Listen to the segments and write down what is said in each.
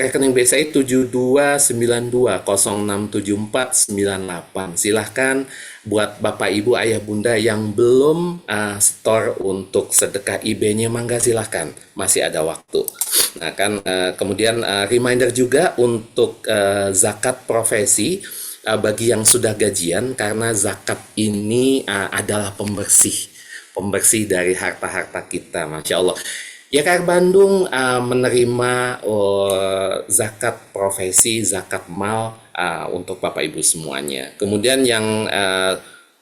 rekening BCI 7292067498. Silahkan buat Bapak Ibu Ayah Bunda yang belum store untuk sedekah IB-nya, mangga silahkan, masih ada waktu. Nah kan kemudian reminder juga untuk zakat profesi bagi yang sudah gajian, karena zakat ini adalah pembersih dari harta-harta kita, Masya Allah. YKR Bandung menerima zakat profesi, zakat mal untuk Bapak Ibu semuanya. Kemudian yang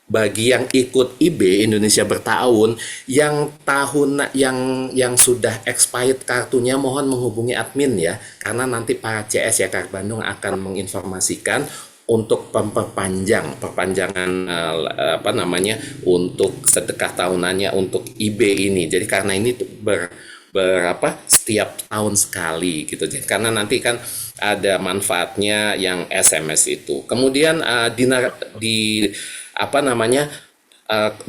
bagi yang ikut IB Indonesia Bertahun, yang yang sudah expired kartunya, mohon menghubungi admin ya, karena nanti para CS YKR Bandung akan menginformasikan untuk perpanjangan untuk sedekah tahunannya untuk IB ini. Jadi karena ini berapa setiap tahun sekali gitu, karena nanti kan ada manfaatnya yang SMS itu. Kemudian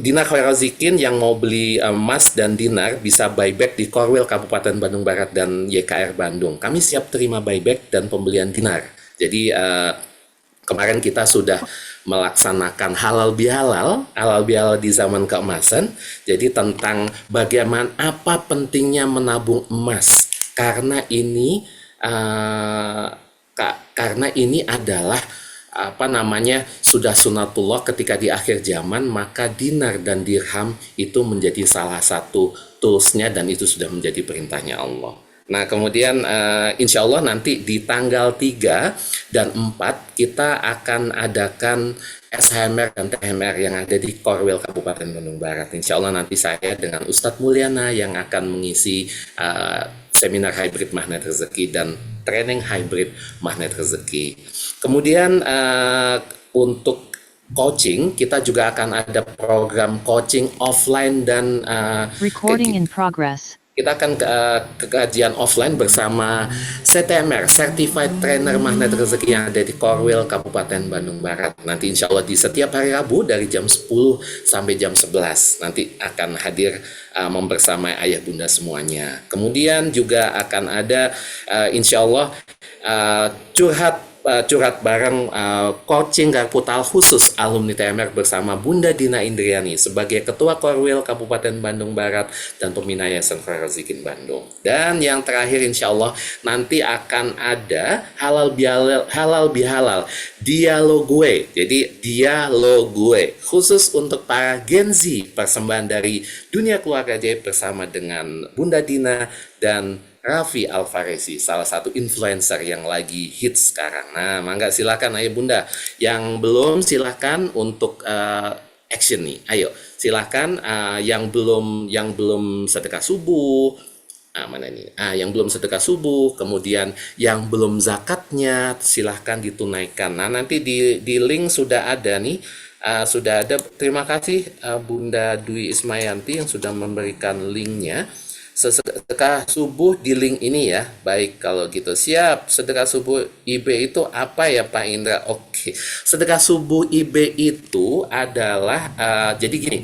Dinar Khairozikin yang mau beli emas dan dinar bisa buyback di Korwil Kabupaten Bandung Barat dan YKR Bandung. Kami siap terima buyback dan pembelian dinar. Jadi kemarin kita sudah melaksanakan halal bihalal di zaman keemasan. Jadi tentang bagaimana apa pentingnya menabung emas, karena ini adalah sudah sunatullah ketika di akhir zaman, maka dinar dan dirham itu menjadi salah satu toolsnya, dan itu sudah menjadi perintahnya Allah. Nah kemudian insya Allah nanti di tanggal 3 dan 4 kita akan adakan SHMR dan THMR yang ada di Korwil Kabupaten Bandung Barat. Insya Allah nanti saya dengan Ustadz Mulyana yang akan mengisi seminar hybrid magnet rezeki dan training hybrid magnet rezeki. Kemudian untuk coaching, kita juga akan ada program coaching offline dan recording in progress. Kita akan ke kajian offline bersama CTMR, Certified Trainer Magnet Rezeki, yang ada di Korwil, Kabupaten Bandung Barat. Nanti insya Allah di setiap hari Rabu dari jam 10 sampai jam 11. Nanti akan hadir membersamai ayah bunda semuanya. Kemudian juga akan ada insya Allah curhat bareng coaching Garputal khusus alumni TMR bersama Bunda Dina Indriani sebagai Ketua Korwil Kabupaten Bandung Barat dan Pembina Yayasan Khairozikin Bandung. Dan yang terakhir insya Allah nanti akan ada halal bihalal dialogue. Jadi dialogue khusus untuk para Gen Z, persembahan dari dunia keluarga Jaib bersama dengan Bunda Dina dan Raffi Alfaresi, salah satu influencer yang lagi hits sekarang. Nah, mangga silakan ayah bunda. Yang belum silakan untuk action nih. Ayo, silakan yang belum sedekah subuh. Mana ini? Yang belum sedekah subuh, kemudian yang belum zakatnya silahkan ditunaikan. Nah, nanti di link sudah ada nih. Sudah ada. Terima kasih Bunda Dwi Ismayanti yang sudah memberikan linknya. Sedekah subuh di link ini ya. Baik, kalau gitu siap. Sedekah subuh IB itu apa ya Pak Indra? Oke, sedekah subuh IB itu adalah jadi gini,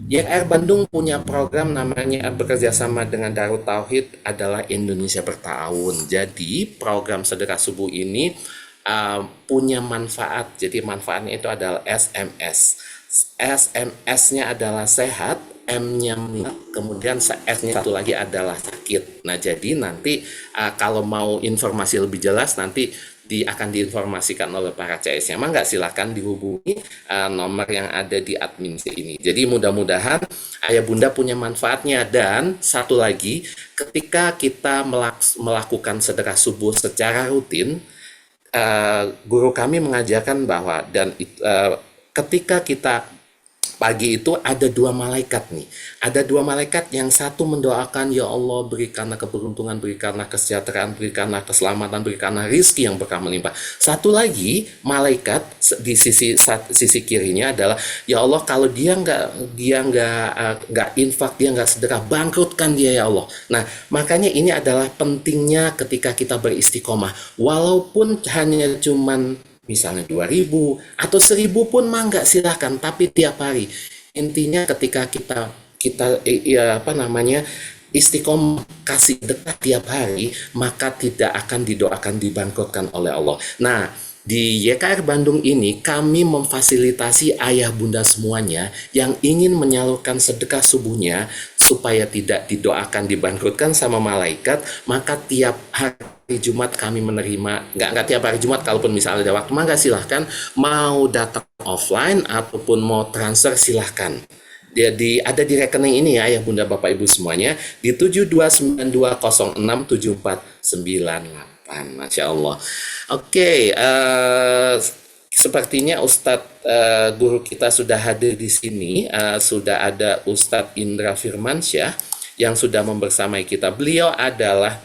YKR Bandung punya program namanya bekerja sama dengan Darut Tauhid adalah Indonesia Bertahun. Jadi program sedekah subuh ini punya manfaat. Jadi manfaatnya itu adalah SMS. SMS-nya adalah sehat, M-nya kemudian S-nya satu lagi adalah sakit. Nah jadi nanti kalau mau informasi lebih jelas nanti akan diinformasikan oleh para CS-nya. Mangga silakan dihubungi nomor yang ada di admin ini. Jadi mudah-mudahan ayah bunda punya manfaatnya. Dan satu lagi, ketika kita melakukan sedekah subuh secara rutin, guru kami mengajarkan bahwa ketika kita pagi itu ada dua malaikat nih. Ada dua malaikat, yang satu mendoakan, ya Allah berikanlah keberuntungan, berikanlah kesejahteraan, berikanlah keselamatan, berikanlah rizki yang berkah melimpah. Satu lagi malaikat di sisi kirinya adalah, ya Allah kalau dia nggak infak, dia nggak sedekah, bangkrutkan dia ya Allah. Nah makanya ini adalah pentingnya ketika kita beristiqomah, walaupun hanya cuman misalnya 2.000 atau 1.000 pun mangga silahkan, tapi tiap hari. Intinya ketika kita istiqomah kasih dekat tiap hari, maka tidak akan didoakan dibangkrutkan oleh Allah. Nah, di YKR Bandung ini kami memfasilitasi ayah bunda semuanya yang ingin menyalurkan sedekah subuhnya supaya tidak didoakan dibangkrutkan sama malaikat, maka tiap hari Jumat kami menerima, nggak tiap hari Jumat, kalaupun misalnya ada waktu, maka silahkan mau datang offline ataupun mau transfer silahkan. Ada di rekening ini ya Bunda Bapak Ibu semuanya di 7292064498. Masya Allah. Oke, sepertinya Ustadz guru kita sudah hadir di sini. Sudah ada Ustadz Indra Firmansyah yang sudah membersamai kita. Beliau adalah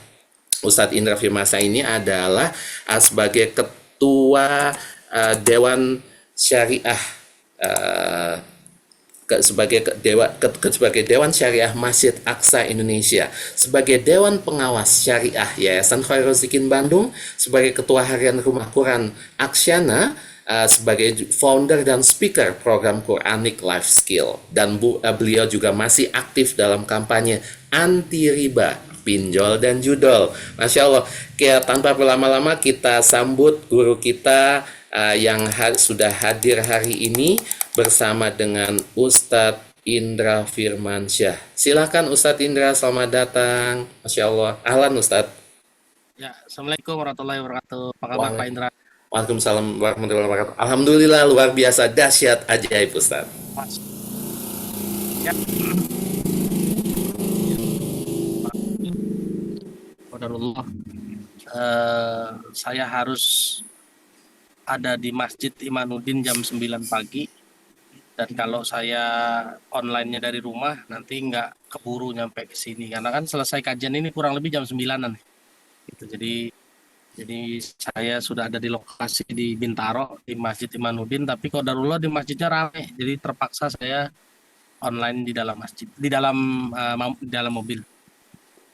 Ustadz Indra Firmansyah ini adalah sebagai ketua Dewan Syariah uh, sebagai Dewan Syariah Masjid Aqsa Indonesia, sebagai Dewan Pengawas Syariah Yayasan Khairul Zikin Bandung, sebagai Ketua Harian Rumah Quran Aksyana, sebagai founder dan speaker program Quranic Life Skill, dan beliau juga masih aktif dalam kampanye anti riba, pinjol dan judol. Masya Allah. Tanpa berlama-lama kita sambut guru kita yang sudah hadir hari ini bersama dengan Ustadz Indra Firmansyah. Silakan Ustadz Indra, selamat datang. Masya Allah. Ahlan Ustadz. Ya, Assalamualaikum warahmatullahi wabarakatuh. Apa kabar Pak Indra? Waalaikumsalam warahmatullahi wabarakatuh. Alhamdulillah, luar biasa, dahsyat, ajaib Ustadz. Ya. Qadarullah. Saya harus ada di Masjid Imanuddin jam 9 pagi. Dan kalau saya online-nya dari rumah, nanti nggak keburu nyampe ke sini. Karena kan selesai kajian ini kurang lebih jam 9-an. Gitu. Jadi saya sudah ada di lokasi di Bintaro, di Masjid Imanuddin. Tapi qadarullah di masjidnya ramai. Jadi terpaksa saya online di dalam masjid, di dalam mobil.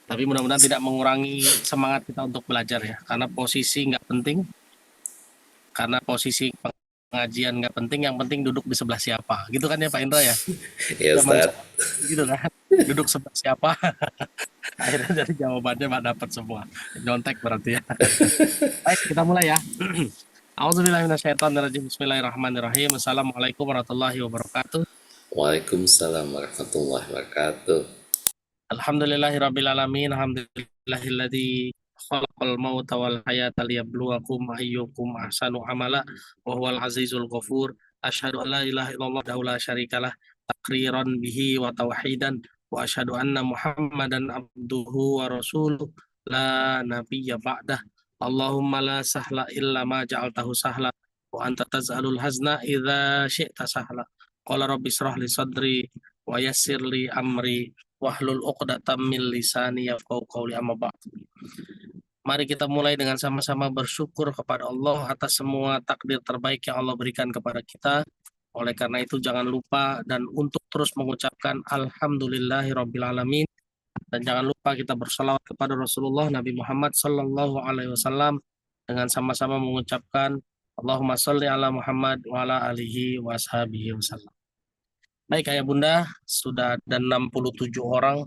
Tapi mudah-mudahan tidak mengurangi semangat kita untuk belajar ya. Karena posisi nggak penting. Karena posisi pengajian nggak penting, yang penting duduk di sebelah siapa, gitu kan ya Pak Indra ya? Ya Ustaz. Gitu kan, duduk sebelah siapa, akhirnya dari jawabannya Pak dapat semua, nyontek berarti ya. Baik, kita mulai ya. A'udzubillahiminasyaitonirrajim. Bismillahirrahmanirrahim. Assalamualaikum warahmatullahi wabarakatuh. Waalaikumsalam warahmatullahi wabarakatuh. Alhamdulillahirrabbilalamin. Alhamdulillahilladzi khalaqal mauta wal hayata liyabluwakum ayyukum ahsanu amala wa huwal azizul ghafur. Asyhadu an la ilaha illallah wa la syarikalah takriran bihi wa tauhidan wa asyhadu anna Muhammadan abduhu wa rasuluh la nabiyya ba'dah. Allahumma la sahla illa ma ja'altahu sahla wa anta taz'alul hazna idza syi'ta sahla. Qala rabbi israh li sadri wa yassir li amri wahlul 'uqdatam min lisani yafqahu qawli, amma ba'd. Mari kita mulai dengan sama-sama bersyukur kepada Allah atas semua takdir terbaik yang Allah berikan kepada kita. Oleh karena itu jangan lupa dan untuk terus mengucapkan alhamdulillahirabbil alamin, dan jangan lupa kita bersalawat kepada Rasulullah Nabi Muhammad sallallahu alaihi wasallam dengan sama-sama mengucapkan Allahumma sholli ala Muhammad wa ala alihi wa ashabihi wasallam. Baik ayah bunda, sudah ada 67 orang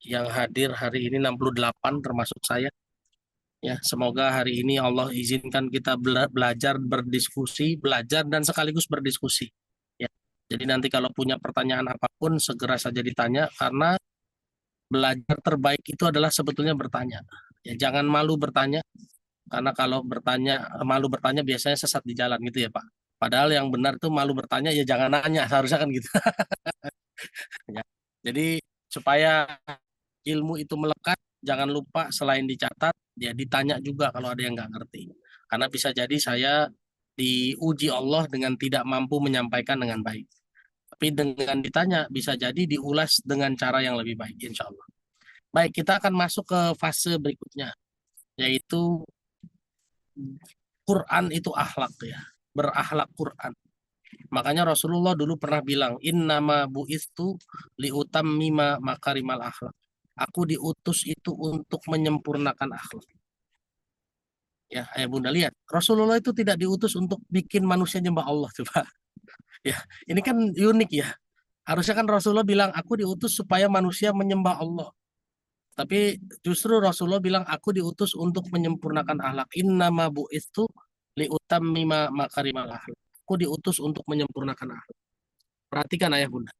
yang hadir hari ini, 68 termasuk saya. Ya, semoga hari ini Allah izinkan kita belajar, berdiskusi, belajar dan sekaligus berdiskusi. Ya, jadi nanti kalau punya pertanyaan apapun segera saja ditanya, karena belajar terbaik itu adalah sebetulnya bertanya. Ya, jangan malu bertanya, karena kalau malu bertanya biasanya sesat di jalan gitu ya Pak. Padahal yang benar tuh malu bertanya ya jangan nanya, seharusnya kan gitu. Ya. Jadi supaya ilmu itu melekat, jangan lupa selain dicatat, ya ditanya juga kalau ada yang nggak ngerti. Karena bisa jadi saya diuji Allah dengan tidak mampu menyampaikan dengan baik. Tapi dengan ditanya bisa jadi diulas dengan cara yang lebih baik, insya Allah. Baik, kita akan masuk ke fase berikutnya, yaitu Quran itu akhlak ya, berakhlak Quran. Makanya Rasulullah dulu pernah bilang, innama bu'istu liutammima makarimal akhlak. Aku diutus itu untuk menyempurnakan akhlak. Ya, ayah bunda lihat, Rasulullah itu tidak diutus untuk bikin manusia nyembah Allah, coba. Ya, ini kan unik ya. Harusnya kan Rasulullah bilang, aku diutus supaya manusia menyembah Allah. Tapi justru Rasulullah bilang aku diutus untuk menyempurnakan akhlak. Innama bu'istu liutammima makarimal akhlak. Aku diutus untuk menyempurnakan akhlak. Perhatikan ayah bunda.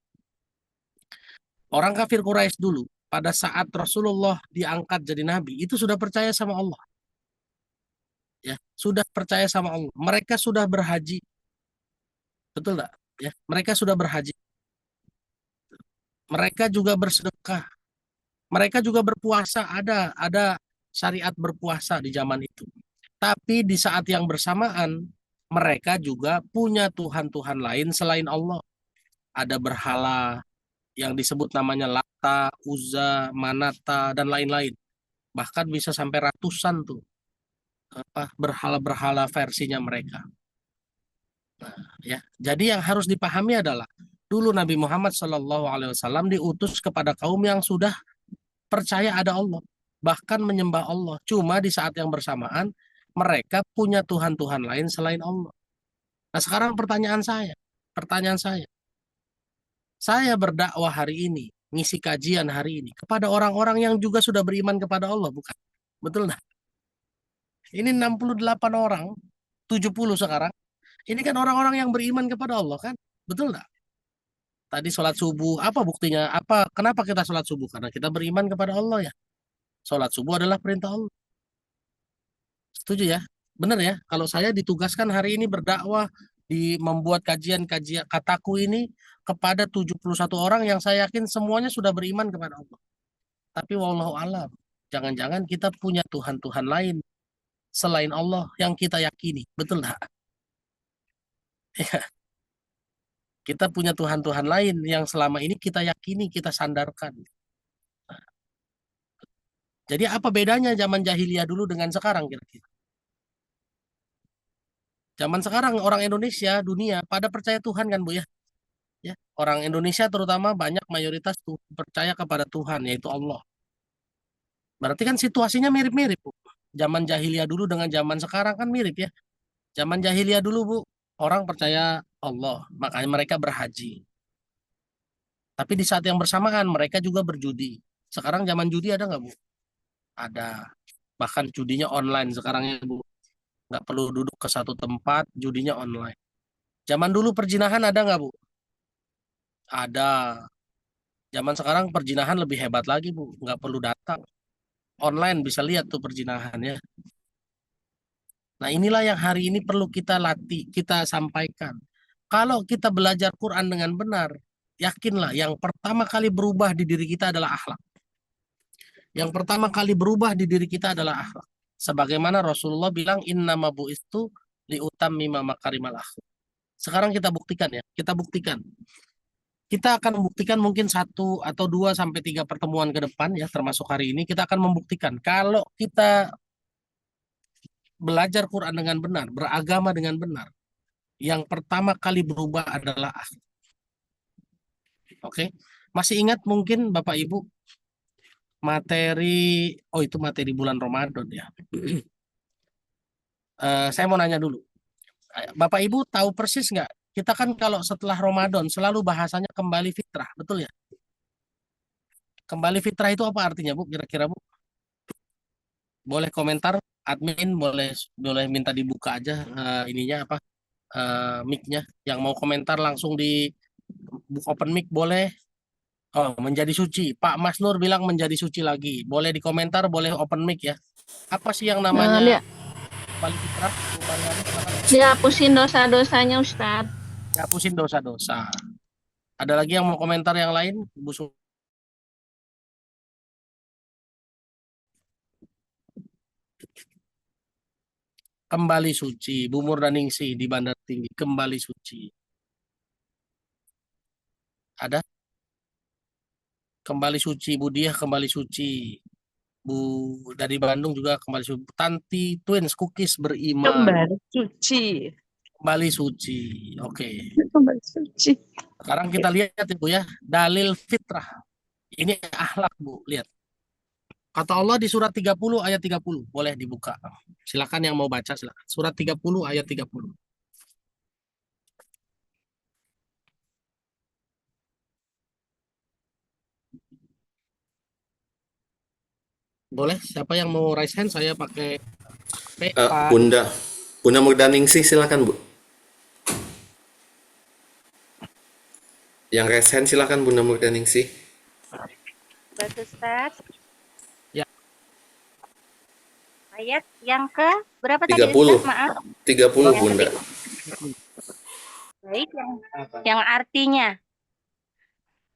Orang kafir Quraisy dulu pada saat Rasulullah diangkat jadi nabi itu sudah percaya sama Allah, ya, sudah percaya sama Allah. Mereka sudah berhaji, betul enggak? Ya, mereka sudah berhaji. Mereka juga bersedekah. Mereka juga berpuasa, ada syariat berpuasa di zaman itu. Tapi di saat yang bersamaan, mereka juga punya Tuhan-Tuhan lain selain Allah. Ada berhala yang disebut namanya Lata, Uzza, Manata, dan lain-lain. Bahkan bisa sampai ratusan tuh berhala-berhala versinya mereka. Ya, jadi yang harus dipahami adalah dulu Nabi Muhammad SAW diutus kepada kaum yang sudah percaya ada Allah, bahkan menyembah Allah. Cuma di saat yang bersamaan mereka punya Tuhan-Tuhan lain selain Allah. Nah, sekarang pertanyaan saya berdakwah hari ini, ngisi kajian hari ini kepada orang-orang yang juga sudah beriman kepada Allah, bukan? Betul nggak? Ini 68 orang, 70 sekarang. Ini kan orang-orang yang beriman kepada Allah kan? Betul nggak? Tadi sholat subuh, apa buktinya? Kenapa kita sholat subuh? Karena kita beriman kepada Allah ya. Sholat subuh adalah perintah Allah. Setuju ya? Benar ya? Kalau saya ditugaskan hari ini berdakwah di membuat kajian-kajian kataku ini kepada 71 orang yang saya yakin semuanya sudah beriman kepada Allah. Tapi wallahu alam, jangan-jangan kita punya Tuhan-Tuhan lain selain Allah yang kita yakini. Betul nggak? Kita punya Tuhan-Tuhan lain yang selama ini kita yakini, kita sandarkan. Jadi apa bedanya zaman jahiliyah dulu dengan sekarang kira-kira? Zaman sekarang orang Indonesia, dunia pada percaya Tuhan kan Bu ya? Ya, orang Indonesia terutama banyak mayoritas tuh percaya kepada Tuhan yaitu Allah. Berarti kan situasinya mirip-mirip Bu. Zaman jahiliyah dulu dengan zaman sekarang kan mirip ya. Zaman jahiliyah dulu Bu, orang percaya Allah, makanya mereka berhaji. Tapi di saat yang bersamaan mereka juga berjudi. Sekarang zaman judi ada nggak Bu? Ada. Bahkan judinya online sekarang ya Bu. Nggak perlu duduk ke satu tempat, judinya online. Zaman dulu perjinahan ada nggak Bu? Ada. Zaman sekarang perjinahan lebih hebat lagi Bu. Nggak perlu datang. Online bisa lihat tuh perjinahannya. Nah inilah yang hari ini perlu kita latih, kita sampaikan. Kalau kita belajar Quran dengan benar, yakinlah yang pertama kali berubah di diri kita adalah akhlak. Yang pertama kali berubah di diri kita adalah akhlak. Sebagaimana Rasulullah bilang, innama bu'istu liutammima makarimal akhlak. Sekarang kita buktikan ya, kita buktikan. Kita akan membuktikan mungkin 1 atau 2 sampai 3 pertemuan ke depan ya, termasuk hari ini, kita akan membuktikan kalau kita belajar Quran dengan benar, beragama dengan benar, yang pertama kali berubah adalah akhlak. Oke, masih ingat mungkin Bapak Ibu materi, oh itu materi bulan Ramadan ya. Saya mau nanya dulu, Bapak Ibu tahu persis nggak? Kita kan kalau setelah Ramadan selalu bahasanya kembali fitrah, betul ya? Kembali fitrah itu apa artinya Bu? Kira-kira Bu? Boleh komentar, admin boleh boleh minta dibuka aja ininya apa mic-nya. Yang mau komentar langsung di open mic boleh. Oh, menjadi suci. Pak Mas Nur bilang menjadi suci lagi. Boleh dikomentar, boleh open mic ya. Apa sih yang namanya Dia, kembali fitrah? Bu Mariani, silakan. dihapusin dosa-dosanya Ustadz. Hapusin dosa-dosa. Ada lagi yang mau komentar yang lain? Bu kembali suci. Bu Murdaningsi di Bandar Tinggi. Kembali suci. Ada? Kembali suci. Bu Diah kembali suci. Bu dari Bandung juga kembali suci. Tanti Twins Cookies beriman. Kembali suci. Kembali suci. Oke. Kembali suci. Sekarang kita lihat ya Bu ya. Dalil fitrah. Ini akhlak Bu. Lihat. Kata Allah di surat 30 ayat 30. Boleh dibuka. Silakan yang mau baca silakan. Surat 30 ayat 30. Boleh, siapa yang mau raise hand? Saya pakai HP, Pak. Bunda Murdaningsih silakan Bu. Yang raise hand silakan Bunda Murdaningsih. Baik, Ustaz. Ya. Ayat yang ke berapa tadi 30. Ustaz? Maaf. 30 Bunda. Baik, yang artinya,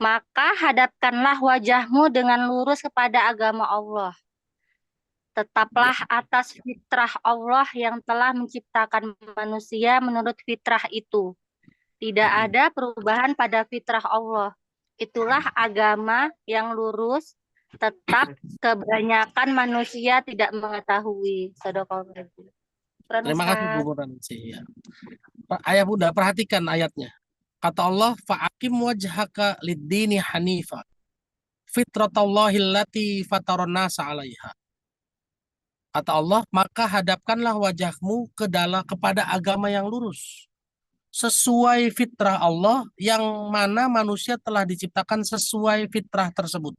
maka hadapkanlah wajahmu dengan lurus kepada agama Allah. Tetaplah atas fitrah Allah yang telah menciptakan manusia menurut fitrah itu. Tidak ada perubahan pada fitrah Allah. Itulah agama yang lurus, tetap kebanyakan manusia tidak mengetahui. Sadaqallahu. Terima kasih Bu Murdaningsih. Ya. Ayah Bunda, perhatikan ayatnya. Kata Allah, fa'akim wajhaka lid-dini hanifa. Fitratallahi allati fataron nasa 'alaiha. Kata Allah, maka hadapkanlah wajahmu kepada agama yang lurus. Sesuai fitrah Allah yang mana manusia telah diciptakan sesuai fitrah tersebut.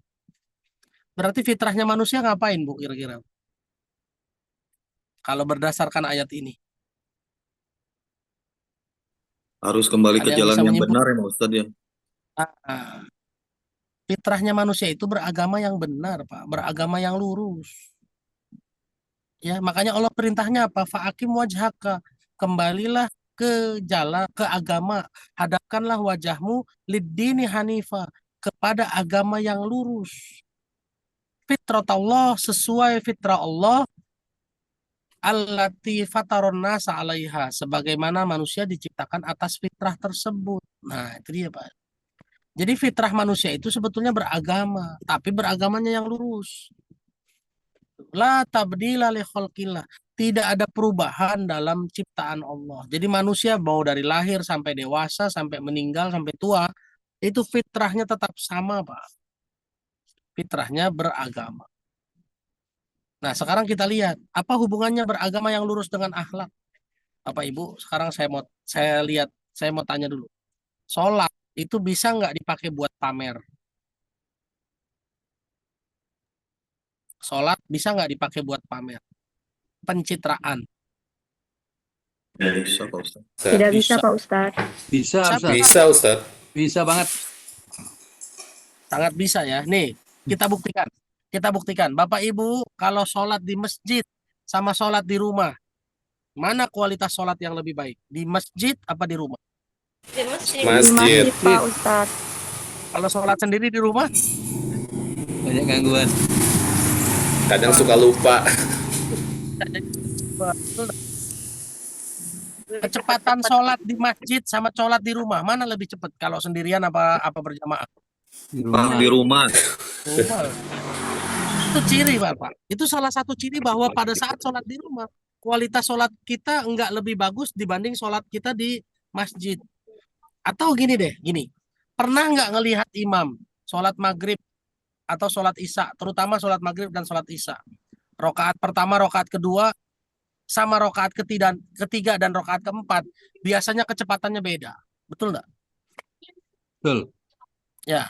Berarti fitrahnya manusia ngapain Bu kira-kira? Kalau berdasarkan ayat ini. Harus kembali ke Ada yang jalan bisa yang menyimpulkan? benar ya Ustaz ya. Fitrahnya manusia itu beragama yang benar, Pak. Beragama yang lurus. Ya, makanya Allah perintahnya apa? Fa'akim wajhaka. Kembalilah ke jalan, ke agama. Hadapkanlah wajahmu lid-dini hanifa. Kepada agama yang lurus. Fitrat Allah sesuai fitrah Allah. Allati fataron nasa 'alaiha. Sebagaimana manusia diciptakan atas fitrah tersebut. Nah, itu dia, Pak. Jadi fitrah manusia itu sebetulnya beragama. Tapi beragamanya yang lurus. La tabdila li khalqillah. Tidak ada perubahan dalam ciptaan Allah. Jadi manusia mau dari lahir sampai dewasa, sampai meninggal, sampai tua, itu fitrahnya tetap sama, Pak. Fitrahnya beragama. Nah, sekarang kita lihat, apa hubungannya beragama yang lurus dengan akhlak? Bapak Ibu, sekarang saya mau tanya dulu. Sholat itu bisa nggak dipakai buat pamer? Sholat bisa nggak dipakai buat pamer? Pencitraan. Bisa Pak Ustaz. Tidak bisa Bisa. Pak Ustadz. Bisa, Ustaz. Bisa Ustaz. Bisa banget. Sangat bisa ya. Nih, kita buktikan. Kita buktikan. Bapak Ibu, kalau sholat di masjid sama sholat di rumah, mana kualitas sholat yang lebih baik? Di masjid apa di rumah? Di Masjid. masjid Pak Ustadz. Kalau sholat sendiri di rumah, Banyak gangguan. Kadang suka lupa. kecepatan sholat di masjid sama sholat di rumah, mana lebih cepat? Kalau sendirian apa berjamaah? Di Pak rumah. di rumah. Rumah. Itu ciri, Bapak. Itu salah satu ciri bahwa pada saat sholat di rumah, kualitas sholat kita nggak lebih bagus dibanding sholat kita di masjid. Atau gini deh, gini. Pernah nggak ngelihat imam sholat maghrib atau sholat isya, terutama sholat maghrib dan sholat isya. Rokaat pertama, rokaat kedua, sama rokaat ketiga dan rokaat keempat, biasanya kecepatannya beda. Betul nggak? Betul. Ya.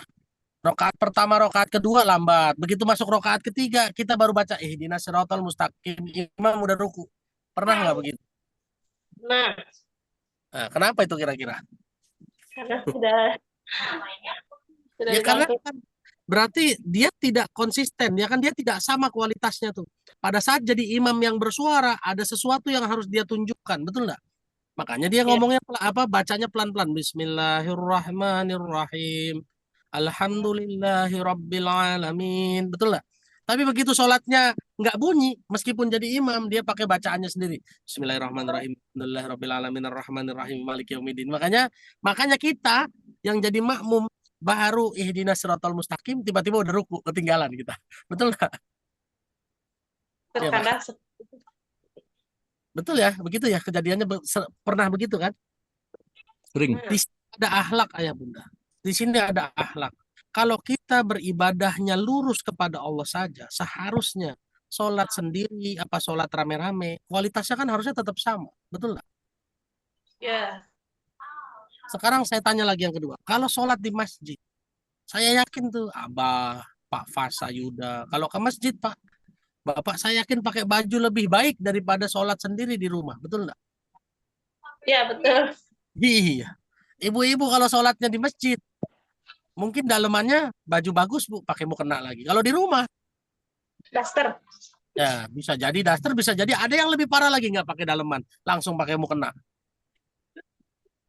Rokaat pertama, rokaat kedua lambat. Begitu masuk rokaat ketiga, kita baru baca ihdinas siratal mustaqim. Imam udah ruku. Pernah nggak begitu? Nah, Nah, kenapa itu kira-kira? karena sudah Ya karena kan berarti dia tidak konsisten, ya kan dia tidak sama kualitasnya tuh. Pada saat jadi imam yang bersuara, ada sesuatu yang harus dia tunjukkan, betul nggak? Makanya dia ngomongnya bacanya pelan-pelan. Bismillahirrahmanirrahim. Alhamdulillahirabbil alamin. Betul nggak? Tapi begitu sholatnya nggak bunyi, meskipun jadi imam, dia pakai bacaannya sendiri. Bismillahirrahmanirrahim. Alhamdulillahirabbil alamin arrahmanirrahim maliki yaumiddin. Makanya kita yang jadi makmum baru ihdinas siratal mustaqim tiba-tiba udah ruku ketinggalan kita. Betul nggak? Ya, terkadang betul ya, begitu ya kejadiannya pernah begitu kan? Sering. Di sini ada akhlak ayah bunda. Di sini ada akhlak. Kalau kita beribadahnya lurus kepada Allah saja, seharusnya sholat sendiri, apa sholat rame-rame, kualitasnya kan harusnya tetap sama. Betul nggak? ya Sekarang saya tanya lagi yang kedua. Kalau sholat di masjid, saya yakin tuh Abah, Pak Fasa Yuda, kalau ke masjid Pak, Bapak saya yakin pakai baju lebih baik daripada sholat sendiri di rumah. Betul nggak? Ya, betul. Iya. Ibu-ibu kalau sholatnya di masjid, mungkin dalemannya baju bagus, Bu, pakai mukena lagi. Kalau di rumah, Daster. ya bisa jadi daster, bisa jadi ada yang lebih parah lagi nggak pakai daleman, langsung pakai mukena.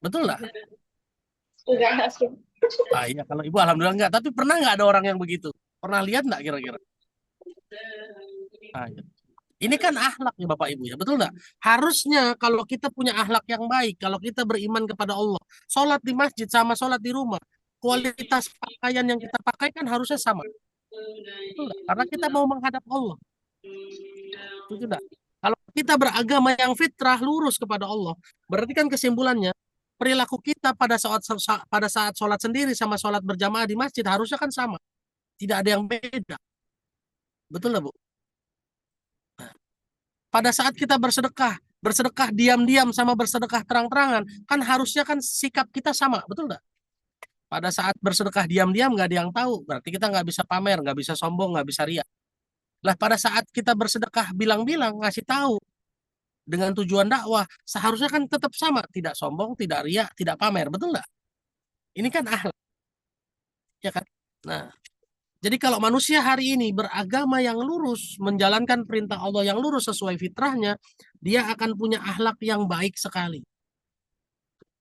Betul nggak? Enggak langsung. Ah, iya, kalau ibu alhamdulillah nggak. Tapi pernah nggak ada orang yang begitu? Pernah lihat nggak kira-kira? Ah, iya. Ini kan akhlak ya Bapak Ibu ya, betul nggak? Harusnya kalau kita punya akhlak yang baik, kalau kita beriman kepada Allah, sholat di masjid sama sholat di rumah, kualitas pakaian yang kita pakai kan harusnya sama. Betul nggak? Karena kita mau menghadap Allah. Betul nggak? Kalau kita beragama yang fitrah lurus kepada Allah, berarti kan kesimpulannya perilaku kita pada saat sholat sendiri sama sholat berjamaah di masjid harusnya kan sama, tidak ada yang beda. Betul nggak Bu? Pada saat kita bersedekah, bersedekah diam-diam sama bersedekah terang-terangan, kan harusnya kan sikap kita sama, betul nggak? Pada saat bersedekah diam-diam nggak ada yang tahu, berarti kita nggak bisa pamer, nggak bisa sombong, nggak bisa riak. Lah pada saat kita bersedekah bilang-bilang, ngasih tahu dengan tujuan dakwah, seharusnya kan tetap sama, tidak sombong, tidak riak, tidak pamer, betul nggak? Ini kan akhlak, ya kan? Nah, jadi kalau manusia hari ini beragama yang lurus, menjalankan perintah Allah yang lurus sesuai fitrahnya, dia akan punya akhlak yang baik sekali.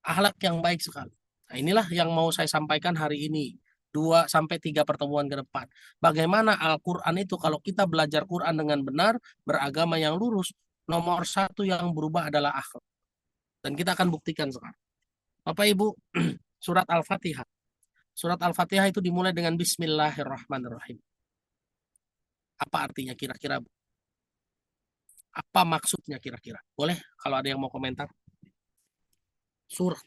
Akhlak yang baik sekali. Nah, inilah yang mau saya sampaikan hari ini. 2 sampai 3 pertemuan ke depan. Bagaimana Al-Quran itu kalau kita belajar Quran dengan benar, beragama yang lurus, nomor 1 yang berubah adalah akhlak. Dan kita akan buktikan sekarang. Bapak Ibu, surat Al-Fatihah. Surat Al-Fatihah itu dimulai dengan Bismillahirrahmanirrahim. Apa artinya kira-kira? Apa maksudnya kira-kira? Boleh kalau ada yang mau komentar? Surat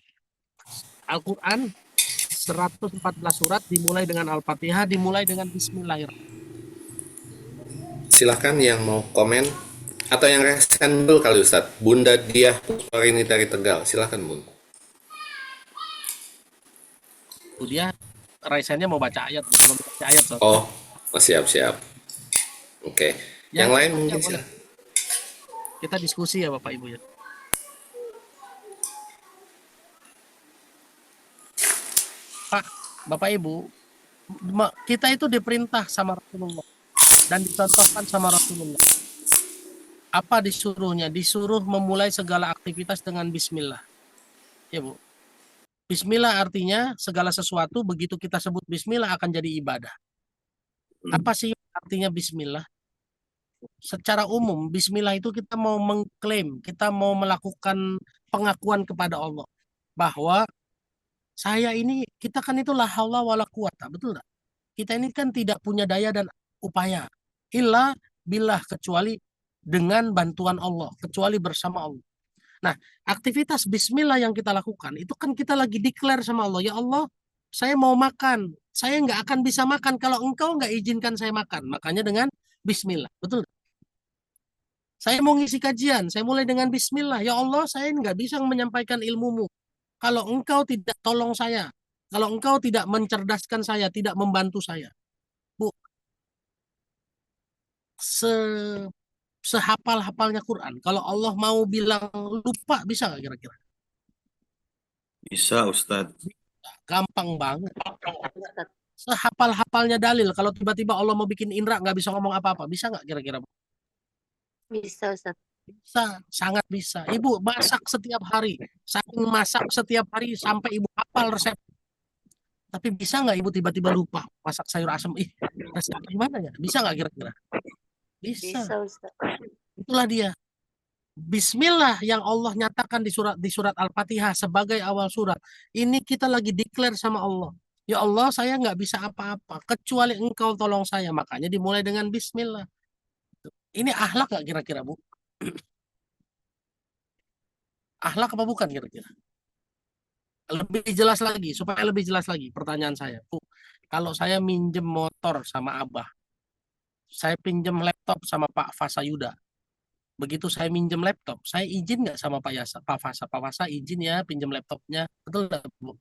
Al-Quran 114 surat dimulai dengan Al-Fatihah, dimulai dengan Bismillahirrahmanirrahim. Silahkan yang mau komen atau yang resen dulu kali Ustadz. Bunda Diah Pusparini dari Tegal. Silahkan Bun. Dia raisannya mau baca ayat, belum baca ayat. Sob. Oh, siap. Oke. Ya, Yang lain ya, mungkin boleh. Kita diskusi ya Bapak Ibu ya. Pak, Bapak Ibu, kita itu diperintah sama Rasulullah dan dicontohkan sama Rasulullah. Apa disuruhnya? Disuruh memulai segala aktivitas dengan Bismillah. Ya Bu. Bismillah artinya segala sesuatu begitu kita sebut Bismillah akan jadi ibadah. Apa sih artinya Bismillah? Secara umum, Bismillah itu kita mau mengklaim, kita mau melakukan pengakuan kepada Allah bahwa saya ini, kita kan itu la haula wala quwata, betul nggak? Kita ini kan tidak punya daya dan upaya, illa billah, kecuali dengan bantuan Allah, kecuali bersama Allah. Nah, aktivitas Bismillah yang kita lakukan, itu kan kita lagi declare sama Allah, ya Allah, saya mau makan, saya nggak akan bisa makan kalau engkau nggak izinkan saya makan. Makanya dengan Bismillah, betul nggak? Saya mau ngisi kajian, saya mulai dengan Bismillah, ya Allah, saya nggak bisa menyampaikan ilmumu kalau engkau tidak tolong saya, kalau engkau tidak mencerdaskan saya, tidak membantu saya. Bu, sehafal-hafalnya Quran, kalau Allah mau bilang lupa, bisa nggak kira-kira? Bisa, Ustadz. Gampang banget. Sehafal-hafalnya dalil, kalau tiba-tiba Allah mau bikin Indra nggak bisa ngomong apa-apa, bisa nggak kira-kira? Bisa, Ustaz. Bisa, sangat bisa. Ibu masak setiap hari, saking masak setiap hari sampai ibu hafal resep. Tapi bisa nggak ibu tiba-tiba lupa masak sayur asem? Resep gimana ya? Bisa nggak kira-kira? Bisa. Bisa, Ustaz. Itulah dia. Bismillah yang Allah nyatakan di surat Al-Fatihah sebagai awal surat. Ini kita lagi declare sama Allah. Ya Allah, saya nggak bisa apa-apa kecuali Engkau tolong saya. Makanya dimulai dengan Bismillah. Ini akhlak nggak kira-kira, Bu? Akhlak apa bukan kira-kira? Lebih jelas lagi, supaya lebih jelas lagi pertanyaan saya. Bu, kalau saya minjem motor sama Abah, saya pinjem laptop sama Pak Fasayuda. Begitu saya minjem laptop, saya izin nggak sama Pak Yasa, Pak Fasa? Pak Fasa izin ya pinjem laptopnya, betul nggak Bu?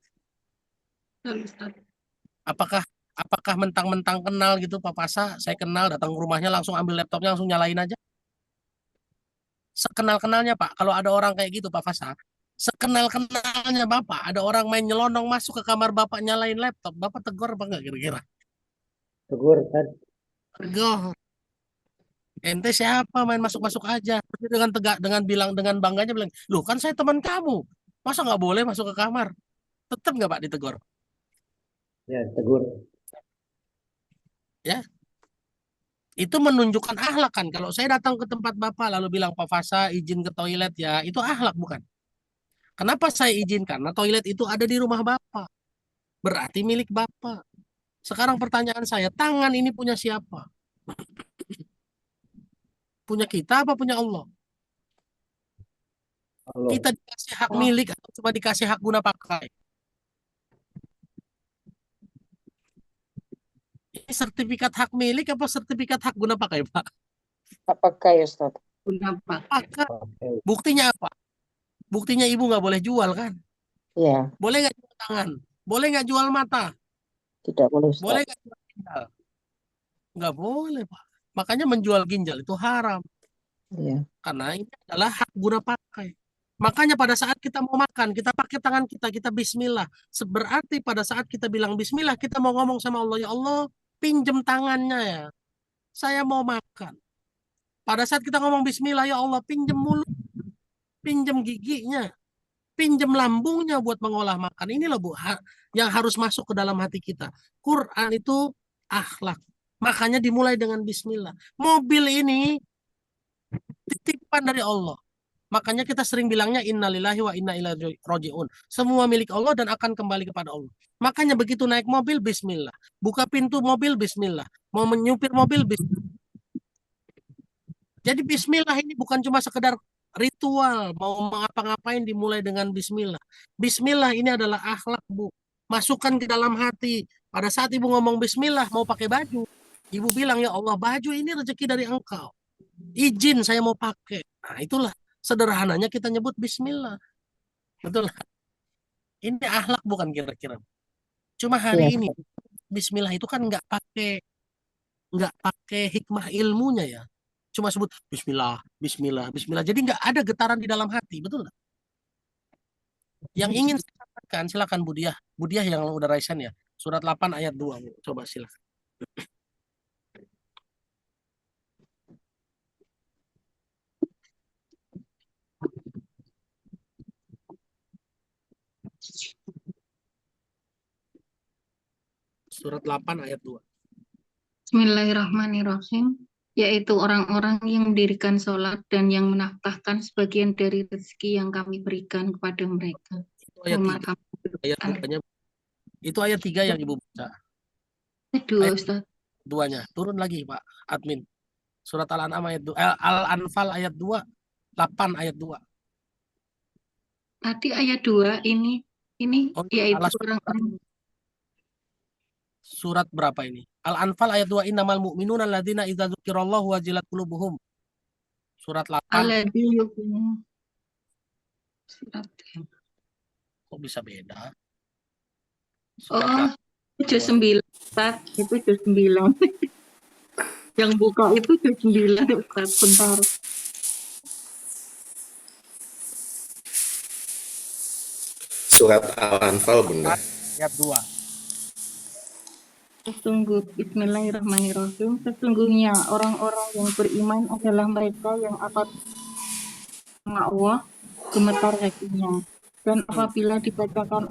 Apakah Apakah mentang-mentang kenal gitu Pak Fasa, saya kenal, datang ke rumahnya langsung ambil laptopnya langsung nyalain aja? Sekenal-kenalnya Pak, kalau ada orang kayak gitu Pak Fasa, sekenal-kenalnya Bapak, ada orang main nyelonong masuk ke kamar Bapak nyalain laptop, Bapak tegur apa enggak kira-kira? Tegur kan. Tegur. Ente siapa main masuk-masuk aja. Tapi dengan tegak, dengan bilang, dengan bangganya bilang, loh kan saya teman kamu, masa nggak boleh masuk ke kamar? Tetap nggak Pak ditegur? Ya, tegur. Ya, itu menunjukkan akhlak kan. Kalau saya datang ke tempat Bapak lalu bilang Pak Fasa izin ke toilet ya, itu akhlak bukan? Kenapa saya izin? Karena toilet itu ada di rumah Bapak. Berarti milik Bapak. Sekarang pertanyaan saya, tangan ini punya siapa? Punya kita apa punya Allah? Allah. Kita dikasih hak milik atau cuma dikasih hak guna pakai? Ini sertifikat hak milik apa sertifikat hak guna pakai, Pak? Tak pakai Ustaz. Pakai. Buktinya apa? Buktinya ibu nggak boleh jual kan? Ya, Boleh nggak jual tangan? Boleh nggak jual mata? tidak boleh Ustaz. Boleh nggak jual ginjal? Nggak boleh, Pak. Makanya menjual ginjal itu haram. Ya. Karena ini adalah hak guna pakai. Makanya pada saat kita mau makan, kita pakai tangan kita, kita bismillah. Berarti pada saat kita bilang bismillah, kita mau ngomong sama Allah, ya Allah, pinjem tangannya ya. Saya mau makan. Pada saat kita ngomong bismillah, ya Allah, pinjem mulut, pinjem giginya, pinjem lambungnya buat mengolah makan. Ini loh Bu, yang harus masuk ke dalam hati kita. Quran itu akhlak. Makanya dimulai dengan bismillah. Mobil ini titipan dari Allah. Makanya kita sering bilangnya innalillahi wa inna ilaihi raji'un. Semua milik Allah dan akan kembali kepada Allah. Makanya begitu naik mobil bismillah. Buka pintu mobil bismillah. Mau menyupir mobil bismillah. Jadi bismillah ini bukan cuma sekedar ritual, mau ngapa-ngapain dimulai dengan bismillah. Bismillah ini adalah akhlak, Bu. Masukkan ke dalam hati. Pada saat ibu ngomong bismillah mau pakai baju, ibu bilang ya Allah baju ini rezeki dari Engkau. Izin saya mau pakai. Nah, itulah sederhananya kita nyebut bismillah. Betul. Ini akhlak bukan kira-kira. Cuma hari Iya, ini bismillah itu kan nggak pakai hikmah ilmunya ya. Cuma sebut bismillah, bismillah, bismillah. Jadi nggak ada getaran di dalam hati, betul nggak? Yang ingin saya sampaikan, silakan Budiah. Budiah yang udah raisan ya. Surat 8 ayat 2. Coba silakan. Surat 8 ayat 2. Bismillahirrahmanirrahim, yaitu orang-orang yang mendirikan sholat dan yang menafkahkan sebagian dari rezeki yang kami berikan kepada mereka. Itu ayat 3. Ayat 2-nya. Itu ayat 3 yang Ibu baca. Dua, Ayat Ustaz. 2-nya. Turun lagi, Pak Admin. Surat Al-An'am ayat 2. Al-Anfal ayat 2. 8 ayat 2. Tadi ayat 2 ini yaitu orang-orang. Surat berapa ini? Al-Anfal ayat 2. Innamal mu'minuna alladzina idza dzukirallahu wajilat qulubuhum. Surat 8. Kok bisa beda? Oh, 79, Ustaz. Itu 79. Yang buka itu 79, Ustaz. Bentar. Surat Al-Anfal, Bunda. Ayat 2. Bismillahirrahmanirrahim. Sesungguhnya orang-orang yang beriman adalah mereka yang sama Allah gemetar hatinya. Dan apabila dibacakan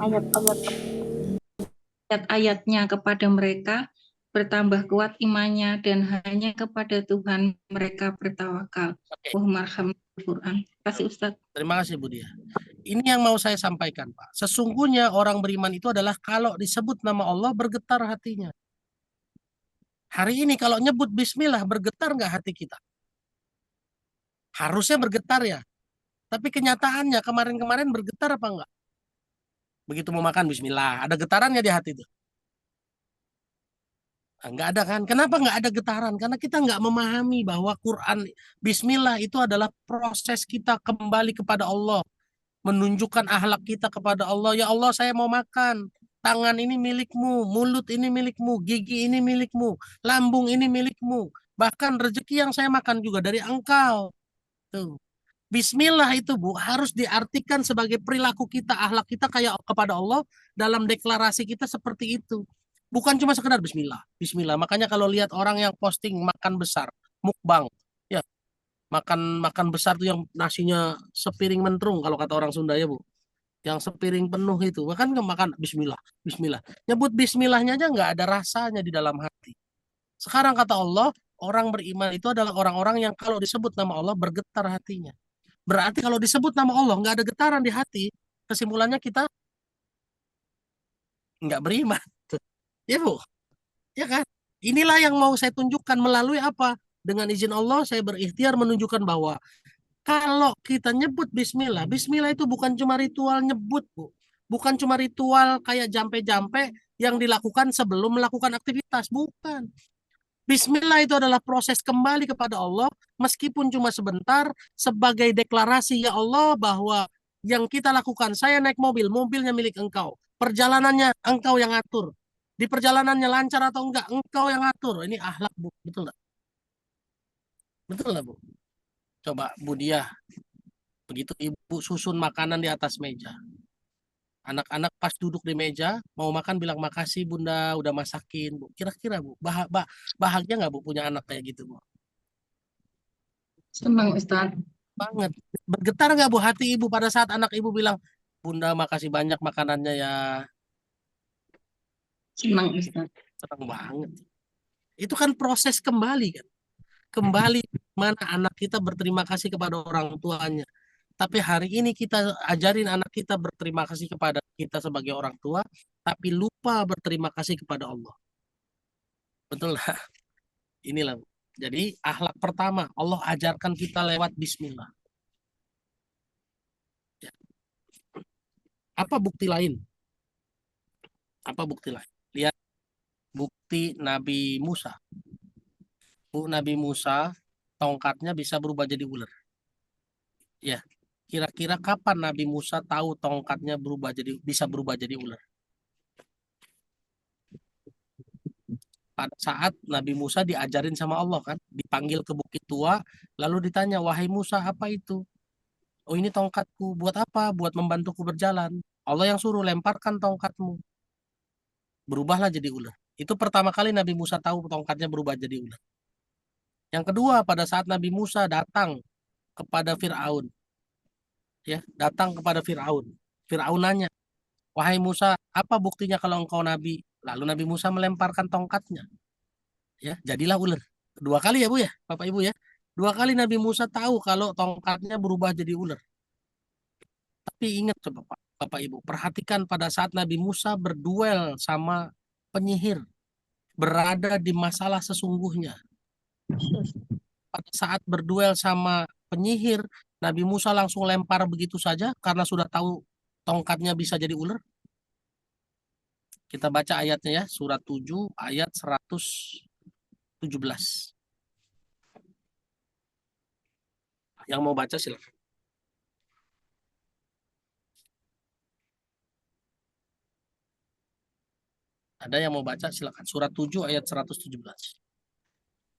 ayat-ayatnya kepada mereka, bertambah kuat imannya dan hanya kepada Tuhan mereka bertawakal. Wahummarham Quran. Terima kasih Ustaz. Terima kasih Budia. Ini yang mau saya sampaikan, Pak. Sesungguhnya orang beriman itu adalah kalau disebut nama Allah bergetar hatinya. Hari ini kalau nyebut bismillah bergetar nggak hati kita? Harusnya bergetar ya. Tapi kenyataannya kemarin-kemarin bergetar apa enggak? Begitu mau makan bismillah, ada getarannya di hati itu? Enggak ada kan? Kenapa enggak ada getaran? Karena kita enggak memahami bahwa Quran bismillah itu adalah proses kita kembali kepada Allah. Menunjukkan akhlak kita kepada Allah. Ya Allah saya mau makan. tangan ini milikmu, mulut ini milikmu, gigi ini milikmu, lambung ini milikmu. Bahkan rezeki yang saya makan juga dari engkau. Tuh. Bismillah itu Bu harus diartikan sebagai perilaku kita, akhlak kita kayak kepada Allah dalam deklarasi kita seperti itu. Bukan cuma sekedar bismillah, bismillah. Makanya kalau lihat orang yang posting makan besar, mukbang, ya makan besar tuh yang nasinya sepiring menterung kalau kata orang Sunda ya Bu. Yang sepiring penuh itu, bahkan makan bismillah, bismillah. Nyebut bismillahnya aja nggak ada rasanya di dalam hati. Sekarang kata Allah, orang beriman itu adalah orang-orang yang kalau disebut nama Allah bergetar hatinya. Berarti kalau disebut nama Allah nggak ada getaran di hati, kesimpulannya kita nggak beriman. Ya Bu, ya kan? Inilah yang mau saya tunjukkan melalui apa? Dengan izin Allah saya berikhtiar menunjukkan bahwa kalau kita nyebut bismillah, bismillah itu bukan cuma ritual nyebut Bu. Bukan cuma ritual kayak jampe-jampe yang dilakukan sebelum melakukan aktivitas, bukan. Bismillah itu adalah proses kembali kepada Allah, meskipun cuma sebentar, sebagai deklarasi, ya Allah, bahwa yang kita lakukan, saya naik mobil, mobilnya milik engkau. Perjalanannya engkau yang atur. Di perjalanannya lancar atau enggak, engkau yang atur. Ini akhlak Bu, betul enggak? Betul enggak Bu? Coba Bu Diah, begitu Ibu susun makanan di atas meja. Anak-anak pas duduk di meja, mau makan bilang makasih Bunda udah masakin Bu. Kira-kira Bu, bahagia nggak Bu punya anak kayak gitu Bu? Senang Ustaz. Banget. Bergetar nggak Bu hati Ibu pada saat anak Ibu bilang, Bunda makasih banyak makanannya ya. Senang Ustaz. Senang banget. Itu kan proses kembali kan. Kembali mana anak kita berterima kasih kepada orang tuanya. Tapi hari ini kita ajarin anak kita berterima kasih kepada kita sebagai orang tua, tapi lupa berterima kasih kepada Allah. Betul lah. Inilah. Jadi akhlak pertama, Allah ajarkan kita lewat bismillah. Ya. Apa bukti lain? Apa bukti lain? Lihat bukti Nabi Musa. Bu, Nabi Musa tongkatnya bisa berubah jadi ular. Ya. Kira-kira kapan Nabi Musa tahu tongkatnya bisa berubah jadi ular? Pada saat Nabi Musa diajarin sama Allah kan, dipanggil ke bukit tua, lalu ditanya, wahai Musa, apa itu? Oh, ini tongkatku. Buat apa? Buat membantuku berjalan. Allah yang suruh, lemparkan tongkatmu. Berubahlah jadi ular. Itu pertama kali Nabi Musa tahu tongkatnya berubah jadi ular. Yang kedua, pada saat Nabi Musa datang kepada Fir'aun. Ya, datang kepada Fir'aun. Fir'aun nanya, wahai Musa, apa buktinya kalau engkau Nabi? Lalu Nabi Musa melemparkan tongkatnya. Ya, jadilah ular. Dua kali ya Bu ya, Bapak Ibu ya. Dua kali Nabi Musa tahu kalau tongkatnya berubah jadi ular. Tapi ingat coba Bapak Ibu, perhatikan pada saat Nabi Musa berduel sama penyihir, berada di masalah sesungguhnya. Pada saat berduel sama penyihir, Nabi Musa langsung lempar begitu saja karena sudah tahu tongkatnya bisa jadi ular. Kita baca ayatnya ya, surat 7 ayat 117. Yang mau baca silakan. Ada yang mau baca silakan. Surat 7 ayat 117.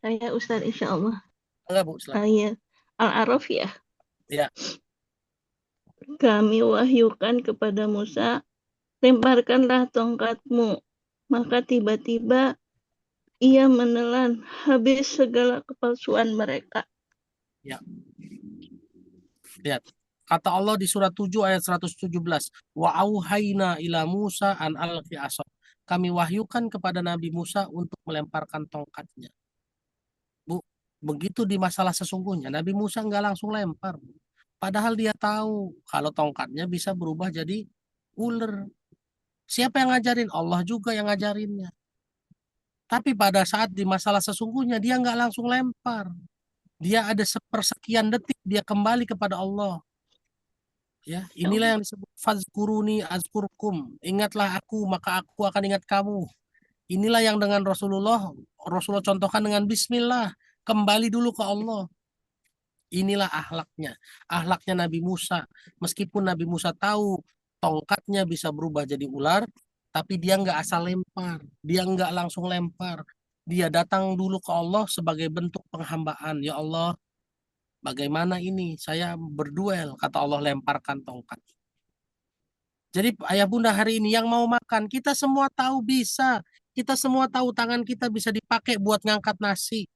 Saya Ustaz insya Allah. Enggak Bu, silakan. Ayat Al-A'raf ya. Ya. Kami wahyukan kepada Musa, lemparkanlah tongkatmu. Maka tiba-tiba ia menelan habis segala kepalsuan mereka. Ya. Lihat. Kata Allah di surat 7 ayat 117. Wa auhayna ila Musa an alqi asad. Kami wahyukan kepada Nabi Musa untuk melemparkan tongkatnya. Bu, begitu di masalah sesungguhnya, Nabi Musa nggak langsung lempar. Padahal dia tahu kalau tongkatnya bisa berubah jadi ular. Siapa yang ngajarin? Allah juga yang ngajarinnya. Tapi pada saat di masalah sesungguhnya, dia nggak langsung lempar. Dia ada sepersekian detik, dia kembali kepada Allah. Ya, inilah yang disebut fazkuruni azkurkum. Ingatlah aku, maka aku akan ingat kamu. Inilah yang dengan Rasulullah contohkan dengan bismillah. Kembali dulu ke Allah. Inilah akhlaknya. Akhlaknya Nabi Musa. Meskipun Nabi Musa tahu tongkatnya bisa berubah jadi ular, Tapi dia nggak asal lempar. Dia nggak langsung lempar. Dia datang dulu ke Allah sebagai bentuk penghambaan. Ya Allah, bagaimana ini? Saya berduel. Kata Allah, lemparkan tongkat. Jadi ayah bunda hari ini yang mau makan, kita semua tahu bisa. Kita semua tahu tangan kita bisa dipakai buat ngangkat nasi.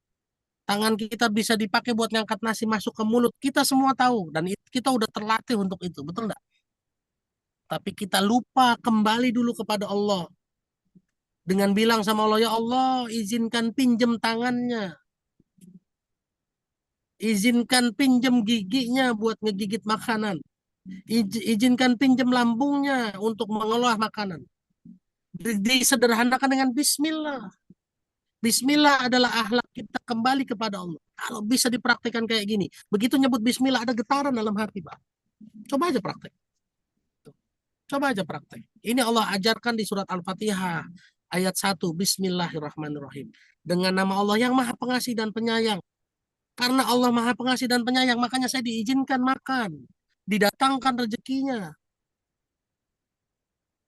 Tangan kita bisa dipakai buat ngangkat nasi masuk ke mulut. Kita semua tahu. Dan kita udah terlatih untuk itu. Betul nggak? Tapi kita lupa kembali dulu kepada Allah. Dengan bilang sama Allah, ya Allah, izinkan pinjem tangannya. Izinkan pinjem giginya buat ngegigit makanan. Izinkan pinjem lambungnya untuk mengolah makanan. Disederhanakan dengan bismillah. Bismillah adalah akhlak kita kembali kepada Allah. Kalau bisa dipraktikkan kayak gini. Begitu nyebut bismillah ada getaran dalam hati, Pak. Coba aja praktek. Coba aja praktek. Ini Allah ajarkan di surat Al-Fatihah. Ayat 1. Bismillahirrahmanirrahim. Dengan nama Allah yang maha pengasih dan penyayang. Karena Allah maha pengasih dan penyayang, makanya saya diizinkan makan. Didatangkan rezekinya.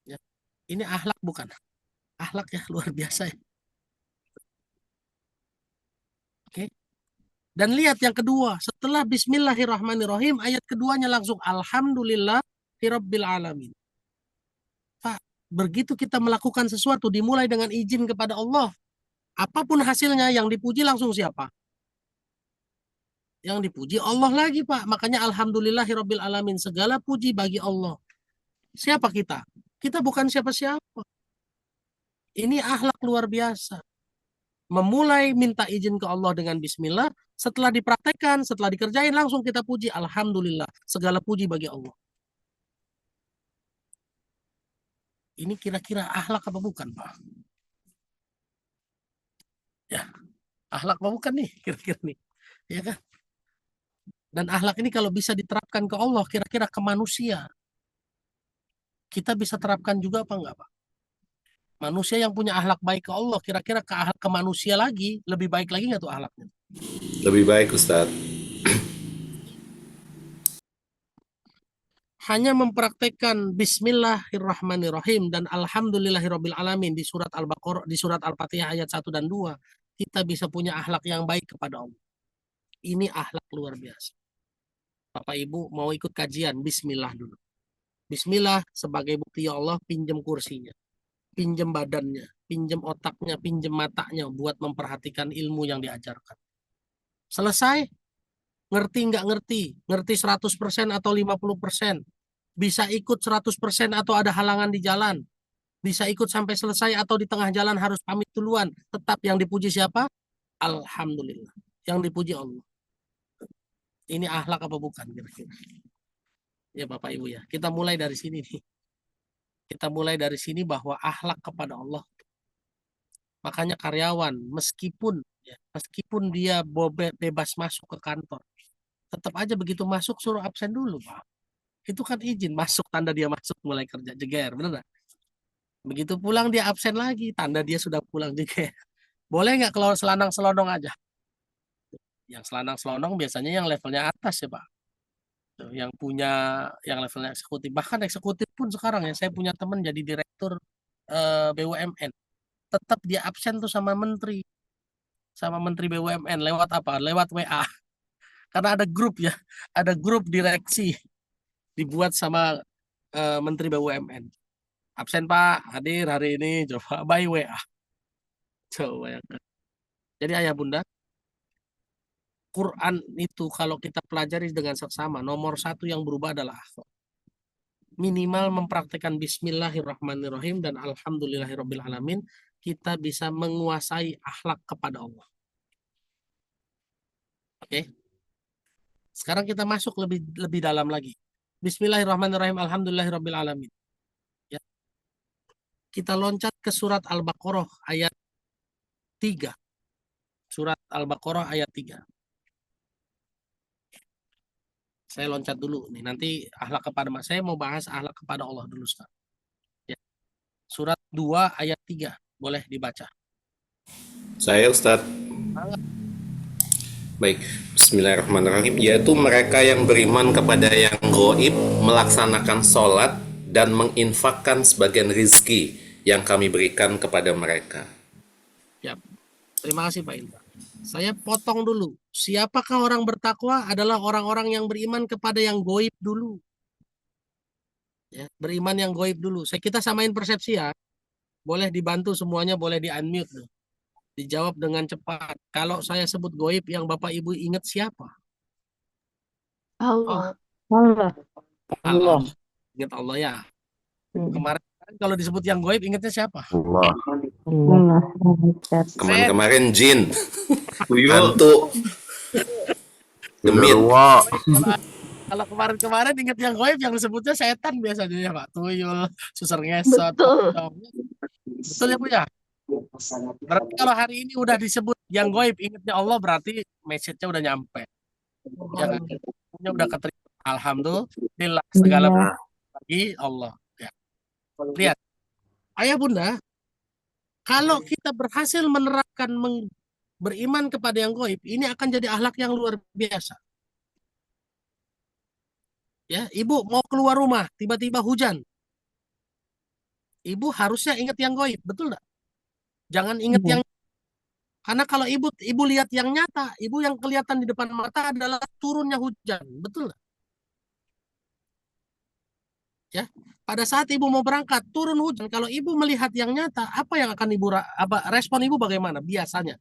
Ya. Ini akhlak bukan? Akhlak ya luar biasa ya. Oke. Dan lihat yang kedua, setelah Bismillahirrahmanirrahim, ayat keduanya langsung Alhamdulillahirabbil alamin. Pak, begitu kita melakukan sesuatu dimulai dengan izin kepada Allah, apapun hasilnya yang dipuji langsung siapa? Yang dipuji Allah lagi, Pak. Makanya Alhamdulillahirabbil alamin, segala puji bagi Allah. Siapa kita? Kita bukan siapa-siapa. Ini akhlak luar biasa. Memulai minta izin ke Allah dengan bismillah, setelah dipraktekkan, setelah dikerjain langsung kita puji alhamdulillah, segala puji bagi Allah. Ini kira-kira akhlak apa bukan, Pak? Ya, akhlak apa bukan nih kira-kira nih? Ya kan? Dan akhlak ini kalau bisa diterapkan ke Allah, kira-kira ke manusia, kita bisa terapkan juga apa enggak, Pak? Manusia yang punya akhlak baik ke Allah, kira-kira ke manusia lagi, lebih baik lagi nggak tuh akhlaknya? Lebih baik, Ustadz. Hanya mempraktekkan Bismillahirrahmanirrahim dan Alhamdulillahirabbil alamin di surat Al-Baqarah, di surat Al-Fatihah ayat 1 dan 2, kita bisa punya akhlak yang baik kepada Allah. Ini akhlak luar biasa. Bapak Ibu mau ikut kajian, bismillah dulu. Bismillah sebagai bukti, ya Allah, pinjam kursinya. Pinjam badannya, pinjam otaknya, pinjam matanya buat memperhatikan ilmu yang diajarkan. Selesai, ngerti nggak ngerti, ngerti 100% atau 50%, bisa ikut 100% atau ada halangan di jalan, bisa ikut sampai selesai atau di tengah jalan harus pamit duluan, tetap yang dipuji siapa? Alhamdulillah, yang dipuji Allah. Ini akhlak apa bukan kira-kira? Ya Bapak Ibu ya, kita mulai dari sini nih. Kita mulai dari sini bahwa akhlak kepada Allah. Makanya karyawan meskipun dia bebas masuk ke kantor, tetap aja begitu masuk suruh absen dulu, Pak. Itu kan izin masuk, tanda dia masuk mulai kerja, jeger, bener gak? Begitu pulang dia absen lagi, tanda dia sudah pulang, jeger. Boleh nggak kalau selanang selonong aja? Yang selanang selonong biasanya yang levelnya atas ya, Pak. Yang punya yang levelnya eksekutif, bahkan eksekutif pun sekarang ya, saya punya teman jadi direktur BUMN, tetap dia absen tuh sama menteri BUMN lewat apa? Lewat WA. Karena ada grup ya, ada grup direksi dibuat sama menteri BUMN. Absen Pak, hadir hari ini, coba by WA. Coba ya. Jadi ayah bunda, Quran itu kalau kita pelajari dengan seksama, nomor satu yang berubah adalah akhlak. Minimal mempraktekkan Bismillahirrahmanirrahim dan Alhamdulillahirabbil alamin, kita bisa menguasai akhlak kepada Allah. Oke. Sekarang kita masuk lebih dalam lagi. Bismillahirrahmanirrahim, Alhamdulillahirabbil alamin. Ya. Kita loncat ke surat Al-Baqarah ayat 3. Surat Al-Baqarah ayat 3. Saya loncat dulu nih, nanti akhlak kepada saya mau bahas akhlak kepada Allah dulu sekarang. Ya. Surat 2 ayat 3, boleh dibaca. Saya Ustadz. Baik, bismillahirrahmanirrahim. Yaitu mereka yang beriman kepada yang gaib, melaksanakan sholat dan menginfakkan sebagian rizki yang kami berikan kepada mereka. Ya, terima kasih Pak Indra. Saya potong dulu. Siapakah orang bertakwa? Adalah orang-orang yang beriman kepada yang goib dulu. Ya, beriman yang goib dulu. Kita samain persepsi ya. Boleh dibantu semuanya, boleh di-unmute. Dijawab dengan cepat. Kalau saya sebut goib, yang Bapak Ibu ingat siapa? Allah. Allah. Allah. Allah. Ingat Allah ya. Hmm. Kemarin kalau disebut yang goib, ingatnya siapa? Allah. Allah. Kemarin-kemarin jin, Tuyul. hantu, gemit. Genderuwo. Kalau kemarin-kemarin ingat yang goib, yang disebutnya setan biasanya ya Pak. Tuyul, susar ngesot. Betul. Betul ya Bu ya? Berarti kalau hari ini udah disebut yang goib, ingatnya Allah, berarti message-nya udah nyampe. Ya kan? Udah keterima. Alhamdulillah, segala bagi Allah. Ya. Lihat, ayah bunda, kalau kita berhasil menerapkan beriman kepada yang goib, ini akan jadi akhlak yang luar biasa. Ya, ibu mau keluar rumah, tiba-tiba hujan. Ibu harusnya ingat yang goib, betul nggak? Jangan ingat yang, karena kalau ibu lihat yang nyata, ibu yang kelihatan di depan mata adalah turunnya hujan, betul nggak? Ya, pada saat ibu mau berangkat turun hujan, kalau ibu melihat yang nyata, apa yang akan respon ibu bagaimana biasanya?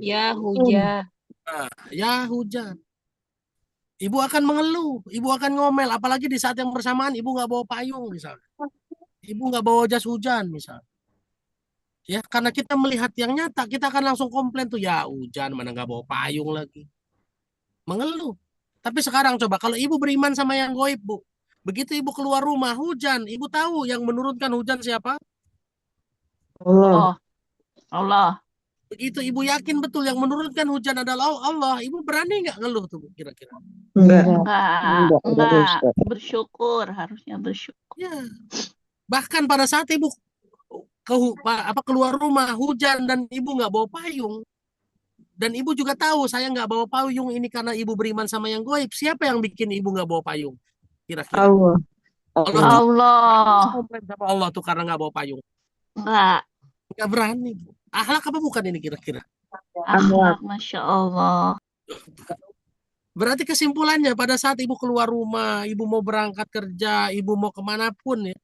Ya hujan. Nah, ya hujan. Ibu akan mengeluh, ibu akan ngomel, apalagi di saat yang bersamaan ibu nggak bawa payung misalnya, ibu nggak bawa jas hujan misalnya. Ya, karena kita melihat yang nyata, kita akan langsung komplain tuh, ya hujan mana nggak bawa payung lagi, mengeluh. Tapi sekarang coba kalau ibu beriman sama yang goib Bu, begitu ibu keluar rumah hujan, ibu tahu yang menurunkan hujan siapa? Allah. Allah. Begitu ibu yakin betul yang menurunkan hujan adalah Allah, ibu berani nggak ngeluh tuh kira-kira? Enggak. Enggak. Bersyukur, harusnya bersyukur. Ya. Bahkan pada saat ibu keluar rumah hujan dan ibu nggak bawa payung, dan ibu juga tahu saya nggak bawa payung ini karena ibu beriman sama yang goib, siapa yang bikin ibu nggak bawa payung? Kira-kira? Allah. Allah. Allah. Komplain sama Allah tuh karena nggak bawa payung. Nggak Berani. Akhlak apa bukan ini kira-kira? akhlak, Masya Allah. Berarti kesimpulannya pada saat ibu keluar rumah, ibu mau berangkat kerja, ibu mau kemanapun ya,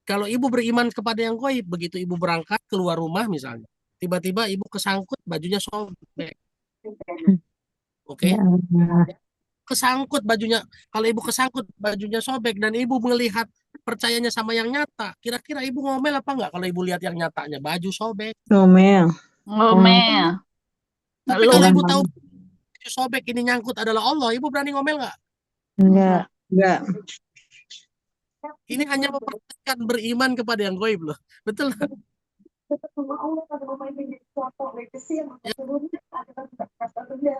kalau ibu beriman kepada yang goib, begitu ibu berangkat keluar rumah misalnya, tiba-tiba ibu kesangkut bajunya sobek. Oke? Kesangkut bajunya. Kalau ibu kesangkut bajunya sobek dan ibu melihat percayanya sama yang nyata, kira-kira ibu ngomel apa enggak kalau ibu lihat yang nyatanya baju sobek? Ngomel. Tapi kalau ibu tahu baju sobek ini nyangkut adalah Allah, ibu berani ngomel nggak? Enggak. Enggak. Ini hanya memperhatikan beriman kepada yang goib loh. Betul. Ya.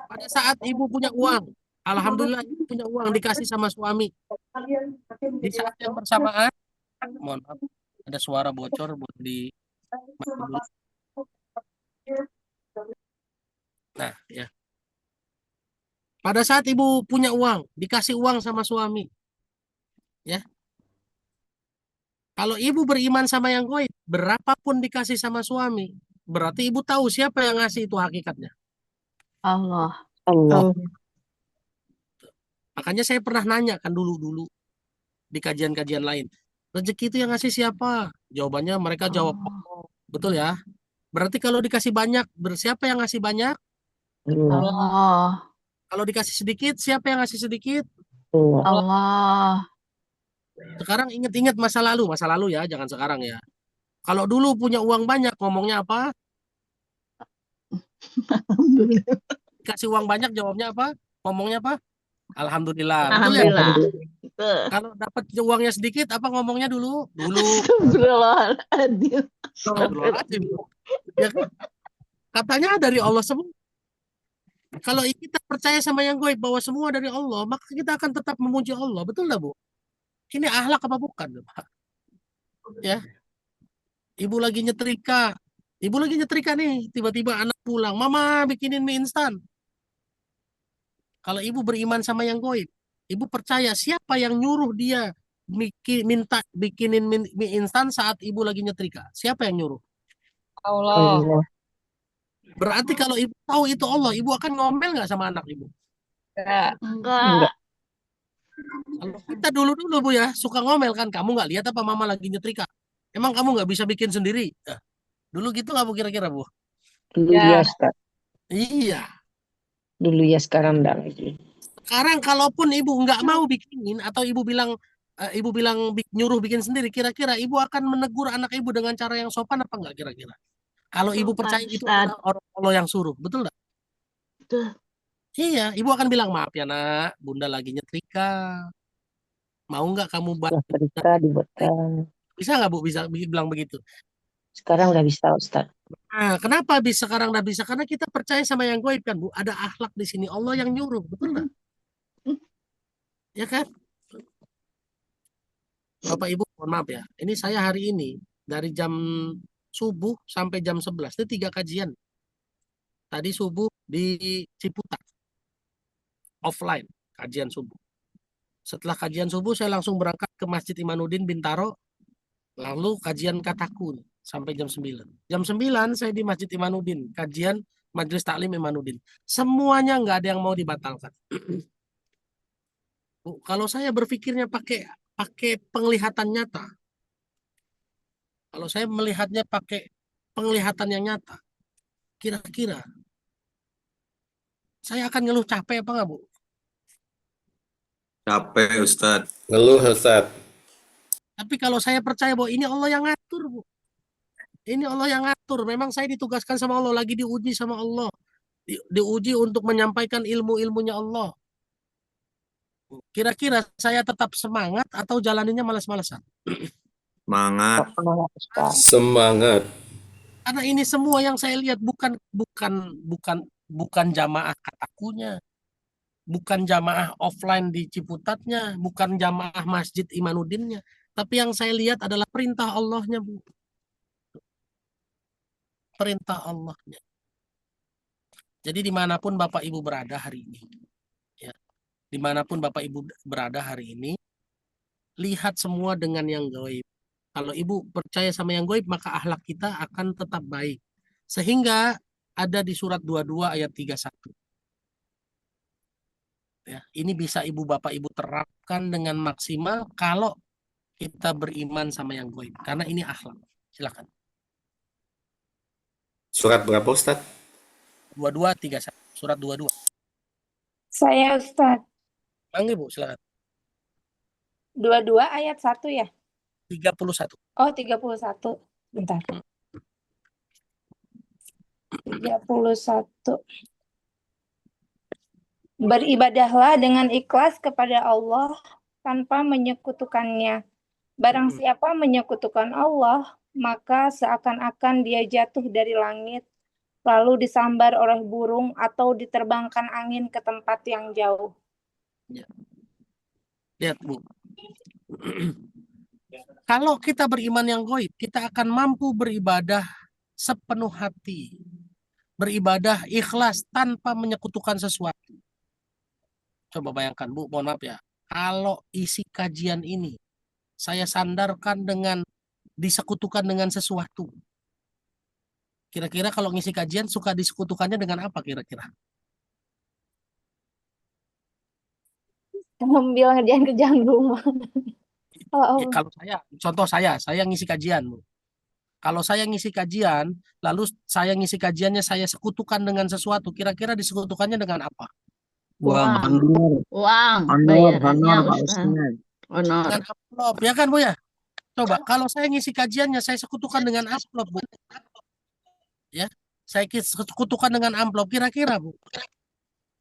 Pada saat ibu punya uang, alhamdulillah ibu punya uang dikasih sama suami. Di saat yang bersamaan, mohon maaf, ada suara bocor buat di. Nah, ya. Pada saat ibu punya uang, dikasih uang sama suami. Ya. Kalau ibu beriman sama yang goib, berapapun dikasih sama suami, berarti ibu tahu siapa yang ngasih itu hakikatnya. Allah. Allah. Makanya saya pernah nanya kan dulu di kajian-kajian lain. Rezeki itu yang ngasih siapa? Jawabannya mereka jawab Allah. Betul ya? Berarti kalau dikasih banyak, siapa yang ngasih banyak? Allah. Kalau dikasih sedikit, siapa yang ngasih sedikit? Allah. Sekarang ingat-ingat masa lalu ya, jangan sekarang ya. Kalau dulu punya uang banyak, ngomongnya apa? Dikasih uang banyak, jawabnya apa? Ngomongnya apa? Alhamdulillah. Betul ya? Alhamdulillah. Kalau dapat uangnya sedikit, apa ngomongnya dulu? Astagfirullahaladzim. Astagfirullahaladzim. Ya kan? Katanya dari Allah semua. Kalau kita percaya sama yang goib bahwa semua dari Allah, maka kita akan tetap memuji Allah. Betul nggak, Bu? Ini akhlak apa bukan, Pak? Ya. Ibu lagi nyetrika nih, tiba-tiba anak pulang, mama bikinin mie instan. Kalau ibu beriman sama yang goib, ibu percaya siapa yang nyuruh dia minta bikinin mie instan saat ibu lagi nyetrika? Siapa yang nyuruh? Allah. Allah. Berarti kalau ibu tahu itu Allah, ibu akan ngomel nggak sama anak ibu? Enggak. Enggak. Kalau kita dulu-dulu Bu ya, suka ngomel kan, kamu nggak lihat apa mama lagi nyetrika? Emang kamu nggak bisa bikin sendiri? Nah, dulu gitu nggak Bu kira-kira Bu? Dulu Ya. ya, Ustaz. Iya. Dulu ya, sekarang enggak lagi. Sekarang kalaupun ibu nggak mau bikinin atau ibu bilang nyuruh bikin sendiri, kira-kira ibu akan menegur anak ibu dengan cara yang sopan apa enggak kira-kira? Kalau ibu Sopan, percaya itu Ustaz. adalah orang Allah yang suruh, betul nggak? Betul. Iya, ibu akan bilang maaf ya nak, bunda lagi nyetrika. Mau nggak kamu Setelah bantu? cerita dibuatkan. Bisa nggak Bu bisa bilang begitu? Sekarang udah bisa, Ustaz. Nah, kenapa bisa sekarang nggak bisa? Karena kita percaya sama yang gaib kan Bu. Ada akhlak di sini, Allah yang nyuruh, betul nggak? Ya kan? Bapak Ibu, mohon maaf ya. Ini saya hari ini dari jam subuh sampai jam 11 itu 3 kajian. Tadi subuh di Ciputat offline kajian subuh. Setelah kajian subuh saya langsung berangkat ke Masjid Imanuddin Bintaro, lalu kajian Kataku sampai jam 9. Jam 9 saya di Masjid Imanuddin, kajian Majelis Taklim Imanuddin. Semuanya nggak ada yang mau dibatalkan. Bu, kalau saya berpikirnya pakai penglihatan nyata, kalau saya melihatnya pakai penglihatan yang nyata, kira-kira saya akan ngeluh capek apa nggak Bu? Capek Ustadz. Ngeluh Ustaz. Tapi kalau saya percaya bahwa ini Allah yang ngatur Bu. Ini Allah yang ngatur. Memang saya ditugaskan sama Allah, lagi diuji sama Allah. Diuji untuk menyampaikan ilmu-ilmunya Allah. Kira-kira saya tetap semangat atau jalaninnya malas-malasan? Semangat. Semangat, Ustaz. Semangat. Karena ini semua yang saya lihat bukan jamaah Katakunya, bukan jamaah offline di Ciputatnya, bukan jamaah Masjid Imanuddinnya, tapi yang saya lihat adalah perintah Allahnya, Bu. Perintah Allahnya. Jadi dimanapun Bapak Ibu berada hari ini, ya, dimanapun Bapak Ibu berada hari ini, lihat semua dengan yang gaib. Kalau Ibu percaya sama yang gaib, maka akhlak kita akan tetap baik. Sehingga ada di surat 22 ayat 31. Ya, ini bisa Ibu Bapak Ibu terapkan dengan maksimal kalau kita beriman sama yang gaib. Karena ini akhlak. Silakan. Surat berapa Ustaz? 22 31. Surat 22. Saya Ustadz, Panggil Bu, silakan. 22 ayat 1 ya? 31. Oh, 31. Bentar. 31. Beribadahlah dengan ikhlas kepada Allah tanpa menyekutukannya. Barang siapa menyekutukan Allah, maka seakan-akan dia jatuh dari langit, lalu disambar oleh burung atau diterbangkan angin ke tempat yang jauh. Lihat Bu. Kalau kita beriman yang gaib, kita akan mampu beribadah sepenuh hati. Beribadah ikhlas tanpa menyekutukan sesuatu. Coba bayangkan Bu, mohon maaf ya. Kalau isi kajian ini saya sandarkan dengan disekutukan dengan sesuatu. Kira-kira kalau ngisi kajian suka disekutukannya dengan apa kira-kira? Sambil ngerjain kerjaan rumah. Ya, kalau contoh saya ngisi kajian, Bu. Kalau saya ngisi kajian, lalu saya ngisi kajiannya saya sekutukan dengan sesuatu, kira-kira disekutukannya dengan apa? Uang. Uang. Honor, Bayarannya, Pak Ustaz. Ustaz. Honor. Dengan amplop, ya kan Bu ya? Coba, kalau saya ngisi kajiannya saya sekutukan dengan amplop, Bu. Ya, saya sekutukan dengan amplop, kira-kira Bu,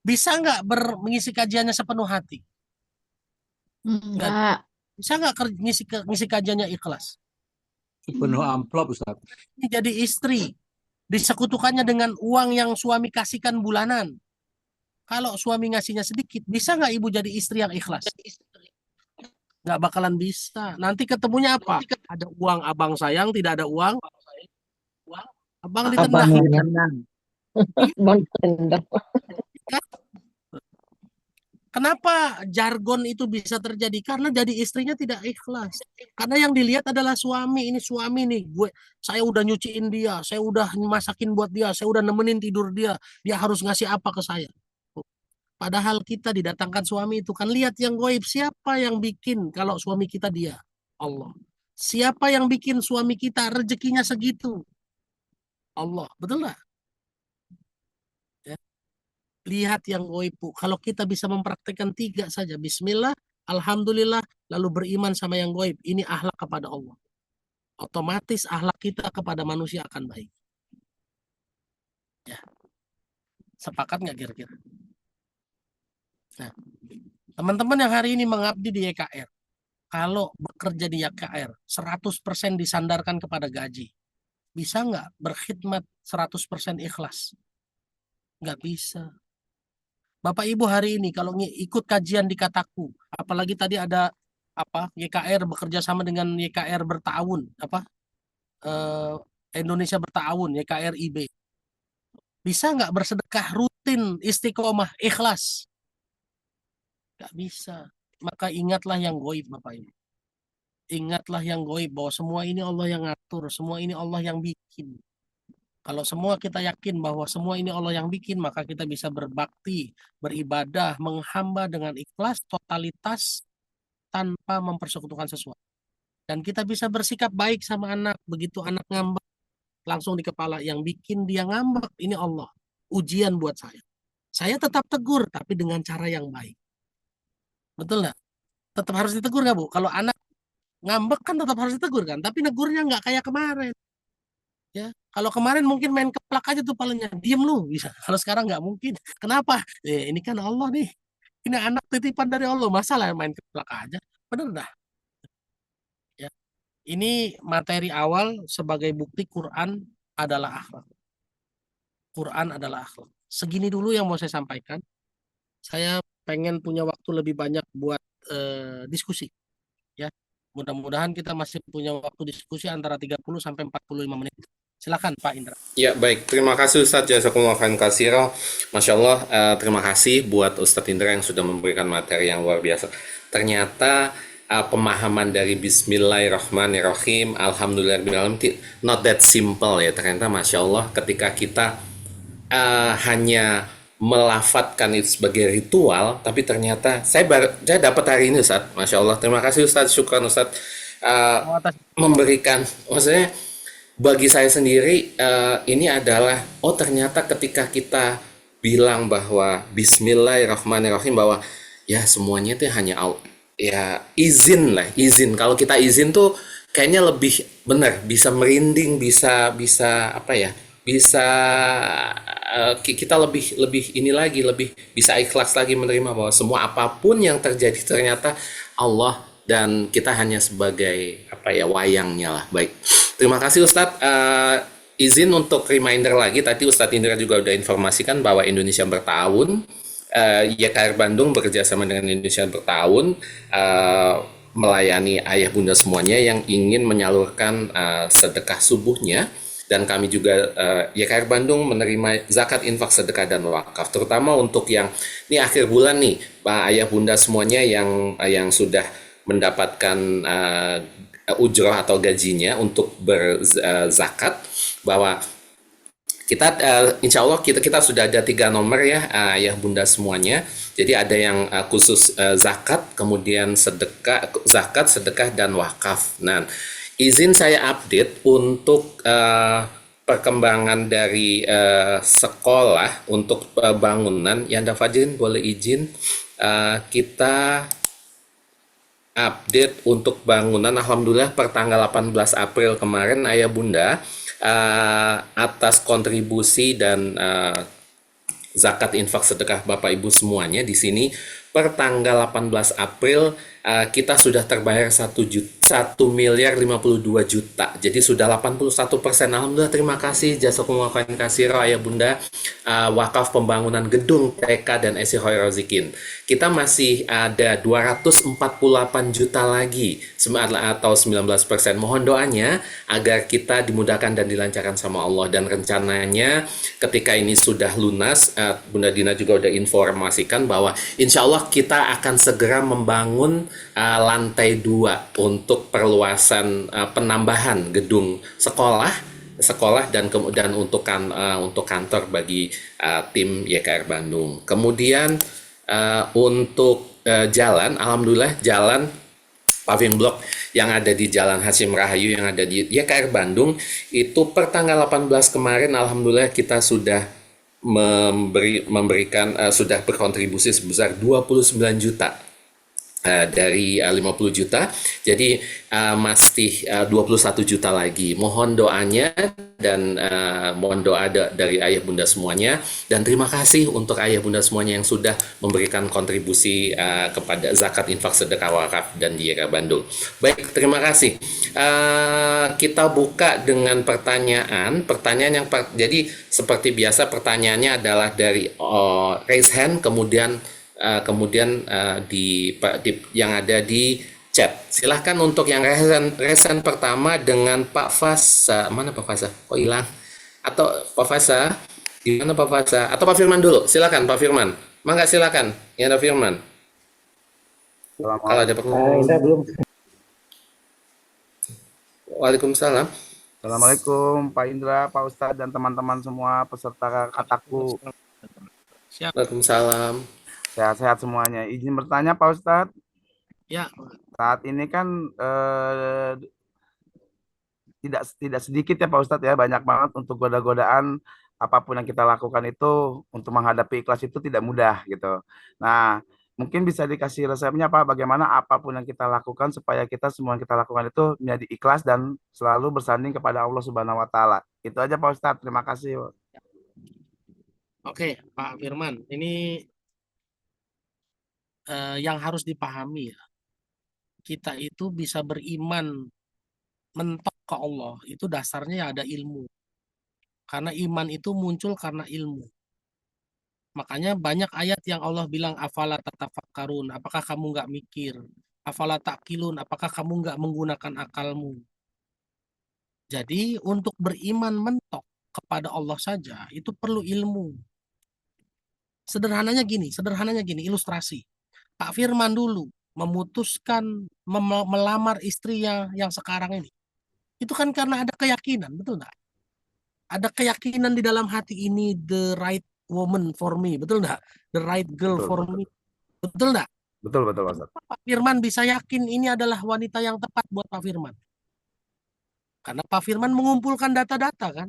bisa nggak mengisi kajiannya sepenuh hati? Enggak. Bisa nggak ngisi kajiannya ikhlas? Sepenuh amplop Ustaz. Ini jadi istri, disekutukannya dengan uang yang suami kasihkan bulanan. Kalau suami ngasihnya sedikit, bisa nggak ibu jadi istri yang ikhlas? Nggak bakalan bisa. Nanti ketemunya apa? Ada uang abang sayang, tidak ada uang abang ditendang. Abang ditendang. Abang ditendang. Kenapa jargon itu bisa terjadi? Karena jadi istrinya tidak ikhlas. Karena yang dilihat adalah suami. Ini suami nih, saya udah nyuciin dia, saya udah masakin buat dia, saya udah nemenin tidur dia. Dia harus ngasih apa ke saya? Padahal kita didatangkan suami itu kan lihat yang goib. Siapa yang bikin kalau suami kita dia? Allah. Siapa yang bikin suami kita rezekinya segitu? Allah. Betul nggak? Ya. Lihat yang goib, Bu. Kalau kita bisa mempraktekkan 3 saja. Bismillah, alhamdulillah, lalu beriman sama yang goib. Ini akhlak kepada Allah. Otomatis akhlak kita kepada manusia akan baik. Ya. Sepakat nggak kira-kira? Nah, teman-teman yang hari ini mengabdi di YKR, kalau bekerja di YKR 100% disandarkan kepada gaji, bisa nggak berkhidmat 100% ikhlas? Nggak bisa. Bapak Ibu hari ini kalau ikut kajian di Kataku, apalagi tadi ada YKR bekerja sama dengan YKR bertahun, Indonesia bertahun, YKR IB. Bisa nggak bersedekah rutin, istiqomah, ikhlas? Nggak bisa. Maka ingatlah yang goib, Bapak Ibu. Ingatlah yang goib, bahwa semua ini Allah yang ngatur, semua ini Allah yang bikin. Kalau semua kita yakin bahwa semua ini Allah yang bikin, maka kita bisa berbakti, beribadah, menghamba dengan ikhlas, totalitas, tanpa mempersekutukan sesuatu. Dan kita bisa bersikap baik sama anak. Begitu anak ngambek, langsung di kepala, yang bikin dia ngambek, ini Allah. Ujian buat saya. Saya tetap tegur, tapi dengan cara yang baik. Betul nggak? Tetap harus ditegur nggak, Bu? Kalau anak ngambek kan tetap harus ditegur kan? Tapi negurnya nggak kayak kemarin. Ya, kalau kemarin mungkin main keplak aja tuh palanya, diem lu bisa. Kalau sekarang nggak mungkin. Kenapa? Ini kan Allah nih. Ini anak titipan dari Allah, masalah main keplak aja. Bener dah. Ya. Ini materi awal sebagai bukti Quran adalah akhlak. Quran adalah akhlak. Segini dulu yang mau saya sampaikan. Saya pengen punya waktu lebih banyak buat diskusi. Ya. Mudah-mudahan kita masih punya waktu diskusi antara 30 sampai 45 menit. Silakan Pak Indra. Ya, baik. Terima kasih Ustadz Jazakumullah khairan katsira. Masya Allah, terima kasih buat Ustadz Indra yang sudah memberikan materi yang luar biasa. Ternyata pemahaman dari Bismillahirrahmanirrahim, Alhamdulillahirrahmanirrahim, not that simple ya. Ternyata Masya Allah ketika kita hanya melafatkan itu sebagai ritual, tapi ternyata saya dapat hari ini Ustadz. Masya Allah. Terima kasih Ustadz, syukran Ustadz memberikan, maksudnya bagi saya sendiri ini adalah ternyata ketika kita bilang bahwa Bismillahirrahmanirrahim, bahwa ya semuanya itu hanya ya izin. Kalau kita izin tuh kayaknya lebih benar, bisa merinding, bisa apa ya, bisa kita lebih ini lagi, lebih bisa ikhlas lagi menerima bahwa semua apapun yang terjadi ternyata Allah, dan kita hanya sebagai wayangnya lah. Baik, terima kasih Ustadz. Izin untuk reminder lagi, tadi Ustadz Indra juga udah informasikan bahwa Indonesia Bertahun, YKR Bandung bekerja sama dengan Indonesia Bertahun, melayani ayah bunda semuanya yang ingin menyalurkan sedekah subuhnya. Dan kami juga YKR Bandung menerima zakat, infak, sedekah, dan wakaf, terutama untuk yang ini akhir bulan nih, Pak ayah bunda semuanya yang sudah mendapatkan ujroh atau gajinya untuk berzakat, bahwa kita insya Allah kita sudah ada 3 nomor ya, ayah bunda semuanya. Jadi ada yang khusus zakat, kemudian zakat, sedekah, dan wakaf. Nah, izin saya update untuk perkembangan dari sekolah untuk bangunan. Yanda Fajrin boleh izin kita update untuk bangunan. Alhamdulillah per tanggal 18 April kemarin ayah bunda atas kontribusi dan zakat, infak, sedekah Bapak Ibu semuanya di sini per tanggal 18 April kita sudah terbayar 1.052.000.000. Jadi sudah 81%. Alhamdulillah, terima kasih. Jazakumullah khairan katsira Ayah Bunda. Wakaf pembangunan gedung TK dan SI Khairul Rozikin. Kita masih ada 248 juta lagi atau 19%. Mohon doanya agar kita dimudahkan dan dilancarkan sama Allah, dan rencananya ketika ini sudah lunas, Bunda Dina juga udah informasikan bahwa insya Allah kita akan segera membangun lantai 2 untuk perluasan penambahan gedung sekolah dan kemudian untuk kantor bagi tim YKR Bandung. Kemudian untuk jalan, alhamdulillah jalan paving block yang ada di Jalan Hasyim Rahayu yang ada di YKR Bandung itu per tanggal 18 kemarin, alhamdulillah kita sudah memberikan sudah berkontribusi sebesar 29 juta dari 50 juta. Jadi masih 21 juta lagi. Mohon doanya dan mohon doa dari ayah bunda semuanya, dan terima kasih untuk ayah bunda semuanya yang sudah memberikan kontribusi kepada zakat, infak, sedekah, wakaf dan di YKR Bandung. Baik, terima kasih. Kita buka dengan pertanyaan yang jadi seperti biasa pertanyaannya adalah dari raise hand, kemudian yang ada di chat. Silahkan untuk yang resen pertama dengan Pak Fasa. Mana Pak Fasa? Oh, hilang. Atau Pak Fasa? Di mana Pak Fasa? Atau Pak Firman dulu? Silakan Pak Firman. Mangga silakan. Ya, ada Firman. Kalau ada Pak Indra belum. Waalaikumsalam. Assalamualaikum Pak Indra, Pak Ustadz dan teman-teman semua peserta kataku. Waalaikumsalam. Sehat-sehat semuanya. Izin bertanya Pak Ustadz. Ya. Saat ini kan tidak sedikit ya Pak Ustadz ya, banyak banget untuk goda-godaan apapun yang kita lakukan itu untuk menghadapi ikhlas itu tidak mudah gitu. Nah, mungkin bisa dikasih resepnya Pak, bagaimana apapun yang kita lakukan supaya kita semua yang kita lakukan itu menjadi ikhlas dan selalu bersanding kepada Allah Subhanahu wa Ta'ala. Itu aja Pak Ustadz, terima kasih. Oke, Pak Firman, ini yang harus dipahami ya, kita itu bisa beriman mentok ke Allah itu dasarnya ya ada ilmu, karena iman itu muncul karena ilmu. Makanya banyak ayat yang Allah bilang afala tatafakkarun, apakah kamu nggak mikir, afala taqilun, apakah kamu nggak menggunakan akalmu. Jadi untuk beriman mentok kepada Allah saja itu perlu ilmu. Sederhananya gini, ilustrasi. Pak Firman dulu memutuskan melamar istrinya yang sekarang ini. Itu kan karena ada keyakinan, betul nggak? Ada keyakinan di dalam hati ini, the right woman for me, betul nggak? The right girl for me, betul nggak? Betul Pak. Pak Firman bisa yakin ini adalah wanita yang tepat buat Pak Firman. Karena Pak Firman mengumpulkan data-data kan,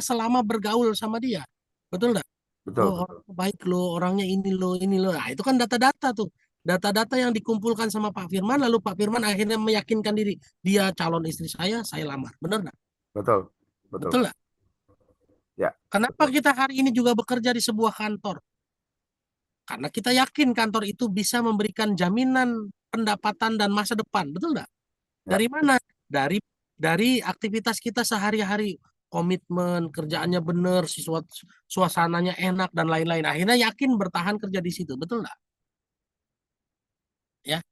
selama bergaul sama dia, betul nggak? Betul. Baik lo, orangnya ini lo. Nah, itu kan data-data tuh. Data-data yang dikumpulkan sama Pak Firman, lalu Pak Firman akhirnya meyakinkan diri, dia calon istri saya lamar. Benar nggak? Betul. Betul nggak? Ya. Kenapa kita hari ini juga bekerja di sebuah kantor? Karena kita yakin kantor itu bisa memberikan jaminan pendapatan dan masa depan. Betul nggak? Ya. Dari mana? Dari aktivitas kita sehari-hari. Komitmen, kerjaannya benar, suasananya enak dan lain-lain. Akhirnya yakin bertahan kerja di situ, betul nggak? Ya,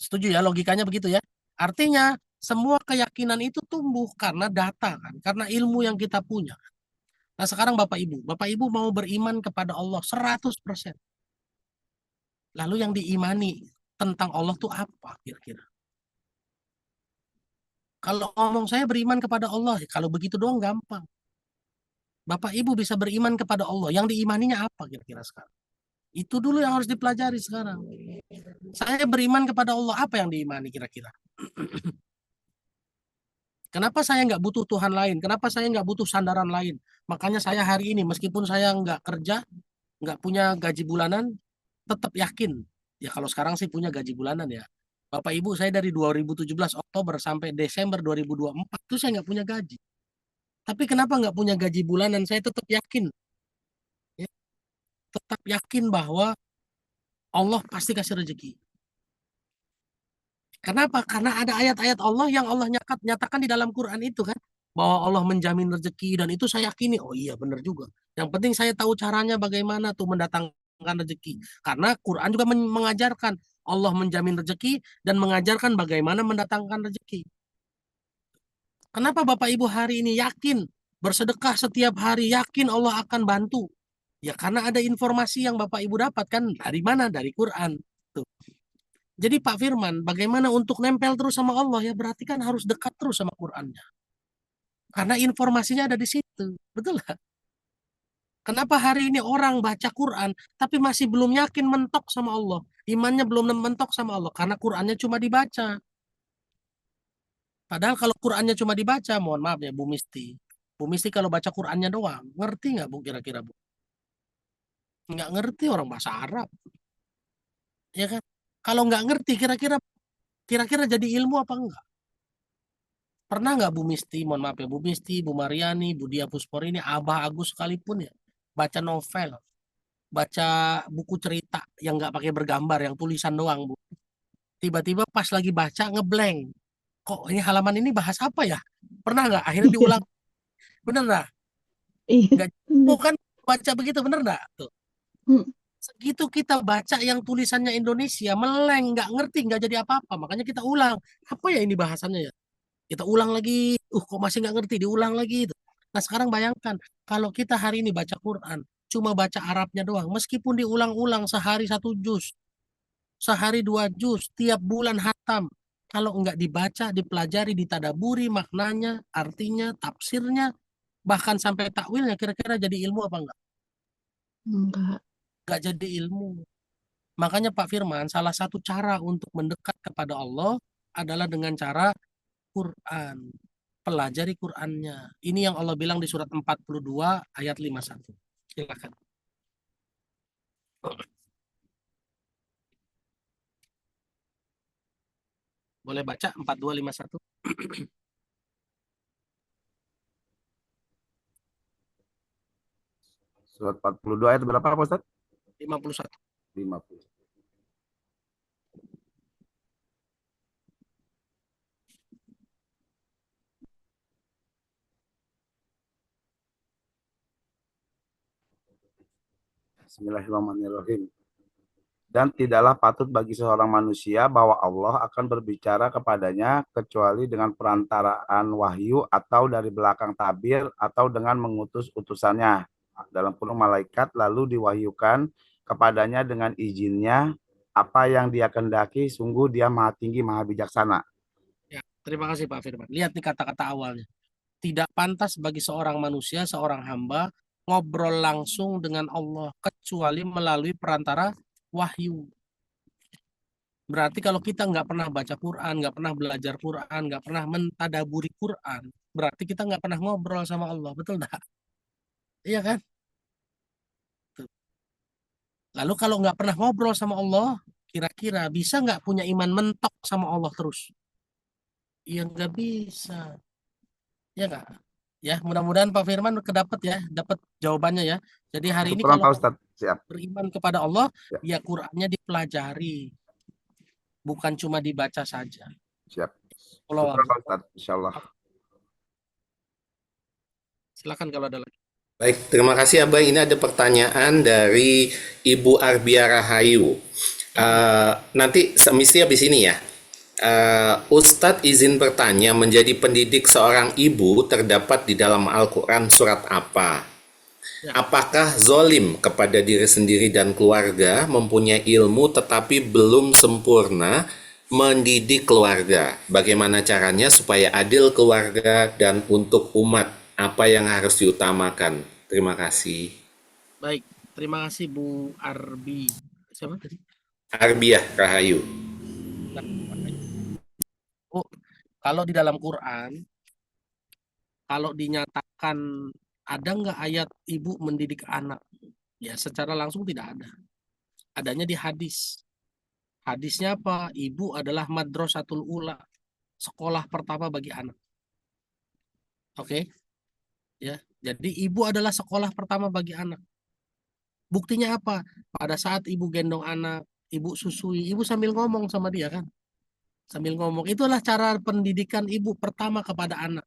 setuju ya, logikanya begitu ya. Artinya semua keyakinan itu tumbuh karena data kan, karena ilmu yang kita punya. Nah sekarang Bapak Ibu mau beriman kepada Allah 100%. Lalu yang diimani tentang Allah tuh apa kira-kira? Kalau ngomong saya beriman kepada Allah, kalau begitu doang gampang. Bapak Ibu bisa beriman kepada Allah, yang diimaninya apa kira-kira sekarang? Itu dulu yang harus dipelajari sekarang. Saya beriman kepada Allah, apa yang diimani kira-kira? Kenapa saya nggak butuh Tuhan lain? Kenapa saya nggak butuh sandaran lain? Makanya saya hari ini, meskipun saya nggak kerja, nggak punya gaji bulanan, tetap yakin. Ya kalau sekarang sih punya gaji bulanan ya. Bapak Ibu, saya dari 2017 Oktober sampai Desember 2024 itu saya nggak punya gaji. Tapi kenapa nggak punya gaji bulanan? Saya tetap yakin. Ya, tetap yakin bahwa Allah pasti kasih rezeki. Kenapa? Karena ada ayat-ayat Allah yang Allah nyatakan di dalam Quran itu kan, bahwa Allah menjamin rezeki, dan itu saya yakini. Oh iya benar juga. Yang penting saya tahu caranya bagaimana tuh mendatangkan rezeki. Karena Quran juga mengajarkan Allah menjamin rezeki dan mengajarkan bagaimana mendatangkan rezeki. Kenapa Bapak Ibu hari ini yakin bersedekah setiap hari, yakin Allah akan bantu? Ya karena ada informasi yang Bapak Ibu dapatkan dari mana? Dari Quran. Tuh. Jadi Pak Firman, bagaimana untuk nempel terus sama Allah? Ya berarti kan harus dekat terus sama Qurannya. Karena informasinya ada di situ. Betul nggak? Kenapa hari ini orang baca Quran tapi masih belum yakin mentok sama Allah? Imannya belum mentok sama Allah karena Qurannya cuma dibaca. Padahal kalau Qurannya cuma dibaca, mohon maaf ya Bu Misti. Bu Misti kalau baca Qurannya doang, ngerti nggak Bu kira-kira Bu? Nggak ngerti orang bahasa Arab. Ya kan? Kalau nggak ngerti kira-kira jadi ilmu apa enggak? Pernah nggak Bu Misti, mohon maaf ya, Bu Misti, Bu Mariani, Bu Dia Puspor ini, Abah Agus sekalipun ya, baca novel, baca buku cerita yang nggak pakai bergambar, yang tulisan doang Bu. Tiba-tiba pas lagi baca ngeblank. Kok ini halaman ini bahas apa ya? Pernah nggak? Akhirnya diulang. Bener nggak? Nggak, bukan baca begitu, bener nggak? Tuh. Segitu kita baca yang tulisannya Indonesia, meleng, nggak ngerti, nggak jadi apa-apa. Makanya kita ulang. Apa ya ini bahasannya ya? Kita ulang lagi, kok masih nggak ngerti, diulang lagi. Nah sekarang bayangkan, kalau kita hari ini baca Quran, cuma baca Arabnya doang, meskipun diulang-ulang sehari 1 juz, sehari 2 juz, tiap bulan hatam, kalau nggak dibaca, dipelajari, ditadaburi maknanya, artinya, tafsirnya, bahkan sampai takwilnya, kira-kira jadi ilmu apa enggak? Nggak jadi ilmu. Makanya Pak Firman, salah satu cara untuk mendekat kepada Allah adalah dengan cara Quran. Pelajari Qurannya. Ini yang Allah bilang di surat 42 ayat 51. Silakan. Boleh baca 4251? Surat 42 ayat berapa Pak Ustaz? 51. 50. Bismillahirrahmanirrahim. Dan tidaklah patut bagi seorang manusia bahwa Allah akan berbicara kepadanya kecuali dengan perantaraan wahyu atau dari belakang tabir atau dengan mengutus utusannya dalam kurung malaikat, lalu diwahyukan kepadanya dengan izinnya apa yang dia kehendaki, sungguh dia maha tinggi maha bijaksana. Ya, terima kasih Pak Firman. Lihat nih kata-kata awalnya. Tidak pantas bagi seorang manusia, seorang hamba ngobrol langsung dengan Allah kecuali melalui perantara wahyu. Berarti kalau kita nggak pernah baca Quran, nggak pernah belajar Quran, nggak pernah mentadaburi Quran, berarti kita nggak pernah ngobrol sama Allah, betul nggak? Iya kan? Tuh. Lalu kalau nggak pernah ngobrol sama Allah, kira-kira bisa nggak punya iman mentok sama Allah terus? Iya nggak bisa. Ya nggak? Ya, mudah-mudahan Pak Firman kedapat ya, dapat jawabannya ya. Jadi hari ini Syukuran, kalau Pak Ustadz. Siap. beriman kepada Allah, Ya. ya Qurannya dipelajari, bukan cuma dibaca saja. Siap. Allah Syukuran, Pak Ustadz. Insyaallah. Silakan kalau ada lagi. Baik, terima kasih Abah. Ini ada pertanyaan dari Ibu Arbia Rahayu. Nanti mesti habis ini ya. Ustadz izin bertanya, menjadi pendidik seorang ibu terdapat di dalam Al-Quran surat apa? Ya. Apakah zolim kepada diri sendiri dan keluarga, mempunyai ilmu tetapi belum sempurna mendidik keluarga? Bagaimana caranya supaya adil keluarga dan untuk umat? Apa yang harus diutamakan? Terima kasih. Baik, terima kasih Bu Arbi. Siapa tadi? Arbiah Rahayu. Oh, kalau di dalam Quran, kalau dinyatakan ada nggak ayat ibu mendidik anak? Ya, secara langsung tidak ada. Adanya di hadis. Hadisnya apa? Ibu adalah madrasatul ula, sekolah pertama bagi anak. Oke? Ya, jadi ibu adalah sekolah pertama bagi anak. Buktinya apa? Pada saat ibu gendong anak, ibu susui, ibu sambil ngomong sama dia kan? Sambil ngomong, itulah cara pendidikan ibu pertama kepada anak.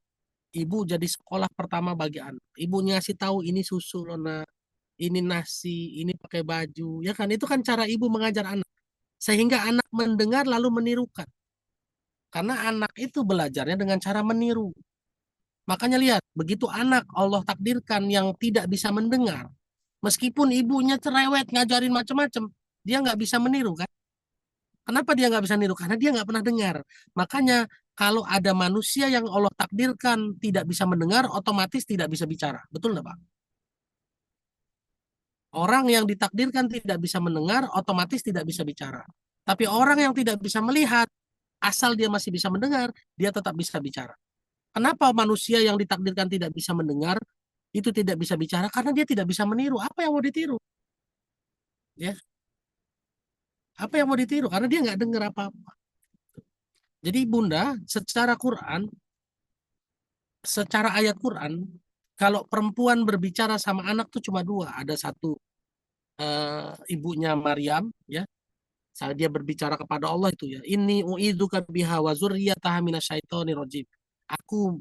Ibu jadi sekolah pertama bagi anak. Ibu ngasih tahu ini susu loh nak, ini nasi, ini pakai baju, ya kan? Itu kan cara ibu mengajar anak. Sehingga anak mendengar lalu menirukan. Karena anak itu belajarnya dengan cara meniru. Makanya lihat, begitu anak Allah takdirkan yang tidak bisa mendengar, meskipun ibunya cerewet ngajarin macam-macam, dia nggak bisa meniru kan? Kenapa dia nggak bisa niru? Karena dia nggak pernah dengar. Makanya kalau ada manusia yang Allah takdirkan tidak bisa mendengar, otomatis tidak bisa bicara. Betul nggak Pak? Orang yang ditakdirkan tidak bisa mendengar, otomatis tidak bisa bicara. Tapi orang yang tidak bisa melihat, asal dia masih bisa mendengar, dia tetap bisa bicara. Kenapa manusia yang ditakdirkan tidak bisa mendengar, itu tidak bisa bicara? Karena dia tidak bisa meniru. Apa yang mau ditiru? Ya, apa yang mau ditiru? Karena dia nggak dengar apa-apa. Jadi Bunda, secara ayat Quran, kalau perempuan berbicara sama anak tuh cuma dua. Ada satu ibunya Maryam, ya, saat dia berbicara kepada Allah itu ya. Inni uidzuka biha wa dzurriyyataha minasyaitonir rajim. Aku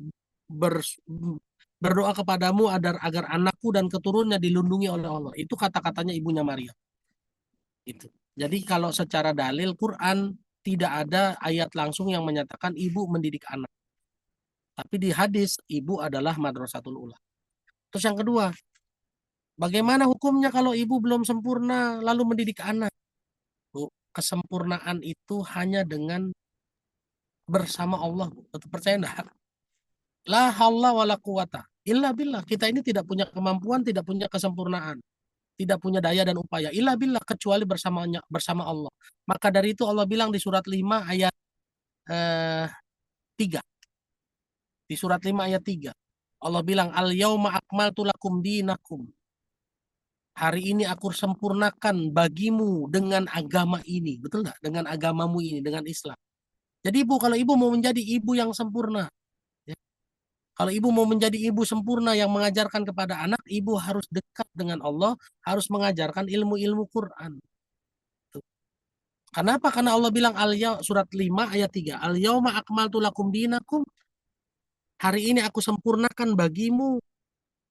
berdoa kepadamu agar anakku dan keturunannya dilindungi oleh Allah. Itu kata-katanya ibunya Maryam. Itu. Jadi kalau secara dalil Quran tidak ada ayat langsung yang menyatakan ibu mendidik anak. Tapi di hadis ibu adalah madrasatul ula. Terus yang kedua, bagaimana hukumnya kalau ibu belum sempurna lalu mendidik anak? Bu, kesempurnaan itu hanya dengan bersama Allah. Betul, percaya enggak? La haula wala quwata illa billah. Kita ini tidak punya kemampuan, tidak punya kesempurnaan, tidak punya daya dan upaya illa billah, kecuali bersama Allah. Maka dari itu Allah bilang di surat 5 ayat 3. Di surat 5 ayat 3. Allah bilang al yauma akmaltu lakum dinakum. Hari ini aku sempurnakan bagimu dengan agama ini. Betul enggak? Dengan agamamu ini, dengan Islam. Jadi ibu, kalau ibu mau menjadi ibu yang sempurna, ya, kalau ibu mau menjadi ibu sempurna yang mengajarkan kepada anak, ibu harus dekat dengan Allah, harus mengajarkan ilmu-ilmu Quran. Tuh. Kenapa? Karena Allah bilang surat 5 ayat 3. Al yauma akmaltu lakum dinakum. Hari ini aku sempurnakan bagimu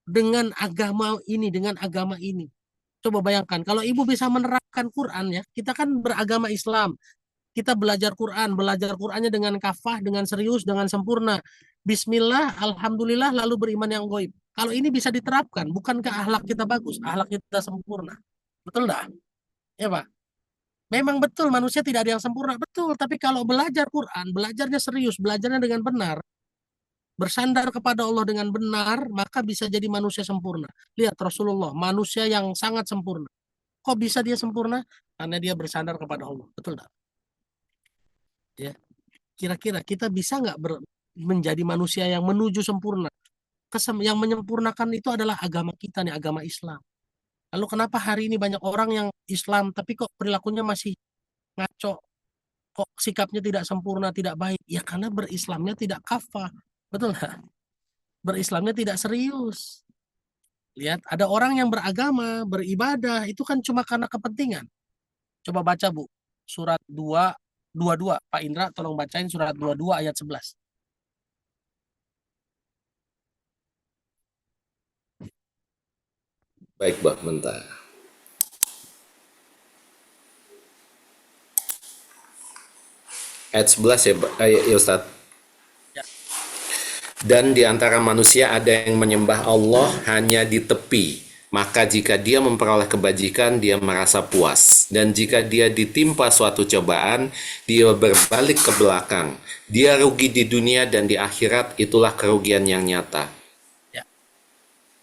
dengan agama ini, dengan agama ini. Coba bayangkan, kalau ibu bisa menerapkan Quran ya, kita kan beragama Islam. Kita belajar Qurannya dengan kafah, dengan serius, dengan sempurna. Bismillah, alhamdulillah, lalu beriman yang goib. Kalau ini bisa diterapkan, bukankah akhlak kita bagus, akhlak kita sempurna? Betul enggak? Ya Pak? Memang betul manusia tidak ada yang sempurna, betul. Tapi kalau belajar Quran, belajarnya serius, belajarnya dengan benar, bersandar kepada Allah dengan benar, maka bisa jadi manusia sempurna. Lihat Rasulullah, manusia yang sangat sempurna. Kok bisa dia sempurna? Karena dia bersandar kepada Allah. Betul enggak? Ya, kira-kira kita bisa nggak menjadi manusia yang menuju sempurna? Yang menyempurnakan itu adalah agama kita nih, agama Islam. Lalu kenapa hari ini banyak orang yang Islam tapi kok perilakunya masih ngaco, kok sikapnya tidak sempurna, tidak baik? Ya karena berislamnya tidak kafah, betul nggak? Berislamnya tidak serius. Lihat, ada orang yang beragama, beribadah, itu kan cuma karena kepentingan. Coba baca Bu, surat 22, Pak Indra tolong bacain surat 22 ayat 11. Baik, Mbak, bentar. Ayat 11 ya, ya Ustadz. Ya. Dan di antara manusia ada yang menyembah Allah hanya di tepi. Maka jika dia memperoleh kebajikan, dia merasa puas. Dan jika dia ditimpa suatu cobaan, dia berbalik ke belakang. Dia rugi di dunia dan di akhirat, itulah kerugian yang nyata. Ya,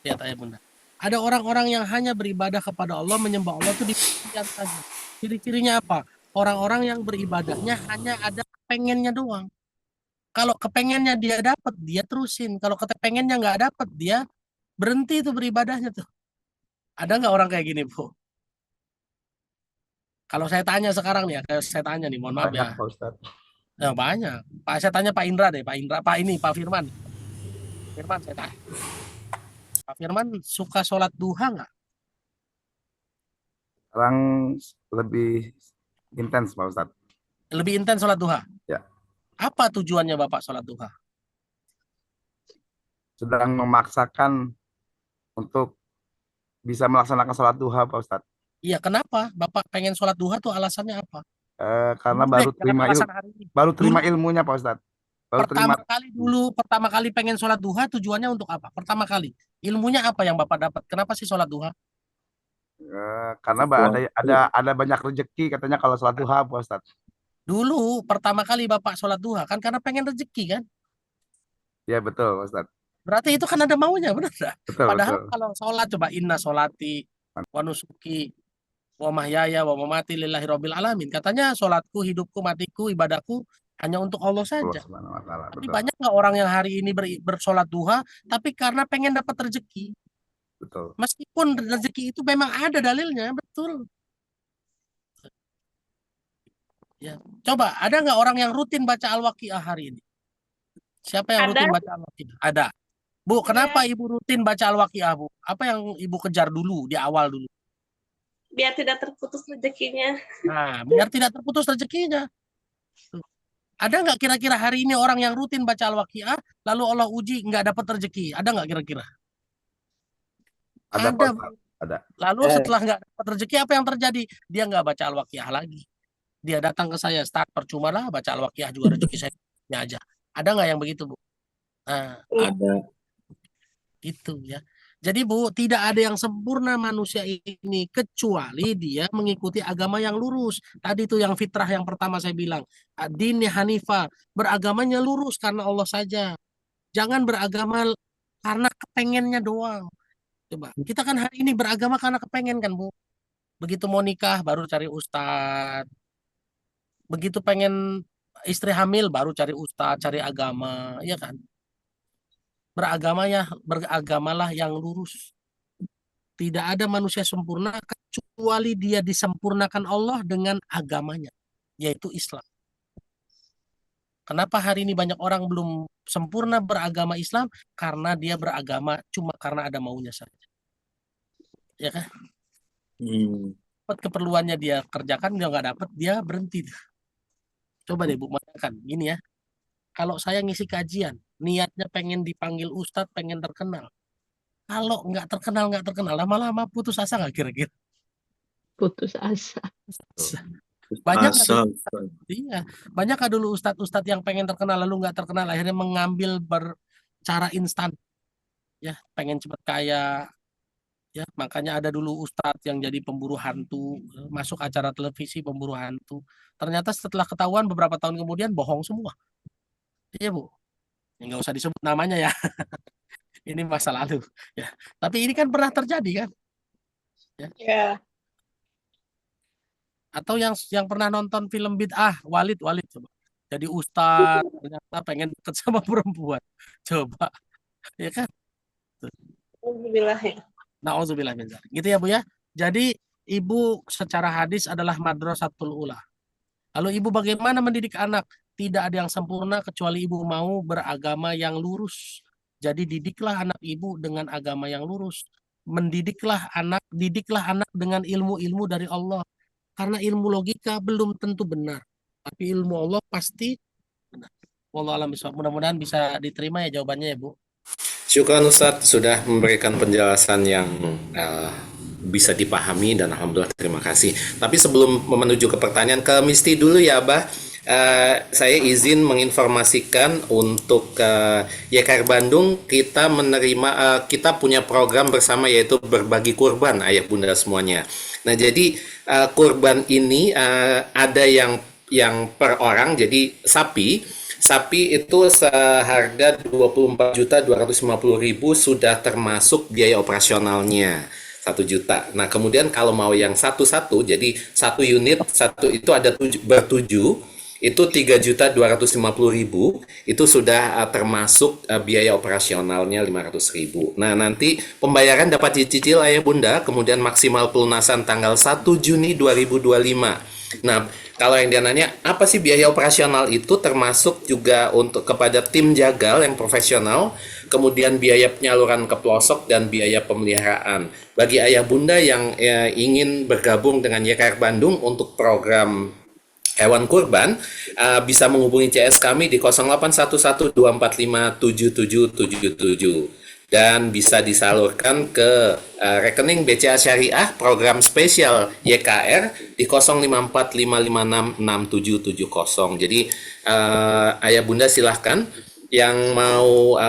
lihat ayat Bunda. Ada orang-orang yang hanya beribadah kepada Allah, menyembah Allah itu dipikirkan saja. Ciri-cirinya apa? Orang-orang yang beribadahnya hanya ada kepengennya doang. Kalau kepengennya dia dapat, dia terusin. Kalau kepengennya nggak dapat, dia berhenti itu beribadahnya tuh. Ada nggak orang kayak gini, Bu? Kalau saya tanya sekarang nih ya, saya tanya nih, mohon maaf ya. Banyak Pak Ustadz. Ya, banyak. Pak, saya tanya Pak Indra deh, Pak Firman. Firman, saya tanya. Pak Firman suka sholat duha nggak? Sekarang lebih intens Pak Ustadz. Lebih intens sholat duha? Ya. Apa tujuannya Bapak sholat duha? Sedang memaksakan untuk bisa melaksanakan sholat duha, Pak Ustadz. Iya, kenapa Bapak pengen sholat duha tuh alasannya apa? Karena Dulu deh, baru jangan terima alasan hari ini. baru terima Dulu ilmunya, Pak Ustadz. Baru terima pertama kali pengen sholat duha tujuannya untuk apa? Pertama kali ilmunya apa yang Bapak dapat? Kenapa sih sholat duha? karena ada banyak rezeki katanya kalau sholat duha, Pak Ustadz. Dulu pertama kali Bapak sholat duha kan karena pengen rezeki kan? Ya betul, Pak Ustadz. Berarti itu kan ada maunya, benar nggak? Betul, Padahal betul. kalau sholat coba inna sholati wa nusuki wa mahyaya wa mamati lillahi rabbil alamin. Katanya sholatku, hidupku, matiku, ibadahku hanya untuk Allah Allah saja. Subhanahu wa Ta'ala. Tapi Betul, banyak nggak orang yang hari ini bersolat duha tapi karena pengen dapat rezeki. betul. Meskipun rezeki itu memang ada dalilnya, betul. Ya, coba ada nggak orang yang rutin baca Al-Waqiah hari ini? Siapa yang rutin baca Al-Waqiah? Ada. Bu, kenapa Ibu rutin baca Al-Waqiah, Bu? Apa yang Ibu kejar dulu di awal dulu? Biar tidak terputus rezekinya. Nah, biar tidak terputus rezekinya. Tuh. Ada nggak kira-kira hari ini orang yang rutin baca Al-Waqiah lalu Allah uji nggak dapat rezeki? Ada nggak kira-kira? Ada, Pak Ada. Ustadz. Ada. Lalu setelah nggak dapat rezeki apa yang terjadi? Dia nggak baca Al-Waqiah lagi. Dia datang ke saya, Ustaz, percuma lah baca Al-Waqiah juga rezeki saya aja. Ada nggak yang begitu, Bu? Nah, Ada. itu ya. Jadi Bu, tidak ada yang sempurna manusia ini kecuali dia mengikuti agama yang lurus. Tadi itu yang fitrah yang pertama saya bilang, ad-din hanifah, beragamanya lurus karena Allah saja. Jangan beragama karena kepengennya doang. Coba, kita kan hari ini beragama karena kepengen kan, Bu. Begitu mau nikah baru cari ustadz. Begitu pengen istri hamil baru cari ustadz, cari agama, ya kan? Beragamalah yang lurus. Tidak ada manusia sempurna kecuali dia disempurnakan Allah dengan agamanya, yaitu Islam. Kenapa hari ini banyak orang belum sempurna beragama Islam? Karena dia beragama cuma karena ada maunya saja. Ya kan? Dapat keperluannya dia kerjakan, dia nggak dapat, dia berhenti. Coba deh Bu, bayangkan gini ya. Kalau saya ngisi kajian, niatnya pengen dipanggil ustadz, pengen terkenal. Kalau nggak terkenal, lama-lama putus asa nggak kira-kira? Putus asa. Banyak Asal. iya, banyak dulu ustadz-ustadz yang pengen terkenal lalu nggak terkenal, akhirnya mengambil cara instan, ya pengen cepat kaya, ya makanya ada dulu ustadz yang jadi pemburu hantu, masuk acara televisi pemburu hantu. Ternyata setelah ketahuan beberapa tahun kemudian bohong semua. Iya Bu, ya, nggak usah disebut namanya ya. Ini masa lalu, ya. Tapi ini kan pernah terjadi kan? Ya. Atau yang pernah nonton film bid'ah, Walid coba. Jadi ustadz, ternyata pengen deket sama perempuan. Coba, ya kan? Alhamdulillah ya. Nauzubillah min dzalik. Gitu ya Bu ya. Jadi Ibu secara hadis adalah madrasatul ula. Lalu Ibu bagaimana mendidik anak? Tidak ada yang sempurna kecuali Ibu mau beragama yang lurus. Jadi didiklah anak Ibu dengan agama yang lurus. Didiklah anak dengan ilmu-ilmu dari Allah. Karena ilmu logika belum tentu benar. Tapi ilmu Allah pasti benar. Wallahu a'lam bishawab. Mudah-mudahan bisa diterima ya jawabannya ya Bu. Syukran Ustadz sudah memberikan penjelasan yang bisa dipahami dan alhamdulillah terima kasih. Tapi sebelum menuju ke pertanyaan ke Misti dulu ya Abah, saya izin menginformasikan untuk YKR Bandung kita menerima kita punya program bersama yaitu berbagi kurban ayah bunda semuanya. Nah jadi kurban ini ada yang per orang, jadi sapi itu seharga 24.250.000 sudah termasuk biaya operasionalnya 1 juta. Nah kemudian kalau mau yang satu-satu, jadi satu unit itu ada bertujuh, itu 3.250.000 itu sudah termasuk biaya operasionalnya 500.000. Nah nanti pembayaran dapat dicicil ayah bunda, kemudian maksimal pelunasan tanggal 1 Juni 2025. Nah, kalau yang dia nanya, apa sih biaya operasional itu termasuk juga untuk kepada tim jagal yang profesional, kemudian biaya penyaluran ke pelosok dan biaya pemeliharaan. Bagi ayah bunda yang ingin bergabung dengan YKR Bandung untuk program hewan kurban, bisa menghubungi CS kami di 081124577777 dan bisa disalurkan ke rekening BCA Syariah program spesial YKR di 0545566770. Jadi ayah bunda silahkan yang mau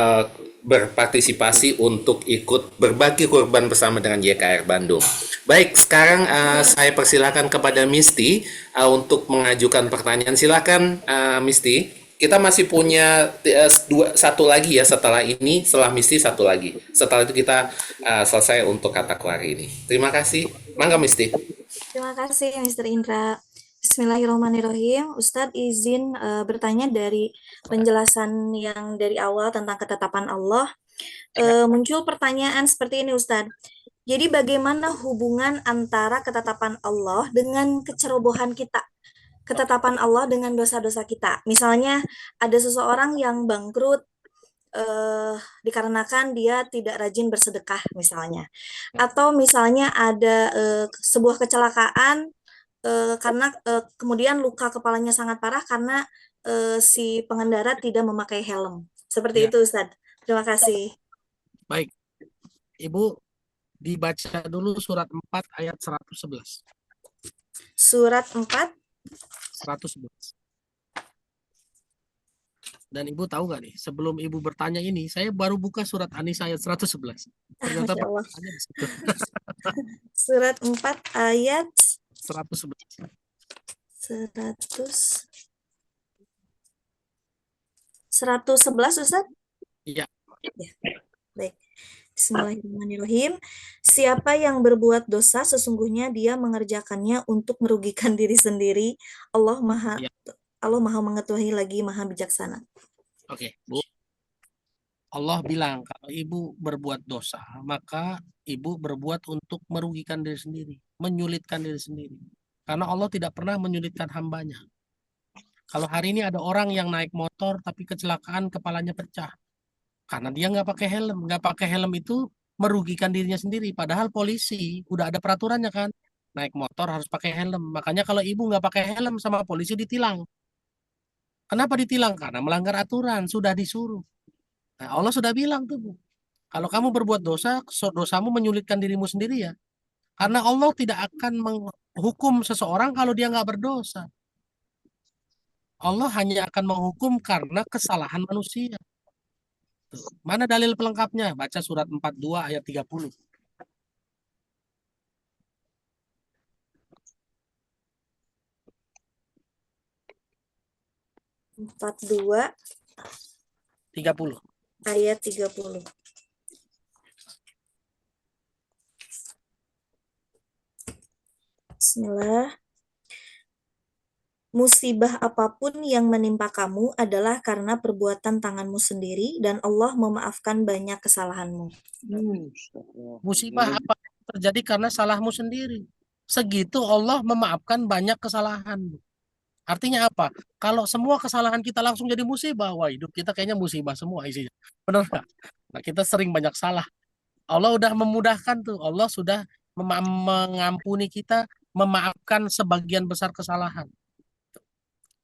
berpartisipasi untuk ikut berbagi kurban bersama dengan YKR Bandung. Baik, sekarang saya persilakan kepada Misty untuk mengajukan pertanyaan. Silakan Misty. Kita masih punya satu lagi ya setelah ini, setelah Misty satu lagi. Setelah itu kita selesai untuk kata hari ini. Terima kasih. Mangga Misty. Terima kasih Mr. Indra. Bismillahirrahmanirrahim. Ustadz izin bertanya dari penjelasan yang dari awal tentang ketetapan Allah. Muncul pertanyaan seperti ini Ustadz. Jadi bagaimana hubungan antara ketetapan Allah dengan kecerobohan kita? Ketetapan Allah dengan dosa-dosa kita. Misalnya ada seseorang yang bangkrut dikarenakan dia tidak rajin bersedekah misalnya. Atau misalnya ada sebuah kecelakaan karena kemudian luka kepalanya sangat parah karena si pengendara tidak memakai helm. Seperti itu Ustadz. Terima kasih. Baik. Ibu dibaca dulu surat 4 ayat 111. Surat 4 111. Dan Ibu tahu nggak nih, sebelum Ibu bertanya ini, saya baru buka surat An-Nisa ayat 111. Ternyata Masya Allah. pertanyaannya di situ. Surat 4 ayat 111. 111 Ustaz? Iya. Ya. Baik. Bismillahirrahmanirrahim. Siapa yang berbuat dosa sesungguhnya dia mengerjakannya untuk merugikan diri sendiri. Allah Maha mengetahui lagi Maha bijaksana. Oke, Bu. Allah bilang kalau Ibu berbuat dosa, maka Ibu berbuat untuk merugikan diri sendiri, menyulitkan diri sendiri. Karena Allah tidak pernah menyulitkan hambanya. Kalau hari ini ada orang yang naik motor tapi kecelakaan kepalanya pecah. Karena dia nggak pakai helm. Nggak pakai helm itu merugikan dirinya sendiri. Padahal polisi udah ada peraturannya kan. Naik motor harus pakai helm. Makanya kalau ibu nggak pakai helm sama polisi ditilang. Kenapa ditilang? Karena melanggar aturan. Sudah disuruh. Nah, Allah sudah bilang tuh, Bu. Kalau kamu berbuat dosa, dosamu menyulitkan dirimu sendiri ya. Karena Allah tidak akan menghukum seseorang kalau dia nggak berdosa. Allah hanya akan menghukum karena kesalahan manusia. Mana dalil pelengkapnya? Baca surat 42 ayat 30. Empat dua 30. ayat 30. Bismillah. Musibah apapun yang menimpa kamu adalah karena perbuatan tanganmu sendiri dan Allah memaafkan banyak kesalahanmu. Musibah apa yang terjadi karena salahmu sendiri. Segitu Allah memaafkan banyak kesalahan. Artinya apa? Kalau semua kesalahan kita langsung jadi musibah, wah hidup kita kayaknya musibah semua isinya. Benar nggak? Nah, kita sering banyak salah. Allah udah memudahkan tuh. Allah sudah mengampuni kita, memaafkan sebagian besar kesalahan.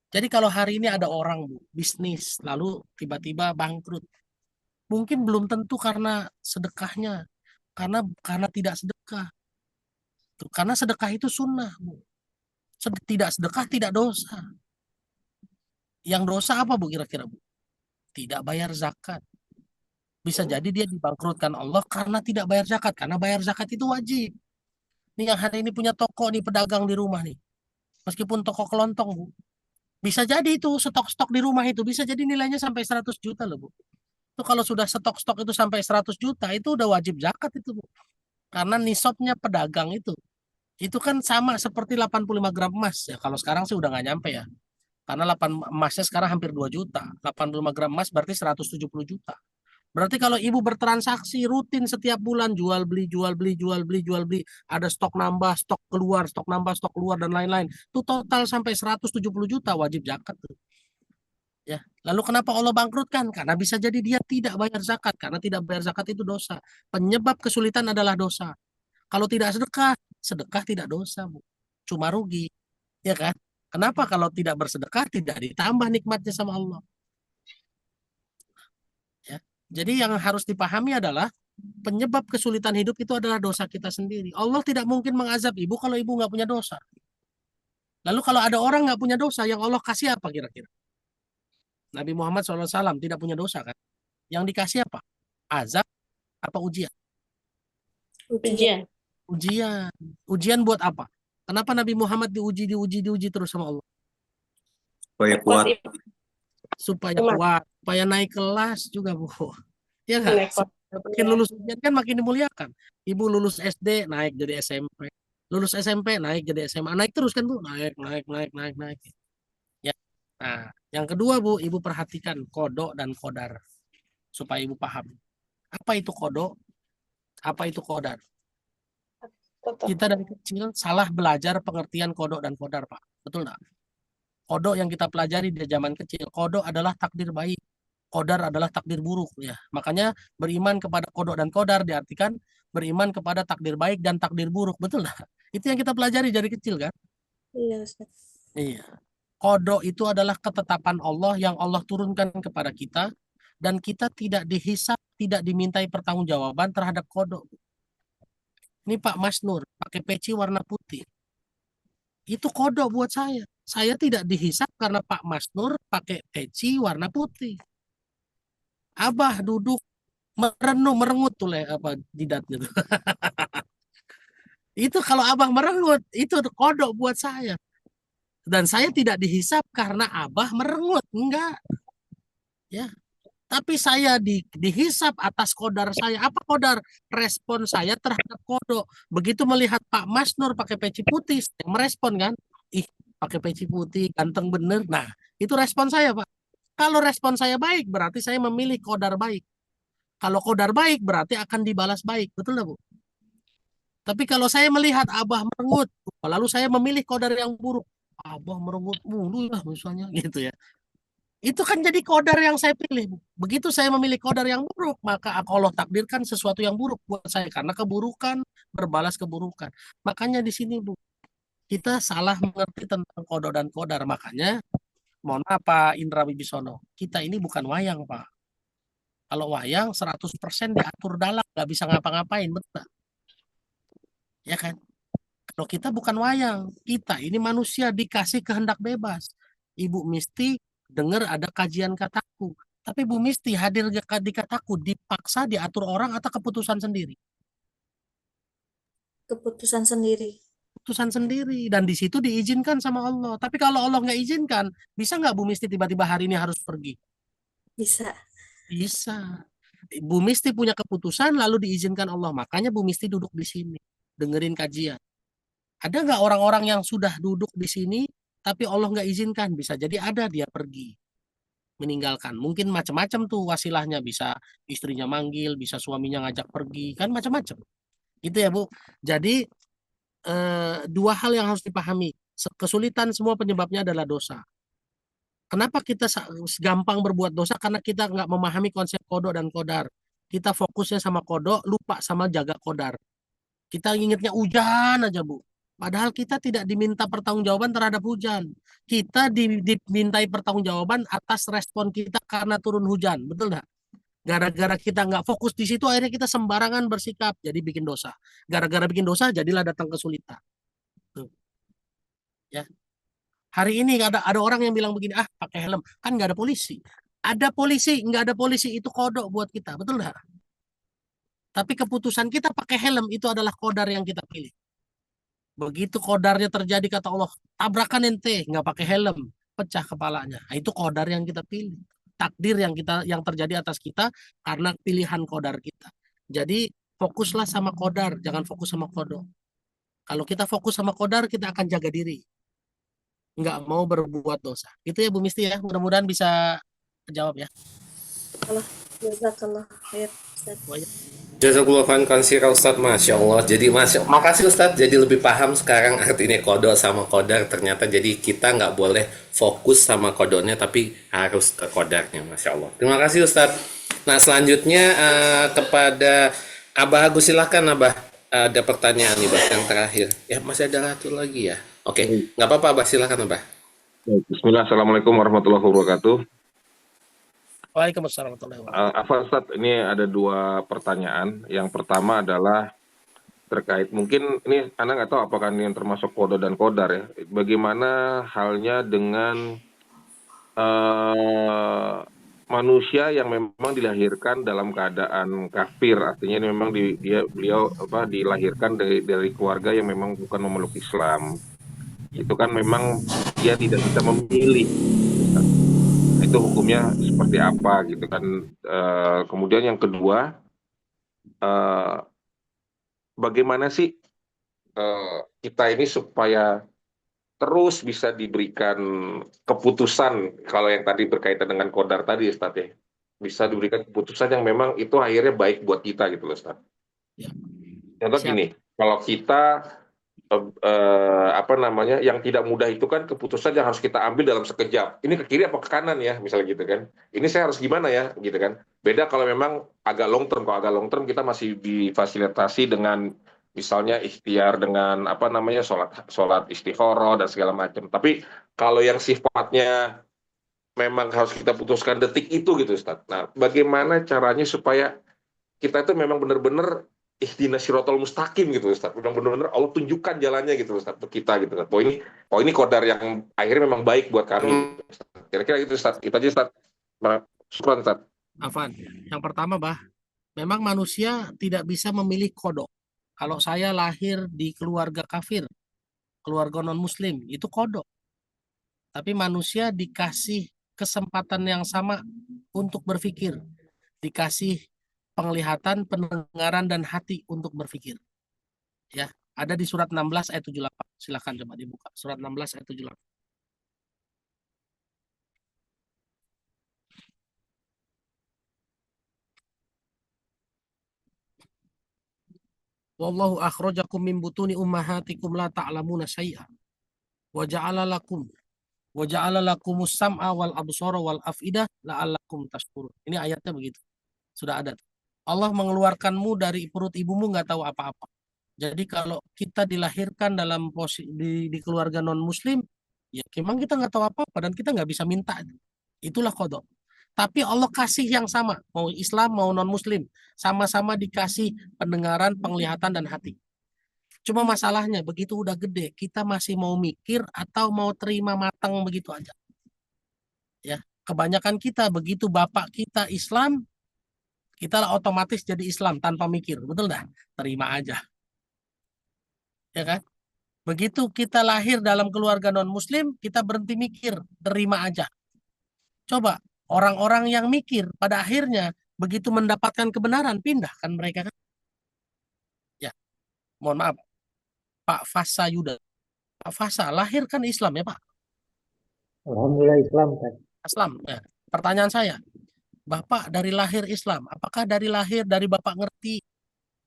Jadi kalau hari ini ada orang, Bu, bisnis, lalu tiba-tiba bangkrut. Mungkin belum tentu karena sedekahnya. Karena tidak sedekah. Tuh, karena sedekah itu sunnah, Bu. Tidak sedekah, tidak dosa. Yang dosa apa, Bu, kira-kira, Bu? Tidak bayar zakat. Bisa jadi dia dibangkrutkan Allah karena tidak bayar zakat. Karena bayar zakat itu wajib. Nih yang hari ini punya toko nih, pedagang di rumah nih. Meskipun toko kelontong, Bu. Bisa jadi itu stok-stok di rumah itu bisa jadi nilainya sampai 100 juta loh, Bu. Itu kalau sudah stok-stok itu sampai 100 juta itu udah wajib zakat itu, Bu. Karena nisabnya pedagang itu kan sama seperti 85 gram emas ya. Kalau sekarang sih udah nggak nyampe ya. Karena emasnya sekarang hampir 2 juta. 85 gram emas berarti 170 juta. Berarti kalau ibu bertransaksi rutin setiap bulan jual beli, ada stok nambah, stok keluar, stok nambah, stok keluar dan lain-lain. Itu total sampai 170 juta wajib zakat tuh. Ya, lalu kenapa Allah bangkrutkan? Karena bisa jadi dia tidak bayar zakat. Karena tidak bayar zakat itu dosa. Penyebab kesulitan adalah dosa. Kalau tidak sedekah tidak dosa, Bu. Cuma rugi. Ya kan? Kenapa kalau tidak bersedekah tidak ditambah nikmatnya sama Allah? Ya. Jadi yang harus dipahami adalah penyebab kesulitan hidup itu adalah dosa kita sendiri. Allah tidak mungkin mengazab ibu kalau ibu nggak punya dosa. Lalu kalau ada orang nggak punya dosa, yang Allah kasih apa kira-kira? Nabi Muhammad SAW tidak punya dosa kan? Yang dikasih apa? Azab apa ujian? Ujian. Ujian. Ujian buat apa? Kenapa Nabi Muhammad diuji terus sama Allah? Supaya kuat. Supaya Kuat. kuat, supaya naik kelas juga, Bu. Ya nggak? Makin lulus ujian kan makin dimuliakan. Ibu lulus SD naik jadi SMP. Lulus SMP naik jadi SMA. Naik terus kan, Bu? Naik. Ya. Nah, yang kedua, Bu, Ibu perhatikan kodok dan kodar. Supaya Ibu paham. Apa itu kodok? Apa itu kodar? Kita dari kecil salah belajar pengertian kodok dan kodar, Pak. Betul nggak? Kodok yang kita pelajari di zaman kecil, kodok adalah takdir baik, kodar adalah takdir buruk. Ya, makanya beriman kepada kodok dan kodar diartikan beriman kepada takdir baik dan takdir buruk. Betul nggak? Itu yang kita pelajari dari kecil kan? Iya, Ustaz. Iya. Kodok itu adalah ketetapan Allah yang Allah turunkan kepada kita dan kita tidak dihisap, tidak dimintai pertanggungjawaban terhadap kodok. Ini Pak Mas Nur pakai peci warna putih. Itu kodok buat saya. Saya tidak dihisap karena Pak Mas Nur pakai peci warna putih. Abah duduk merengut tuh jidatnya tuh. Itu kalau Abah merengut, itu kodok buat saya. Dan saya tidak dihisap karena Abah merengut, enggak. Ya. Tapi saya dihisap atas kodar saya. Apa kodar? Respon saya terhadap kodok. Begitu melihat Pak Mas Nur pakai peci putih, saya merespon kan? Ih, pakai peci putih, ganteng bener. Nah, itu respon saya, Pak. Kalau respon saya baik, berarti saya memilih kodar baik. Kalau kodar baik, berarti akan dibalas baik. Betul nggak, Bu? Tapi kalau saya melihat Abah merengut, lalu saya memilih kodar yang buruk. Abah merengut mulu lah misalnya, gitu ya. Itu kan jadi kodar yang saya pilih, Bu. Begitu saya memilih kodar yang buruk, maka Allah takdirkan sesuatu yang buruk buat saya. Karena keburukan berbalas keburukan. Makanya di sini, Bu, kita salah mengerti tentang kodok dan kodar. Makanya, mohon maaf Pak Indra Wibisono, kita ini bukan wayang, Pak. Kalau wayang 100% diatur dalam, nggak bisa ngapa-ngapain, betul. Ya kan? Kalau kita bukan wayang, kita ini manusia dikasih kehendak bebas. Ibu Misti dengar ada kajian kataku, tapi Bu Misti hadir di kataku dipaksa diatur orang atau keputusan sendiri? Keputusan sendiri. Keputusan sendiri, dan di situ diizinkan sama Allah. Tapi kalau Allah nggak izinkan, bisa nggak Bu Misti tiba-tiba hari ini harus pergi? Bisa. Bisa. Bu Misti punya keputusan lalu diizinkan Allah, makanya Bu Misti duduk di sini dengerin kajian. Ada nggak orang-orang yang sudah duduk di sini tapi Allah nggak izinkan? Bisa jadi ada, dia pergi, meninggalkan. Mungkin macam-macam tuh wasilahnya, bisa istrinya manggil, bisa suaminya ngajak pergi, kan macam-macam. Gitu ya, Bu. Jadi dua hal yang harus dipahami. Kesulitan semua penyebabnya adalah dosa. Kenapa kita gampang berbuat dosa? Karena kita nggak memahami konsep kodok dan kodar. Kita fokusnya sama kodok, lupa sama jaga kodar. Kita ingatnya hujan aja, Bu. Padahal kita tidak diminta pertanggungjawaban terhadap hujan. Kita dimintai pertanggungjawaban atas respon kita karena turun hujan. Betul nggak? Gara-gara kita nggak fokus di situ, akhirnya kita sembarangan bersikap, jadi bikin dosa. Gara-gara bikin dosa, jadilah datang kesulitan. Tuh. Ya. Hari ini ada orang yang bilang begini, pakai helm. Kan nggak ada polisi. Ada polisi, nggak ada polisi, itu kodok buat kita. Betul nggak? Tapi keputusan kita pakai helm itu adalah kodar yang kita pilih. Begitu kodarnya terjadi, kata Allah, tabrakan ente, nggak pakai helm, pecah kepalanya. Nah, itu kodar yang kita pilih. Takdir yang terjadi atas kita karena pilihan kodar kita. Jadi fokuslah sama kodar, jangan fokus sama kodok. Kalau kita fokus sama kodar, kita akan jaga diri. Nggak mau berbuat dosa. Itu ya Bu Misti ya. Mudah-mudahan bisa jawab ya. Jazakallah khair, Ustaz. Jazakallah khairan Ustadz, Masya Allah. Jadi makasih Ustadz, jadi lebih paham sekarang artinya kodok sama kodar. Ternyata jadi kita nggak boleh fokus sama kodoknya, tapi harus ke kodarnya, Masya Allah. Terima kasih Ustadz. Nah selanjutnya kepada Abah Agus, silakan Abah. Ada pertanyaan nih, Bah, yang terakhir. Ya masih ada satu lagi ya. Oke, nggak apa-apa Abah, silakan Abah. Bismillah, Assalamualaikum warahmatullahi wabarakatuh. Waalaikumsalam warahmatullahi wabarakatuh. Afwan Ustaz, ini ada 2 pertanyaan. Yang pertama adalah terkait, mungkin ini Anda nggak tahu apakah ini yang termasuk qada dan qadar ya. Bagaimana halnya dengan manusia yang memang dilahirkan dalam keadaan kafir, artinya ini memang beliau dilahirkan dari keluarga yang memang bukan memeluk Islam. Itu kan memang dia tidak bisa memilih. Itu hukumnya seperti apa gitu kan. Kemudian yang kedua, bagaimana sih kita ini supaya terus bisa diberikan keputusan, kalau yang tadi berkaitan dengan qadar tadi Ustaz ya, bisa diberikan keputusan yang memang itu akhirnya baik buat kita gitu loh Ustaz. Ya. Contoh Siap. gini, kalau kita yang tidak mudah itu kan keputusan yang harus kita ambil dalam sekejap. Ini ke kiri apa ke kanan ya, misalnya gitu kan. Ini saya harus gimana ya, gitu kan. Beda kalau memang agak long term. Kalau agak long term kita masih difasilitasi dengan misalnya ikhtiar dengan sholat istikharah dan segala macam. Tapi kalau yang sifatnya memang harus kita putuskan detik itu gitu Ustaz. Nah, bagaimana caranya supaya kita itu memang benar-benar ihdinas siratal mustaqim gitu Ustaz. Benar-benar Allah tunjukkan jalannya gitu Ustaz untuk kita gitu. Oh ini qadar yang akhirnya memang baik buat kami. Kira-kira gitu Ustaz. Itu aja Ustaz. Syukran Ustaz. Afan, yang pertama memang manusia tidak bisa memilih kodok. Kalau saya lahir di keluarga kafir, keluarga non-muslim, itu kodok. Tapi manusia dikasih kesempatan yang sama untuk berpikir. Dikasih penglihatan, pendengaran, dan hati untuk berpikir. Ya, ada di surat 16 ayat 78. Silakan coba dibuka. Surat 16 ayat 78. Wallahu akhrajakum min butuni ummahatikum la ta'lamuna syai'a wa ja'ala lakumus sam'a wal absara wal af'idah la'allakum tashkurun. Ini ayatnya begitu. Sudah ada. Allah mengeluarkanmu dari perut ibumu nggak tahu apa-apa. Jadi kalau kita dilahirkan dalam di keluarga non muslim, ya memang kita nggak tahu apa-apa dan kita nggak bisa minta. Itulah qada. Tapi Allah kasih yang sama, mau Islam mau non muslim, sama-sama dikasih pendengaran, penglihatan dan hati. Cuma masalahnya begitu udah gede, kita masih mau mikir atau mau terima matang begitu aja. Ya, kebanyakan kita begitu bapak kita Islam, kita lah otomatis jadi Islam tanpa mikir, betul dah? Terima aja. Ya kan? Begitu kita lahir dalam keluarga non-muslim, kita berhenti mikir, terima aja. Coba, orang-orang yang mikir, pada akhirnya, begitu mendapatkan kebenaran, pindah kan mereka kan? Ya, mohon maaf, Pak Fasa Yuda. Pak Fasa, lahir kan Islam ya Pak? Alhamdulillah Islam kan. Islam, ya. Pertanyaan saya, Bapak dari lahir Islam, apakah dari lahir, dari Bapak ngerti,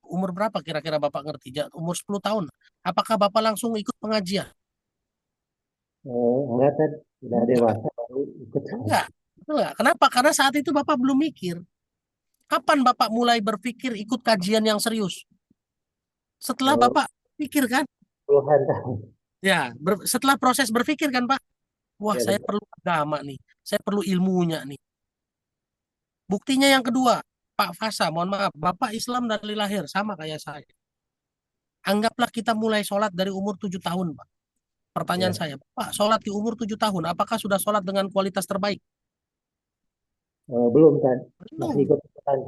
umur berapa kira-kira Bapak ngerti? Umur 10 tahun. Apakah Bapak langsung ikut pengajian? Enggak kan, udah dewasa baru ikut. Enggak. Kenapa? Karena saat itu Bapak belum mikir. Kapan Bapak mulai berpikir ikut kajian yang serius? Setelah Bapak pikir kan? Puluhan tahun. Ya, setelah proses berpikir kan Pak? Wah, Ya, saya perlu agama nih. Saya perlu ilmunya nih. Buktinya yang kedua, Pak Fasa, mohon maaf, Bapak Islam dari lahir, sama kayak saya. Anggaplah kita mulai sholat dari umur 7 tahun, Pak. Pertanyaan saya, Pak, sholat di umur 7 tahun, apakah sudah sholat dengan kualitas terbaik? Belum kan, masih Belum. ikut-ikutan.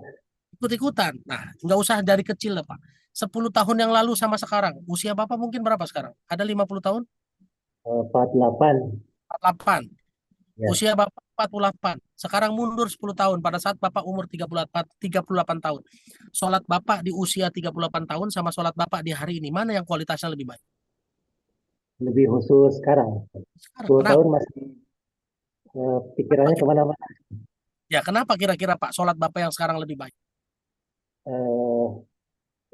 Ikut-ikutan. Nah, nggak usah dari kecil lah, Pak. 10 tahun yang lalu sama sekarang, usia Bapak mungkin berapa sekarang? Ada 50 tahun? 48. 48. Ya. Usia Bapak 48. Sekarang mundur 10 tahun pada saat Bapak umur 38 tahun. Sholat Bapak di usia 38 tahun sama sholat Bapak di hari ini, mana yang kualitasnya lebih baik? Lebih khusus sekarang. 10 tahun masih pikirannya kemana-mana. Ya, kenapa kira-kira Pak sholat Bapak yang sekarang lebih baik?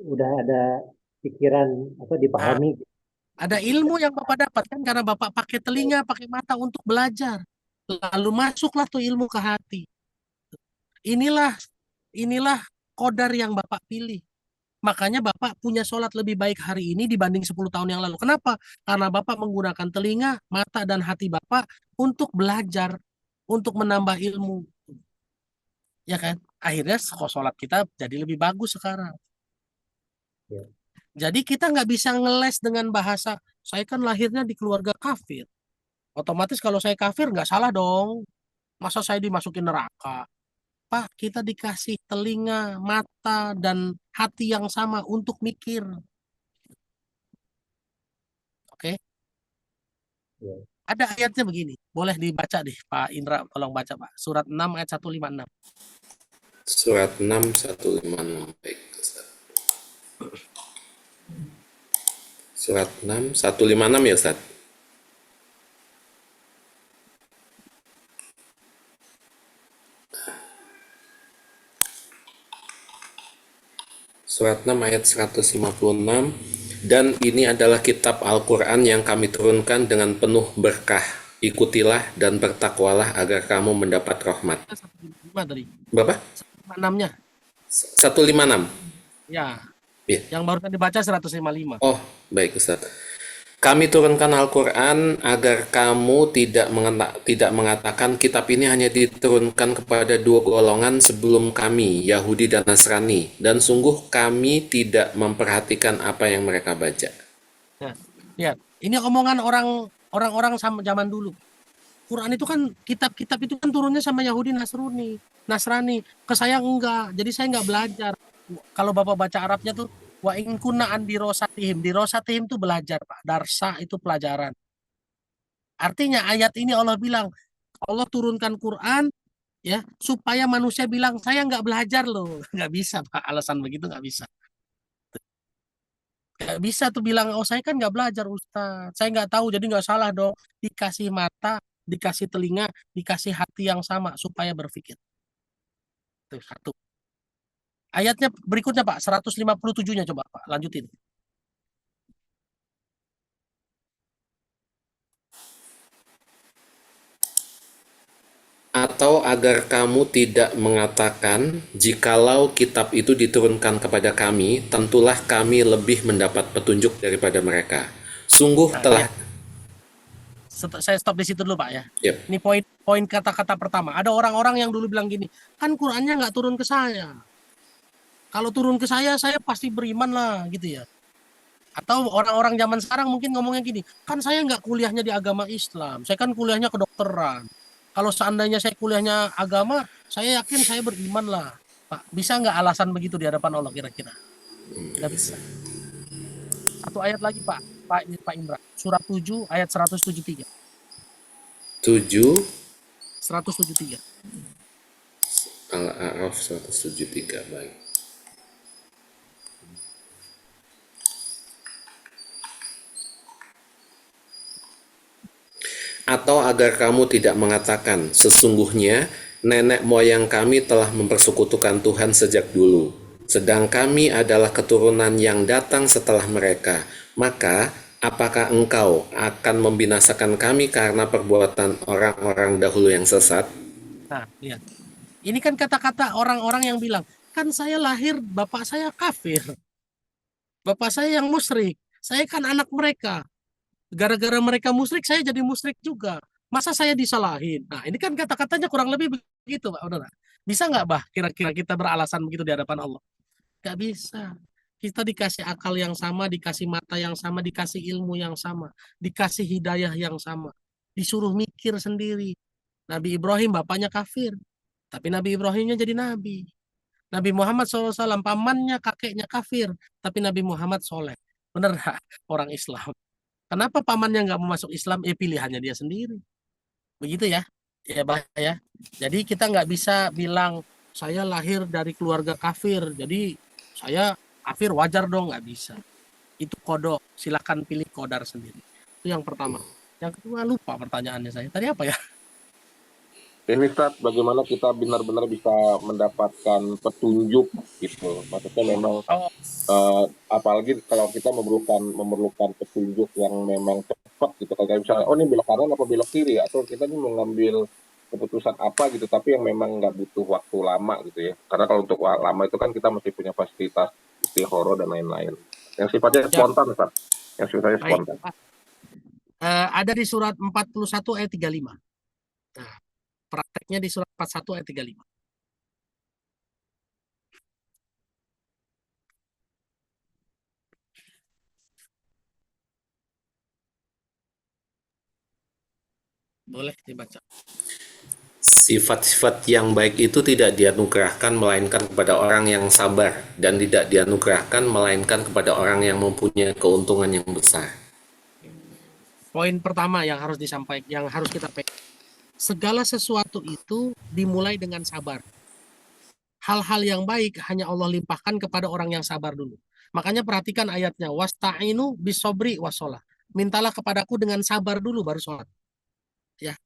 Udah ada pikiran dipahami. Ada ilmu yang Bapak dapat kan karena Bapak pakai telinga, pakai mata untuk belajar. Lalu masuklah tuh ilmu ke hati. Inilah qadar yang Bapak pilih. Makanya Bapak punya sholat lebih baik hari ini dibanding 10 tahun yang lalu. Kenapa? Karena Bapak menggunakan telinga, mata, dan hati Bapak untuk belajar, untuk menambah ilmu. Ya kan? Akhirnya sholat kita jadi lebih bagus sekarang. Ya. Jadi kita nggak bisa ngeles dengan bahasa, saya kan lahirnya di keluarga kafir. Otomatis kalau saya kafir nggak salah dong. Masa saya dimasukin neraka? Pak, kita dikasih telinga, mata, dan hati yang sama untuk mikir. Oke? Ya. Ada ayatnya begini. Boleh dibaca deh, Pak Indra. Tolong baca, Pak. Surat 6 ayat 156. Surat 6, 156. Baik, Ustaz. Surat 6, 156 ya, Ustaz? Surat 6 ayat 156. Dan ini adalah kitab Al-Quran yang kami turunkan dengan penuh berkah. Ikutilah dan bertakwalah agar kamu mendapat rahmat. 155 tadi. Berapa? 156-nya. 156. Ya. Ya. Yang barusan dibaca 155. Oh, baik Ustaz. Kami turunkan Al-Quran agar kamu tidak mengatakan kitab ini hanya diturunkan kepada dua golongan sebelum kami, Yahudi dan Nasrani, dan sungguh kami tidak memperhatikan apa yang mereka baca. Nah, lihat, ini omongan orang-orang sama zaman dulu. Quran itu kan kitab-kitab itu kan turunnya sama Yahudi Nasrani. Ke saya enggak, jadi saya enggak belajar. Kalau Bapak baca Arabnya tuh wa in kunna an dirosatihim itu belajar, Pak. Darsa itu pelajaran. Artinya ayat ini Allah bilang, Allah turunkan Quran ya supaya manusia bilang saya nggak belajar loh. Nggak bisa, Pak. Alasan begitu nggak bisa. Nggak bisa tuh bilang, oh saya kan nggak belajar Ustaz. Saya nggak tahu, jadi nggak salah dong. Dikasih mata, dikasih telinga, dikasih hati yang sama supaya berpikir. Itu satu. Ayatnya berikutnya Pak, 157-nya coba Pak, lanjutin. Atau agar kamu tidak mengatakan, jikalau kitab itu diturunkan kepada kami, tentulah kami lebih mendapat petunjuk daripada mereka. Sungguh Nah, telah... Saya stop di situ dulu Pak ya. Yep. Ini poin kata-kata pertama. Ada orang-orang yang dulu bilang gini, kan Qurannya nggak turun ke saya. Kalau turun ke saya pasti beriman lah gitu ya. Atau orang-orang zaman sekarang mungkin ngomongnya gini, kan saya nggak kuliahnya di agama Islam, saya kan kuliahnya kedokteran. Kalau seandainya saya kuliahnya agama, saya yakin saya beriman lah. Pak, bisa nggak alasan begitu di hadapan Allah kira-kira? Nggak bisa. Satu ayat lagi Pak Indra. Surat 7 ayat 173. 7 173. Al-A'raf 173, baik. Atau agar kamu tidak mengatakan, sesungguhnya nenek moyang kami telah mempersekutukan Tuhan sejak dulu, sedang kami adalah keturunan yang datang setelah mereka. Maka, apakah engkau akan membinasakan kami karena perbuatan orang-orang dahulu yang sesat? Nah, lihat. Ini kan kata-kata orang-orang yang bilang, kan saya lahir, bapak saya kafir. Bapak saya yang musyrik. Saya kan anak mereka. Gara-gara mereka musyrik, saya jadi musyrik juga. Masa saya disalahin? Nah, ini kan kata-katanya kurang lebih begitu, Pak. Saudara. Bisa nggak, Bah, kira-kira kita beralasan begitu di hadapan Allah? Nggak bisa. Kita dikasih akal yang sama, dikasih mata yang sama, dikasih ilmu yang sama, dikasih hidayah yang sama. Disuruh mikir sendiri. Nabi Ibrahim bapaknya kafir, tapi Nabi Ibrahimnya jadi nabi. Nabi Muhammad SAW pamannya kakeknya kafir, tapi Nabi Muhammad soleh. Bener nggak orang Islam? Kenapa pamannya nggak mau masuk Islam? Pilihannya dia sendiri. Begitu ya. Ya, Bah, ya. Jadi kita nggak bisa bilang saya lahir dari keluarga kafir, jadi saya kafir wajar dong, nggak bisa. Itu kodok. Silakan pilih kodar sendiri. Itu yang pertama. Yang kedua lupa pertanyaannya saya. Tadi apa ya? Ini Ustaz, bagaimana kita benar-benar bisa mendapatkan petunjuk gitu. Maksudnya memang apalagi kalau kita memerlukan petunjuk yang memang cepat gitu. Kayak misalnya, oh ini belok kanan apa belok kiri, atau kita ini mengambil keputusan apa gitu, tapi yang memang nggak butuh waktu lama gitu ya. Karena kalau untuk lama itu kan kita mesti punya fasilitas istihoro dan lain-lain. Yang sifatnya Siap. spontan, Ustaz. Yang sifatnya Baik. spontan. Ada di surat 41 ayat 35. Nah, prakteknya di surat 41 ayat 35. Boleh dibaca. Sifat-sifat yang baik itu tidak dianugerahkan melainkan kepada orang yang sabar, dan tidak dianugerahkan melainkan kepada orang yang mempunyai keuntungan yang besar. Poin pertama yang harus disampaikan, yang harus kita pegang. Segala sesuatu itu dimulai dengan sabar. Hal-hal yang baik hanya Allah limpahkan kepada orang yang sabar dulu. Makanya perhatikan ayatnya, wasta'inu bisobri wasolah. Mintalah kepadaku dengan sabar dulu baru sholat. Ya,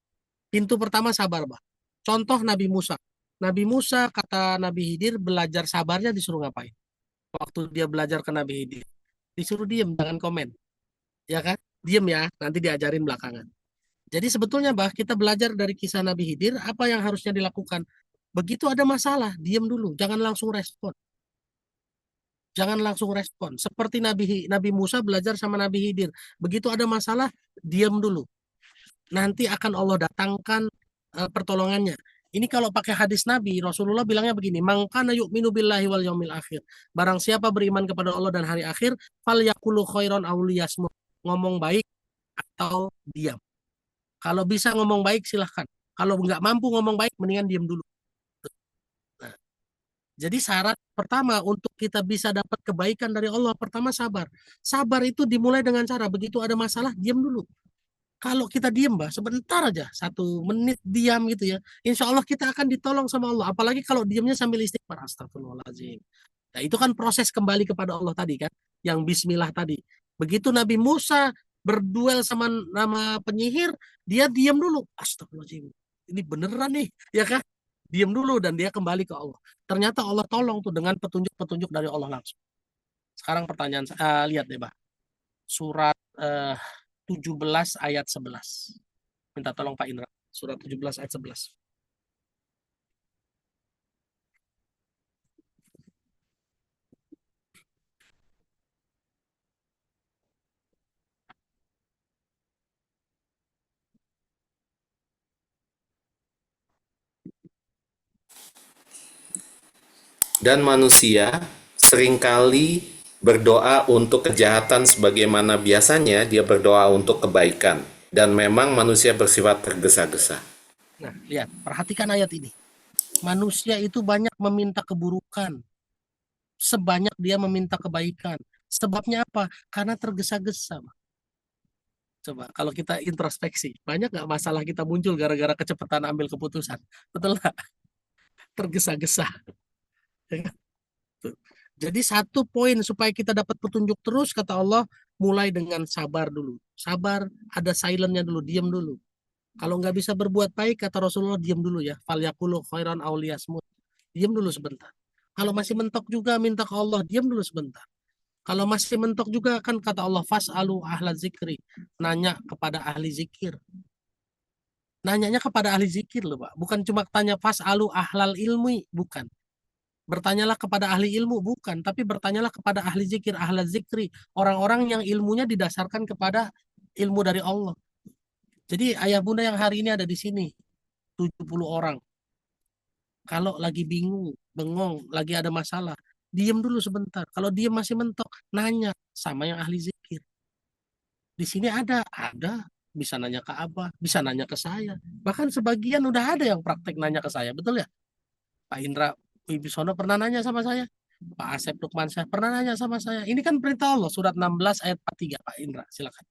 pintu pertama sabar, Bah. Contoh Nabi Musa. Nabi Musa, kata Nabi Khidir, belajar sabarnya disuruh ngapain? Waktu dia belajar ke Nabi Khidir, disuruh diem, jangan komen. Ya kan? Diem ya, nanti diajarin belakangan. Jadi sebetulnya, Bah, kita belajar dari kisah Nabi Khidir, apa yang harusnya dilakukan? Begitu ada masalah, diem dulu, jangan langsung respon. Jangan langsung respon. Seperti Nabi Musa belajar sama Nabi Khidir. Begitu ada masalah, diem dulu. Nanti akan Allah datangkan pertolongannya. Ini kalau pakai hadis Nabi, Rasulullah bilangnya begini, "Man kana yu'minu billahi wal yaumil akhir." Barang siapa beriman kepada Allah dan hari akhir, fal yaqulu khairan aw liyasmut. Ngomong baik atau diam. Kalau bisa ngomong baik silahkan. Kalau nggak mampu ngomong baik, mendingan diam dulu. Nah, jadi syarat pertama untuk kita bisa dapat kebaikan dari Allah, pertama sabar. Sabar itu dimulai dengan cara, begitu ada masalah, diam dulu. Kalau kita diam, Mbak, sebentar aja, 1 menit diam gitu ya, insya Allah kita akan ditolong sama Allah. Apalagi kalau diamnya sambil istighfar, astagfirullahaladzim. Nah, itu kan proses kembali kepada Allah tadi kan, yang bismillah tadi. Begitu Nabi Musa berduel sama nama penyihir, dia diam dulu, astagfirullahaladzim. Ini beneran nih, ya kan? Diam dulu dan dia kembali ke Allah. Ternyata Allah tolong tuh dengan petunjuk-petunjuk dari Allah langsung. Sekarang pertanyaan, lihat deh, Mbak. Surat 17 ayat 11. Minta tolong Pak Indra. Surat 17 ayat 11. Dan manusia seringkali berdoa untuk kejahatan sebagaimana biasanya dia berdoa untuk kebaikan. Dan memang manusia bersifat tergesa-gesa. Nah, lihat, perhatikan ayat ini. Manusia itu banyak meminta keburukan sebanyak dia meminta kebaikan. Sebabnya apa? Karena tergesa-gesa. Coba kalau kita introspeksi, banyak nggak masalah kita muncul gara-gara kecepatan ambil keputusan? Betul nggak? Tergesa-gesa. Ya kan? Jadi satu poin supaya kita dapat petunjuk terus, kata Allah, mulai dengan sabar dulu. Sabar, ada silentnya dulu, diam dulu. Kalau nggak bisa berbuat baik, kata Rasulullah, diam dulu ya. Falyaqulu khairan aw liyasmut. Diam dulu sebentar. Kalau masih mentok juga, minta ke Allah, diam dulu sebentar. Kalau masih mentok juga, kan kata Allah, fas'alu ahla zikri. Nanya kepada ahli zikir. Nanyanya kepada ahli zikir loh, Pak. Bukan cuma tanya fas'alu ahlal ilmi, bukan. Bertanyalah kepada ahli ilmu, bukan, tapi bertanyalah kepada ahli zikir, ahli zikri, orang-orang yang ilmunya didasarkan kepada ilmu dari Allah. Jadi ayah bunda yang hari ini ada di sini, 70 orang. Kalau lagi bingung, bengong, lagi ada masalah, diam dulu sebentar. Kalau diam masih mentok, nanya sama yang ahli zikir. Di sini ada, bisa nanya ke Abah, bisa nanya ke saya. Bahkan sebagian udah ada yang praktek nanya ke saya, betul ya? Pak Indra Wibisono pernah nanya sama saya. Pak Asep Lukmansyah pernah nanya sama saya. Ini kan perintah Allah, surat 16 ayat 43, Pak Indra, silakan.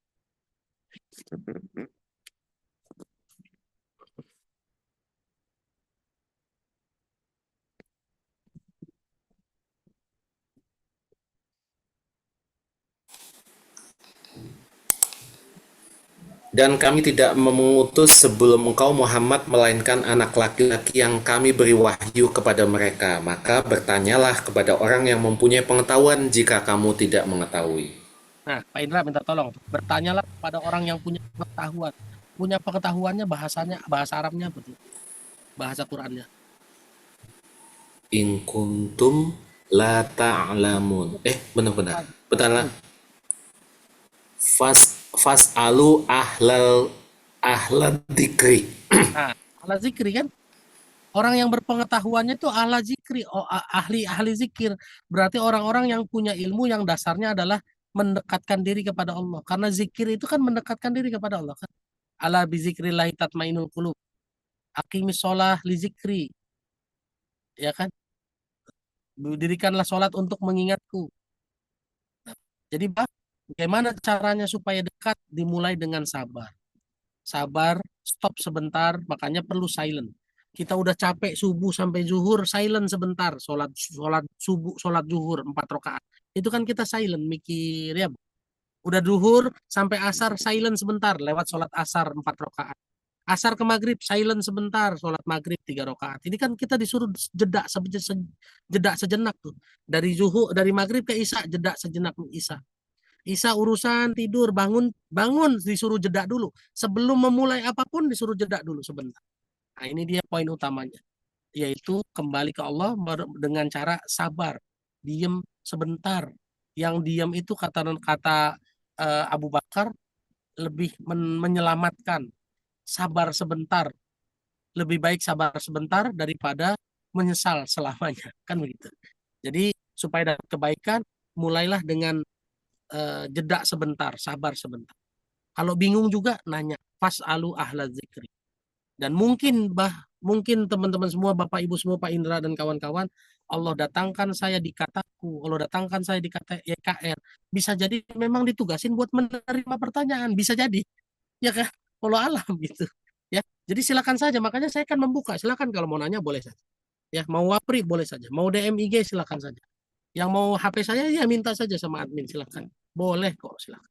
Dan kami tidak mengutus sebelum engkau Muhammad melainkan anak laki-laki yang kami beri wahyu kepada mereka. Maka bertanyalah kepada orang yang mempunyai pengetahuan jika kamu tidak mengetahui. Nah, Pak Indra minta tolong. Bertanyalah kepada orang yang punya pengetahuan. Punya pengetahuannya bahasanya, bahasa Arabnya betul. Bahasa Qurannya. In kuntum la ta'lamun. Benar-benar. Benar lah. Fas'alu ahlal dzikri. Nah, ala zikri kan? Orang yang berpengetahuannya itu ala zikri, ahli zikir. Berarti orang-orang yang punya ilmu yang dasarnya adalah mendekatkan diri kepada Allah. Karena zikir itu kan mendekatkan diri kepada Allah kan. Ala bizikrillahi tatmainul qulub. Aqimis sholah li zikri. Ya kan? Dirikanlah sholat untuk mengingatku. Jadi bagaimana caranya supaya dekat? Dimulai dengan sabar. Sabar, stop sebentar, makanya perlu silent. Kita udah capek subuh sampai zuhur, silent sebentar, sholat subuh, sholat zuhur 4 rakaat. Itu kan kita silent mikir ya. Udah zuhur sampai asar silent sebentar, lewat sholat asar 4 rakaat. Asar ke maghrib silent sebentar, sholat maghrib 3 rakaat. Ini kan kita disuruh jeda sejenak tuh. Dari zuhur, dari maghrib ke isya, jeda sejenak isya. Isya urusan tidur, bangun disuruh jeda dulu. Sebelum memulai apapun disuruh jeda dulu sebentar. Nah, ini dia poin utamanya, yaitu kembali ke Allah dengan cara sabar, diem sebentar. Yang diem itu kata Abu Bakar lebih menyelamatkan. Sabar sebentar, lebih baik sabar sebentar daripada menyesal selamanya, kan begitu. Jadi supaya dapat kebaikan, mulailah dengan jeda sebentar, sabar sebentar. Kalau bingung juga nanya, fas'alu ahla zikri. Dan mungkin teman-teman semua, Bapak Ibu semua, Pak Indra dan kawan-kawan, Allah datangkan saya di Kataku, Allah datangkan saya di kata YKR. Bisa jadi memang ditugasin buat menerima pertanyaan, bisa jadi. Ya kan? Allah alam gitu. Ya. Jadi silakan saja, makanya saya akan membuka. Silakan kalau mau nanya boleh saja. Ya, mau wapri boleh saja, mau DM IG silakan saja. Yang mau HP saya ya minta saja sama admin, silakan. Boleh kok, silakan.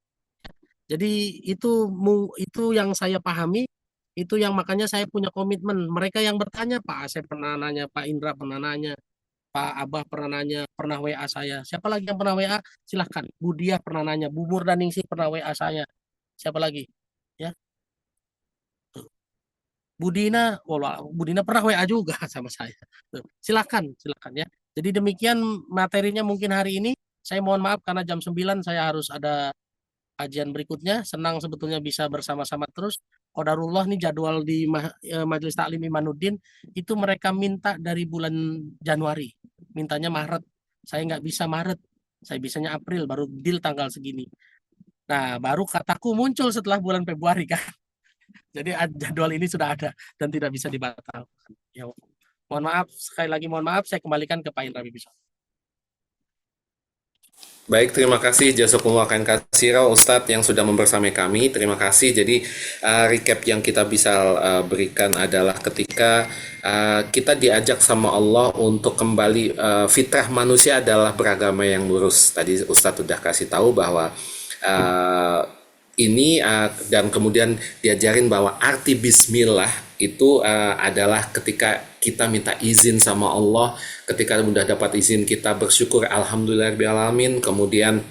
Jadi itu yang saya pahami. Itu yang makanya saya punya komitmen. Mereka yang bertanya, Pak Asep pernah nanya, Pak Indra pernah nanya, Pak Abah pernah nanya, pernah WA saya. Siapa lagi yang pernah WA? Silahkan. Bu Diah pernah nanya, Bu Murdaningsih pernah WA saya. Siapa lagi? Ya. Bu Dina pernah WA juga sama saya. Silakan ya. Jadi demikian materinya mungkin hari ini. Saya mohon maaf karena jam 9 saya harus ada kajian berikutnya. Senang sebetulnya bisa bersama-sama terus. Qadarullah nih jadwal di Majelis Taklim Imanuddin itu mereka minta dari bulan Januari, mintanya Maret. Saya nggak bisa Maret, saya bisanya April, baru deal tanggal segini. Nah, baru kataku muncul setelah bulan Februari kan. Jadi jadwal ini sudah ada dan tidak bisa dibatalkan. Ya, mohon maaf, sekali lagi mohon maaf, saya kembalikan ke Pak Indra Bibisono. Baik, terima kasih Jazakumullah khairan katsira Ustadz yang sudah membersamai kami. Terima kasih. Jadi recap yang kita bisa berikan adalah ketika kita diajak sama Allah untuk kembali, fitrah manusia adalah beragama yang lurus. Tadi Ustadz sudah kasih tahu bahwa ini dan kemudian diajarin bahwa arti bismillah itu adalah ketika kita minta izin sama Allah, ketika sudah dapat izin kita bersyukur alhamdulillahirobbilalamin. Kemudian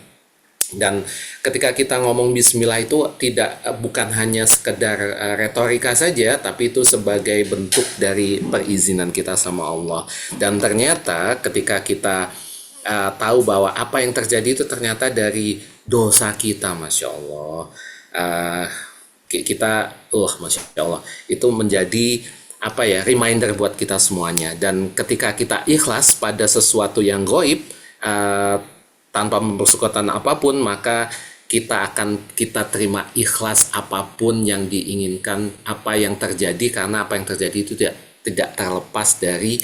dan ketika kita ngomong bismillah itu bukan hanya sekedar retorika saja, tapi itu sebagai bentuk dari perizinan kita sama Allah. Dan ternyata ketika kita tahu bahwa apa yang terjadi itu ternyata dari dosa kita, Masya Allah, Masya Allah, itu menjadi reminder buat kita semuanya. Dan ketika kita ikhlas pada sesuatu yang gaib, tanpa mempersekutukan apapun, maka kita terima ikhlas apapun yang diinginkan, apa yang terjadi, karena apa yang terjadi itu tidak terlepas dari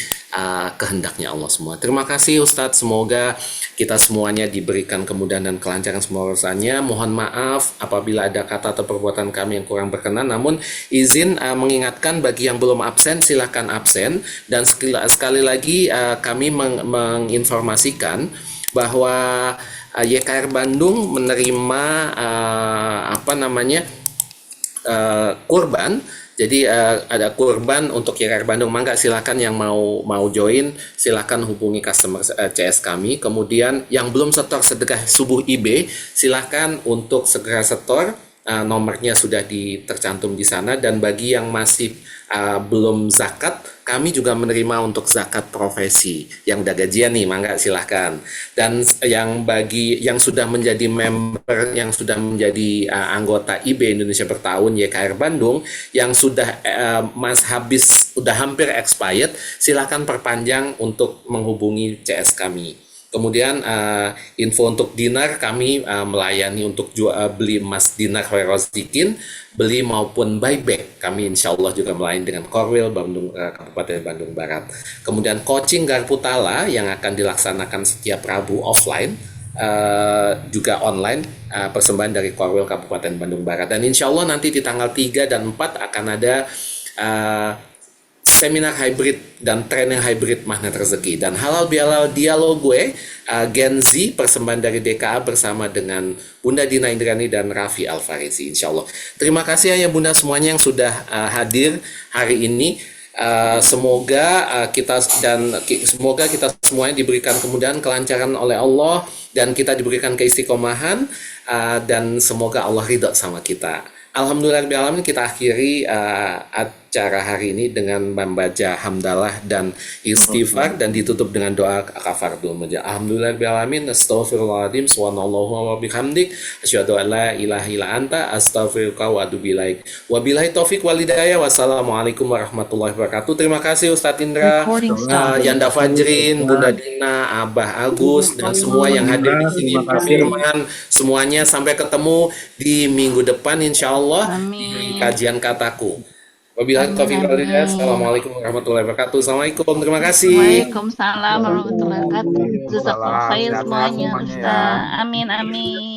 kehendaknya Allah semua. Terima kasih Ustadz, semoga kita semuanya diberikan kemudahan dan kelancaran semua urusannya. Mohon maaf apabila ada kata atau perbuatan kami yang kurang berkenan, namun izin mengingatkan bagi yang belum absen, silakan absen. Dan sekali lagi kami menginformasikan bahwa YKR Bandung menerima kurban. Jadi ada kurban untuk YKR Bandung. Mangga silakan yang mau join, silakan hubungi customer CS kami. Kemudian yang belum setor sedekah subuh IB, silakan untuk segera setor nomornya sudah tercantum di sana. Dan bagi yang masih belum zakat, kami juga menerima untuk zakat profesi. Yang udah gajian nih, mangga silahkan. Dan bagi yang sudah menjadi member, yang sudah menjadi anggota IB Indonesia Bertahun YKR Bandung, yang sudah udah hampir expired, silahkan perpanjang untuk menghubungi CS kami. Kemudian info untuk dinar, kami melayani untuk beli emas dinar Khairozikin, beli maupun buyback. Kami insya Allah juga melayani dengan Korwil Bandung, Kabupaten Bandung Barat. Kemudian coaching Garpu Tala yang akan dilaksanakan setiap Rabu offline, juga online, persembahan dari Korwil Kabupaten Bandung Barat. Dan insya Allah nanti di tanggal 3 dan 4 akan ada seminar hybrid dan training hybrid magnet rezeki. Dan halal bihalal dialog gue, Gen Z, persembahan dari DKA bersama dengan Bunda Dina Indrani dan Raffi Alfarizi, insya Allah. Terima kasih ya Bunda semuanya yang sudah hadir hari ini. Semoga kita semuanya diberikan kemudahan, kelancaran oleh Allah, dan kita diberikan keistiqomahan, dan semoga Allah ridho sama kita. Alhamdulillahirrahmanirrahim, kita akhiri acara hari ini dengan membaca hamdalah dan istighfar, dan ditutup dengan doa kafaratul majlis. Alhamdulillahirrahmanirrahim, astaghfirullahaladzim, subhanallah wa bihamdik, asyhadu an la ilaha illa anta, astaghfiruka wa atubu ilaik. Wabillahi taufik wal hidayah, wassalamualaikum warahmatullahi wabarakatuh. Terima kasih Ustadz Indra, Yanda Fajrin, Bunda Dina, Abah Agus, dan semua yang hadir di sini, Pak Firman, semuanya. Sampai ketemu di minggu depan insya Allah di kajian kataku. Wabillahi taufiq wal hidayah. Assalamualaikum warahmatullahi wabarakatuh. Assalamualaikum, terima kasih. Waalaikumsalam warahmatullahi wabarakatuh. Jazakallahu khair semuanya, Ustaz. Amin, amin.